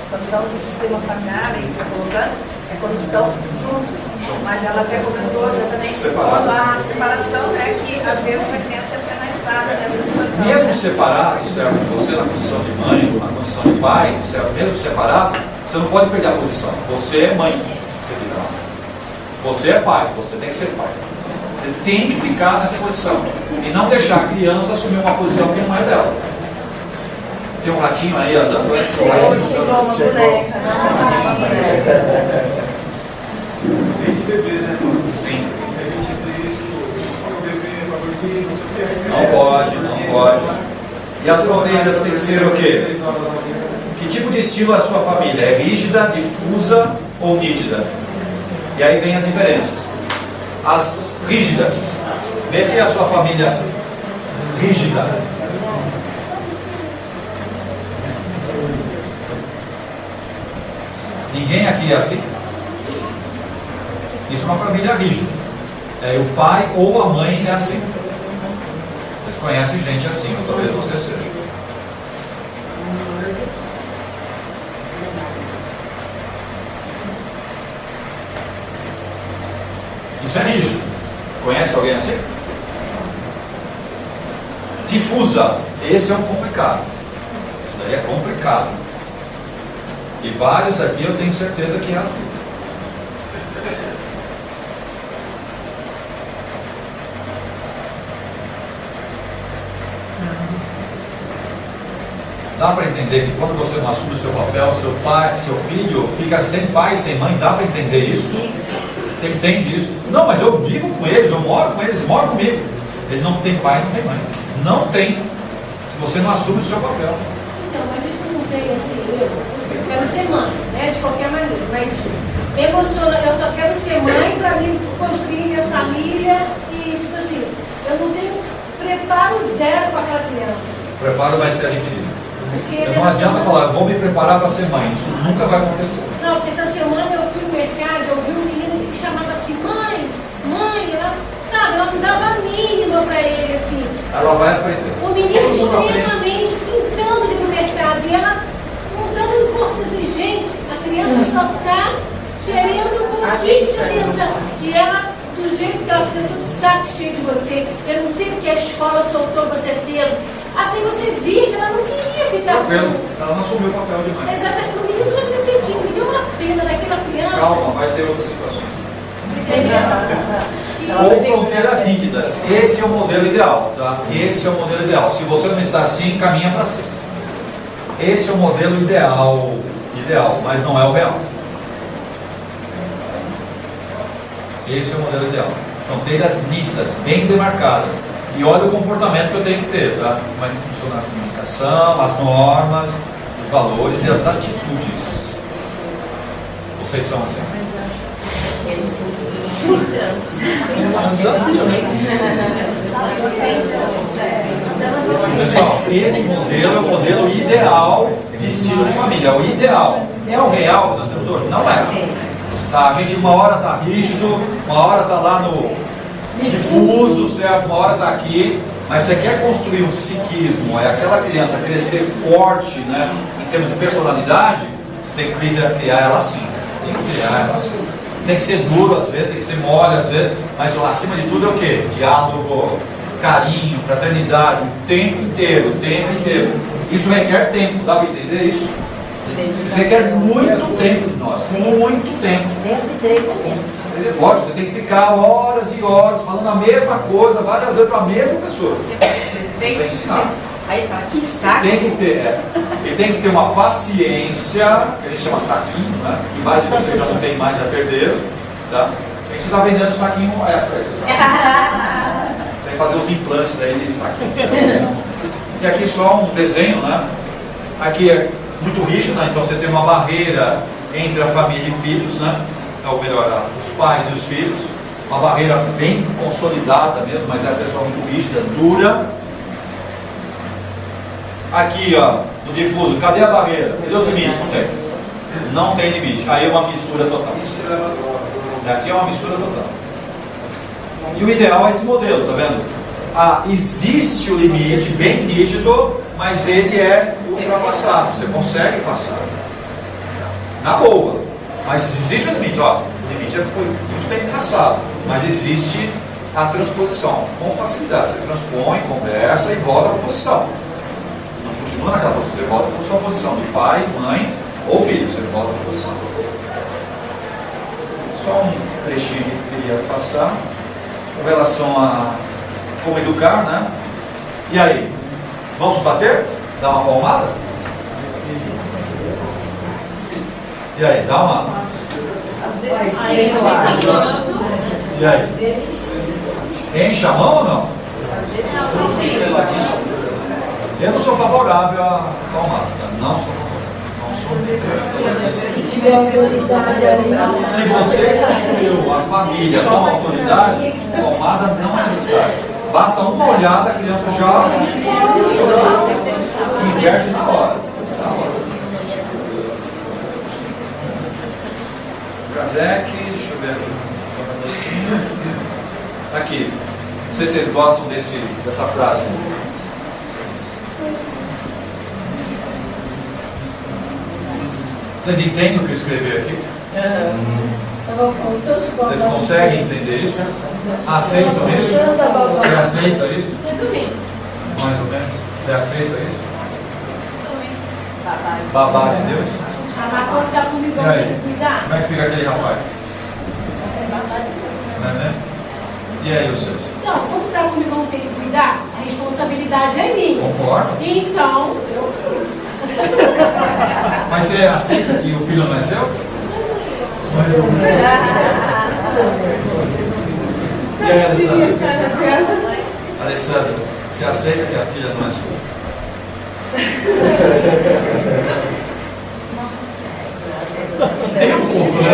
situação do sistema familiar aí que eu estou colocando, é quando estão juntos. Mas ela até comentou exatamente quando há separação, né, que às vezes a criança é penalizada nessa situação. Mesmo separado, certo? Você na condição de mãe, na condição de pai, certo? Mesmo separado, você não pode perder a posição. Você é mãe, você fica lá. Você é pai, você tem que ser pai. Você tem que ficar nessa posição. E não deixar a criança assumir uma posição que não é dela. Tem um ratinho aí andando. Chegou uma boneca. Desde bebê, né? Sim. A gente vê isso, o bebê vai dormir, não sei o que. Não pode, não pode. E as fronteiras têm que ser o quê? Que tipo de estilo é a sua família? É rígida, difusa ou nítida? E aí vem as diferenças. As rígidas. Vê se a sua família é assim. Rígida. Ninguém aqui é assim? Isso é uma família rígida. O pai ou a mãe é assim. Vocês conhecem gente assim, ou talvez você seja. Isso é rígido. Conhece alguém assim? Difusa. Esse é um complicado. Isso daí é complicado. E vários aqui eu tenho certeza que é assim. Dá para entender que quando você não assume o seu papel, seu pai, seu filho fica sem pai, sem mãe, dá para entender isso? Você entende isso? Não, mas eu vivo com eles, eu moro com eles, moram comigo. Eles não têm pai, não tem mãe. Não tem. Se você não assume o seu papel. Então, mas isso não vem assim, eu quero ser mãe, né, de qualquer maneira, mas eu só quero ser mãe para mim construir minha família e, tipo assim, eu não tenho preparo zero para aquela criança. O preparo vai ser adquirido. Não adianta falar, vou me preparar para ser mãe, isso nunca vai acontecer. Não, porque essa semana eu fui no mercado, eu vi um menino que chamava assim, mãe, ela, sabe, ela não dava a mínima para ele, assim. Ela vai aprender. O menino extremamente pintando ali no mercado, e ela não dando importância de gente, a criança só está querendo um pouquinho de atenção. E ela, do jeito que ela fez, tudo saco cheio de você, eu não sei porque a escola soltou você cedo. Assim você via que ela não queria ficar com... Ela não assumiu o papel de mãe. Exatamente, o menino já decidiu, me deu uma pena daquela criança. Calma, vai ter outras situações. Entendeu? Ou fronteiras nítidas. Esse é o modelo ideal, tá? Esse é o modelo ideal. Se você não está assim, caminha para cima. Esse é o modelo ideal, mas não é o real. Esse é o modelo ideal. Fronteiras nítidas, bem demarcadas. E olha o comportamento que eu tenho que ter, tá? Como é que funciona a comunicação, as normas, os valores e as atitudes. Vocês são assim? Pessoal, esse modelo é o modelo ideal de estilo de família. É o ideal. É o real que nós temos hoje? Não é. Tá, a gente uma hora está rígido, uma hora está lá no difuso, certo? Uma hora está aqui. Mas você quer construir um psiquismo, é aquela criança crescer forte, né? Em termos de personalidade, você tem que criar ela assim. Tem que criar ela assim. Tem que ser duro às vezes, tem que ser mole às vezes, mas acima de tudo é o quê? Diálogo, carinho, fraternidade, o tempo inteiro, Isso requer tempo, dá para entender isso? Isso requer muito tempo de nós, muito tempo. Lógico, você tem que ficar horas e horas falando a mesma coisa, várias vezes para a mesma pessoa. Você tem que ensinar. Aí fala, que saco. Tem que ter, e tem que ter uma paciência, que a gente chama saquinho, né? E mais de vocês já não tem mais, já perderam, tá? Tem que estar vendendo saquinho extra, você sabe. Tem que fazer os implantes daí de saquinho. E aqui só um desenho, né? Aqui é muito rígida, então você tem uma barreira entre a família e filhos, né? Ou melhor, os pais e os filhos, uma barreira bem consolidada mesmo, mas é a pessoa muito rígida, dura. Aqui, ó, no difuso, cadê a barreira? Cadê os limites? Não tem. Não tem limite. Aí é uma mistura total. Aqui é uma mistura total. E o ideal é esse modelo, tá vendo? Existe o limite bem nítido, mas ele é ultrapassado. Você consegue passar. Na boa. Mas existe o limite, ó. O limite foi muito bem traçado. Mas existe a transposição. Com facilidade. Você transpõe, conversa e volta para a posição. Não continua naquela posição. Você volta para a sua posição de pai, mãe ou filho. Você volta para a posição. Só um trechinho que eu queria passar. Com relação a como educar, né? E aí? Vamos bater? Dar uma palmada? E aí? Dá uma... Às vezes sim, eu acho. E aí? Enche a mão ou não? Às vezes não precisa. Eu não sou favorável a palmada. Não sou favorável. Se tiver autoridade ali. Se você construiu a família com autoridade, palmada não é necessária. Basta uma olhada, a criança já inverte na hora. Kardec, deixa eu ver aqui só um pedacinho. Aqui, não sei se vocês gostam dessa frase. Vocês entendem o que eu escrevi aqui? Vocês conseguem entender isso? Aceitam isso? Você aceita isso? Mais ou menos? Você aceita isso? Babá de Deus? Mas quando está comigo, eu tenho que cuidar. Como é que fica aquele rapaz? Não é mesmo? E aí os seus? Não, quando está comigo, eu tenho que cuidar. A responsabilidade é minha. Concordo. Então, eu... Mas você aceita que o filho não é seu? Mais ou menos. E aí, Alessandra? Alessandra, você aceita que a filha não é sua? Tem um pouco, né?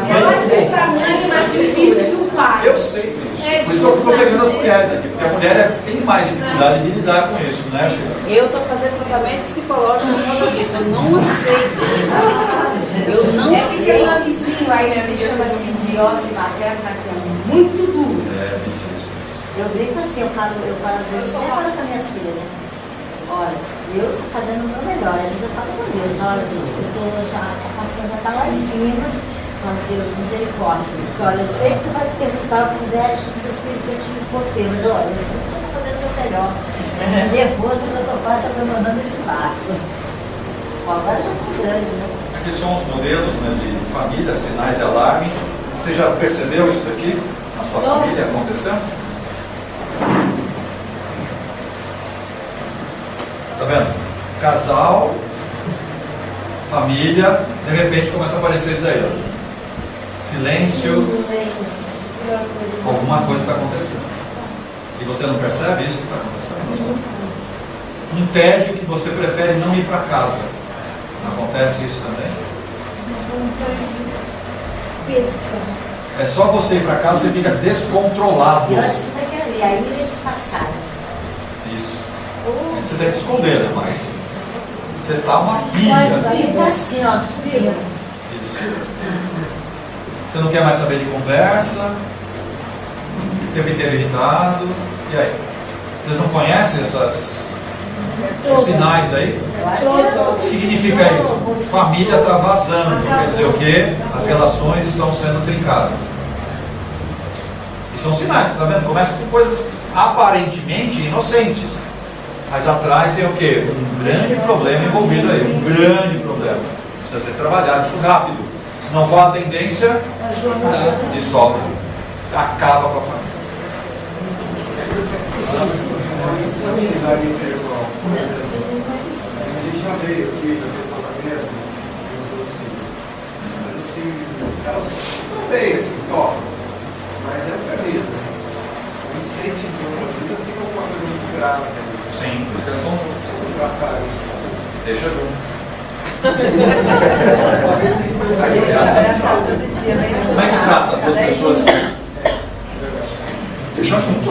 Eu acho que para a mãe é mais difícil que o pai. Eu sei disso. Por isso que eu estou pegando as mulheres aqui, porque a mulher tem mais dificuldade de lidar com isso, né, Sheila? Eu estou fazendo tratamento psicológico por conta disso. Eu não aceito. Eu não aceito. É que tem um aceito. nomezinho aí que se chama simbiose materna, que é muito duro. É difícil isso. Eu brinco assim, eu falo às vezes, até falo com as minhas filhas, né? Olha, eu estou fazendo o meu melhor, às vezes eu falo com Deus, olha, a passagem já está lá em cima, falo, Deus, misericórdia. Porque, olha, eu sei que tu vai me perguntar o que fizeres com o teu filho que eu te importei, mas olha, eu estou fazendo o meu melhor. Dê força que eu estou quase abandonando esse barco. Bom, agora já está grande, né? Aqui são os modelos, né, de família, sinais de alarme. Você já percebeu isso daqui na sua família acontecendo? Tá vendo? Casal, família, de repente começa a aparecer isso daí, ó. Silêncio. Alguma coisa está acontecendo. E você não percebe isso que está acontecendo? Um tédio que você prefere não ir para casa. Acontece isso também? É só você ir para casa, você fica descontrolado. Eu acho que tem que ali, aí eles passaram. Isso. Você tem que se esconder, mas você tá uma pilha. Fica assim, ó, subindo. Isso. Você não quer mais saber de conversa, o tempo inteiro irritado. E aí? Vocês não conhecem esses sinais aí? O que significa isso? Família está vazando, quer dizer o quê? As relações estão sendo trincadas. E são sinais, tá vendo? Começa com coisas aparentemente inocentes. Mas atrás tem o quê? Um grande problema envolvido aí. Um grande problema. Precisa ser trabalhado isso rápido. Senão qual a tendência? Dissolve. Acaba com a família. Essa amizade interpessoal. A gente já veio aqui, já fez tratamento com os meus filhos. Mas assim, elas não veem assim, tocam. Mas é feliz, né? A gente sente que algumas vidas tem alguma coisa muito grave. Sim, por isso que elas são juntos. Tratar isso. Deixa junto. Como é que trata as pessoas? Deixa junto.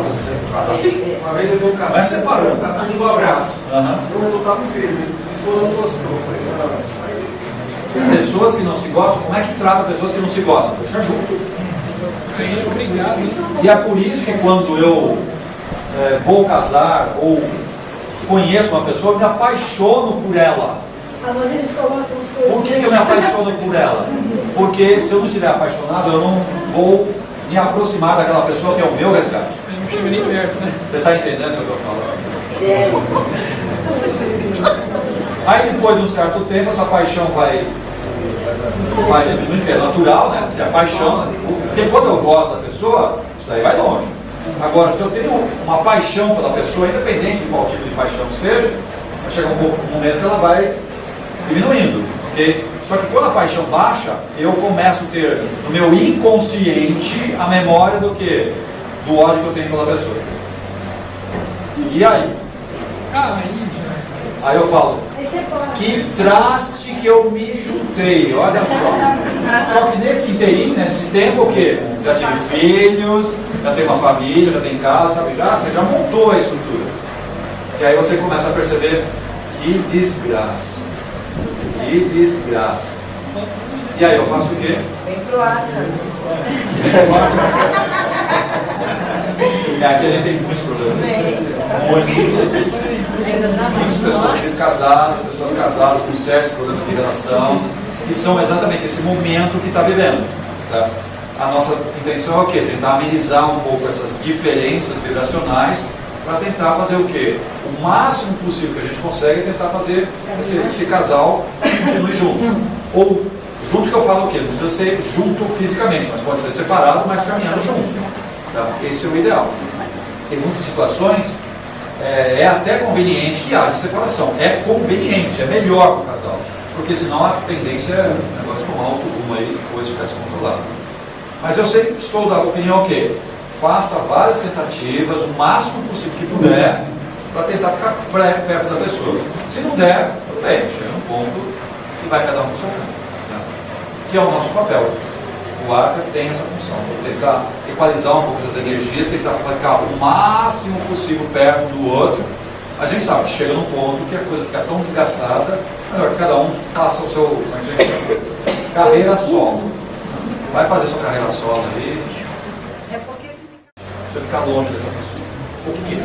Trata assim. Uma vez eu dei um caso. Vai separando. Um caso de um abraço. Uhum. Deu um resultado incrível. Minha esposa não gostou. Eu falei, não, Pessoas que não se gostam, como é que trata pessoas que não se gostam? Deixa junto. E é por isso que quando eu vou casar ou conheço uma pessoa, eu me apaixono por ela. Ah, mas eles colocam as coisas. Por que eu me apaixono por ela? Porque se eu não estiver apaixonado, eu não vou me aproximar daquela pessoa que é o meu resgate. Não chega nem perto, né? Você está entendendo o que eu estou falando? Aí depois de um certo tempo, essa paixão vai diminuindo, é natural, né? Você apaixona. Porque quando eu gosto da pessoa, isso daí vai longe. Agora, se eu tenho uma paixão pela pessoa, independente de qual tipo de paixão que seja, vai chegar um momento que ela vai diminuindo. Okay? Só que quando a paixão baixa, eu começo a ter no meu inconsciente a memória do quê? Do ódio que eu tenho pela pessoa. E aí? Aí eu falo, que traste que eu me juntei, olha só. Só que nesse inteirinho, nesse tempo, o quê? Já tive filhos, já tenho uma família, já tenho casa, sabe? Você já montou a estrutura. E aí você começa a perceber, que desgraça. Que desgraça. E aí eu faço o quê? Vem pro Arcas. Aqui a gente tem muitos problemas. Muitas pessoas descasadas, pessoas casadas com sérios problemas de relação, que são exatamente esse momento que está vivendo. Tá? A nossa intenção é o quê? Tentar amenizar um pouco essas diferenças vibracionais para tentar fazer o quê? O máximo possível que a gente consegue é tentar fazer esse casal continue junto. Ou junto que eu falo o quê? Não precisa ser junto fisicamente, mas pode ser separado, mas caminhando junto. Tá? Esse é o ideal. Em muitas situações é até conveniente que haja separação. É conveniente, é melhor para o casal. Porque senão a tendência é o negócio tomar outro rumo aí e depois ficar descontrolado. Mas eu sempre sou da opinião que faça várias tentativas, o máximo possível que puder, para tentar ficar perto da pessoa. Se não der, tudo bem, chega num ponto que vai cada um para o seu canto. Né? Que é o nosso papel. O Arcas tem essa função, tentar equalizar um pouco as energias, tentar ficar o máximo possível perto do outro. A gente sabe que chega num ponto que a coisa fica tão desgastada, melhor que cada um faça o seu, como é que a gente chama? Carreira solo. Vai fazer sua carreira solo aí. Você ficar longe dessa pessoa. Por quê?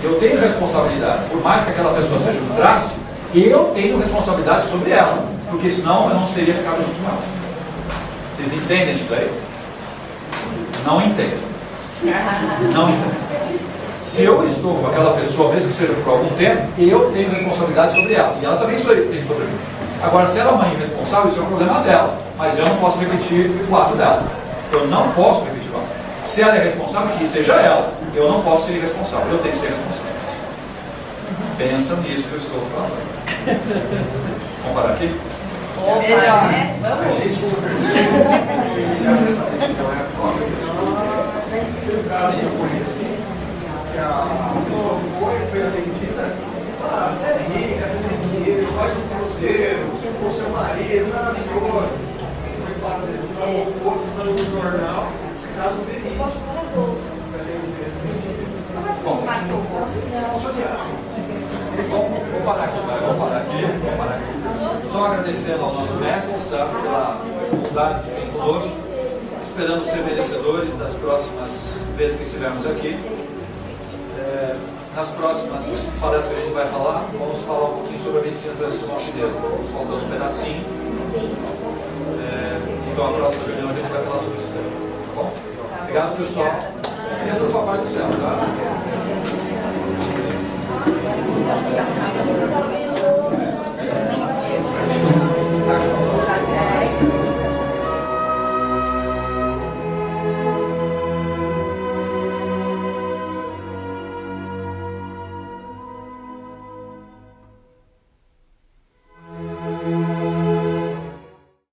Eu tenho responsabilidade. Por mais que aquela pessoa seja um traste, eu tenho responsabilidade sobre ela. Porque senão eu não teria ficado junto com ela. Vocês entendem isso daí? Não entendem. Não entendem. Se eu estou com aquela pessoa, mesmo que seja por algum tempo, eu tenho responsabilidade sobre ela. E ela também tem sobre mim. Agora, se ela é uma irresponsável, isso é um problema dela. Mas eu não posso repetir o ato dela. Eu não posso repetir o ato. Se ela é responsável, que seja ela. Eu não posso ser irresponsável. Eu tenho que ser responsável. Pensa nisso que eu estou falando. Vamos parar aqui? Melhor, né? Vamos. A gente não percebe essa decisão é própria pessoa. Teve um caso que eu conheci, que a pessoa foi atendida, fala, você é rica, você tem dinheiro, faz um cruzeiro, com o seu marido, maravilhoso. Foi fazer o outro, saiu no jornal, esse caso verídico. Posso pôr a bolsa. Bom, vou parar aqui, tá? Vou parar aqui. Só agradecendo ao nosso mestre, sabe, pela bondade que vem conosco, esperando ser merecedores das próximas vezes que estivermos aqui. Nas próximas palestras que a gente vai falar, vamos falar um pouquinho sobre a medicina tradicional chinesa. Faltando um pedacinho. Então, a próxima reunião a gente vai falar sobre isso daí. Tá bom? Obrigado, pessoal. Não esqueça do Papai do Céu, tá?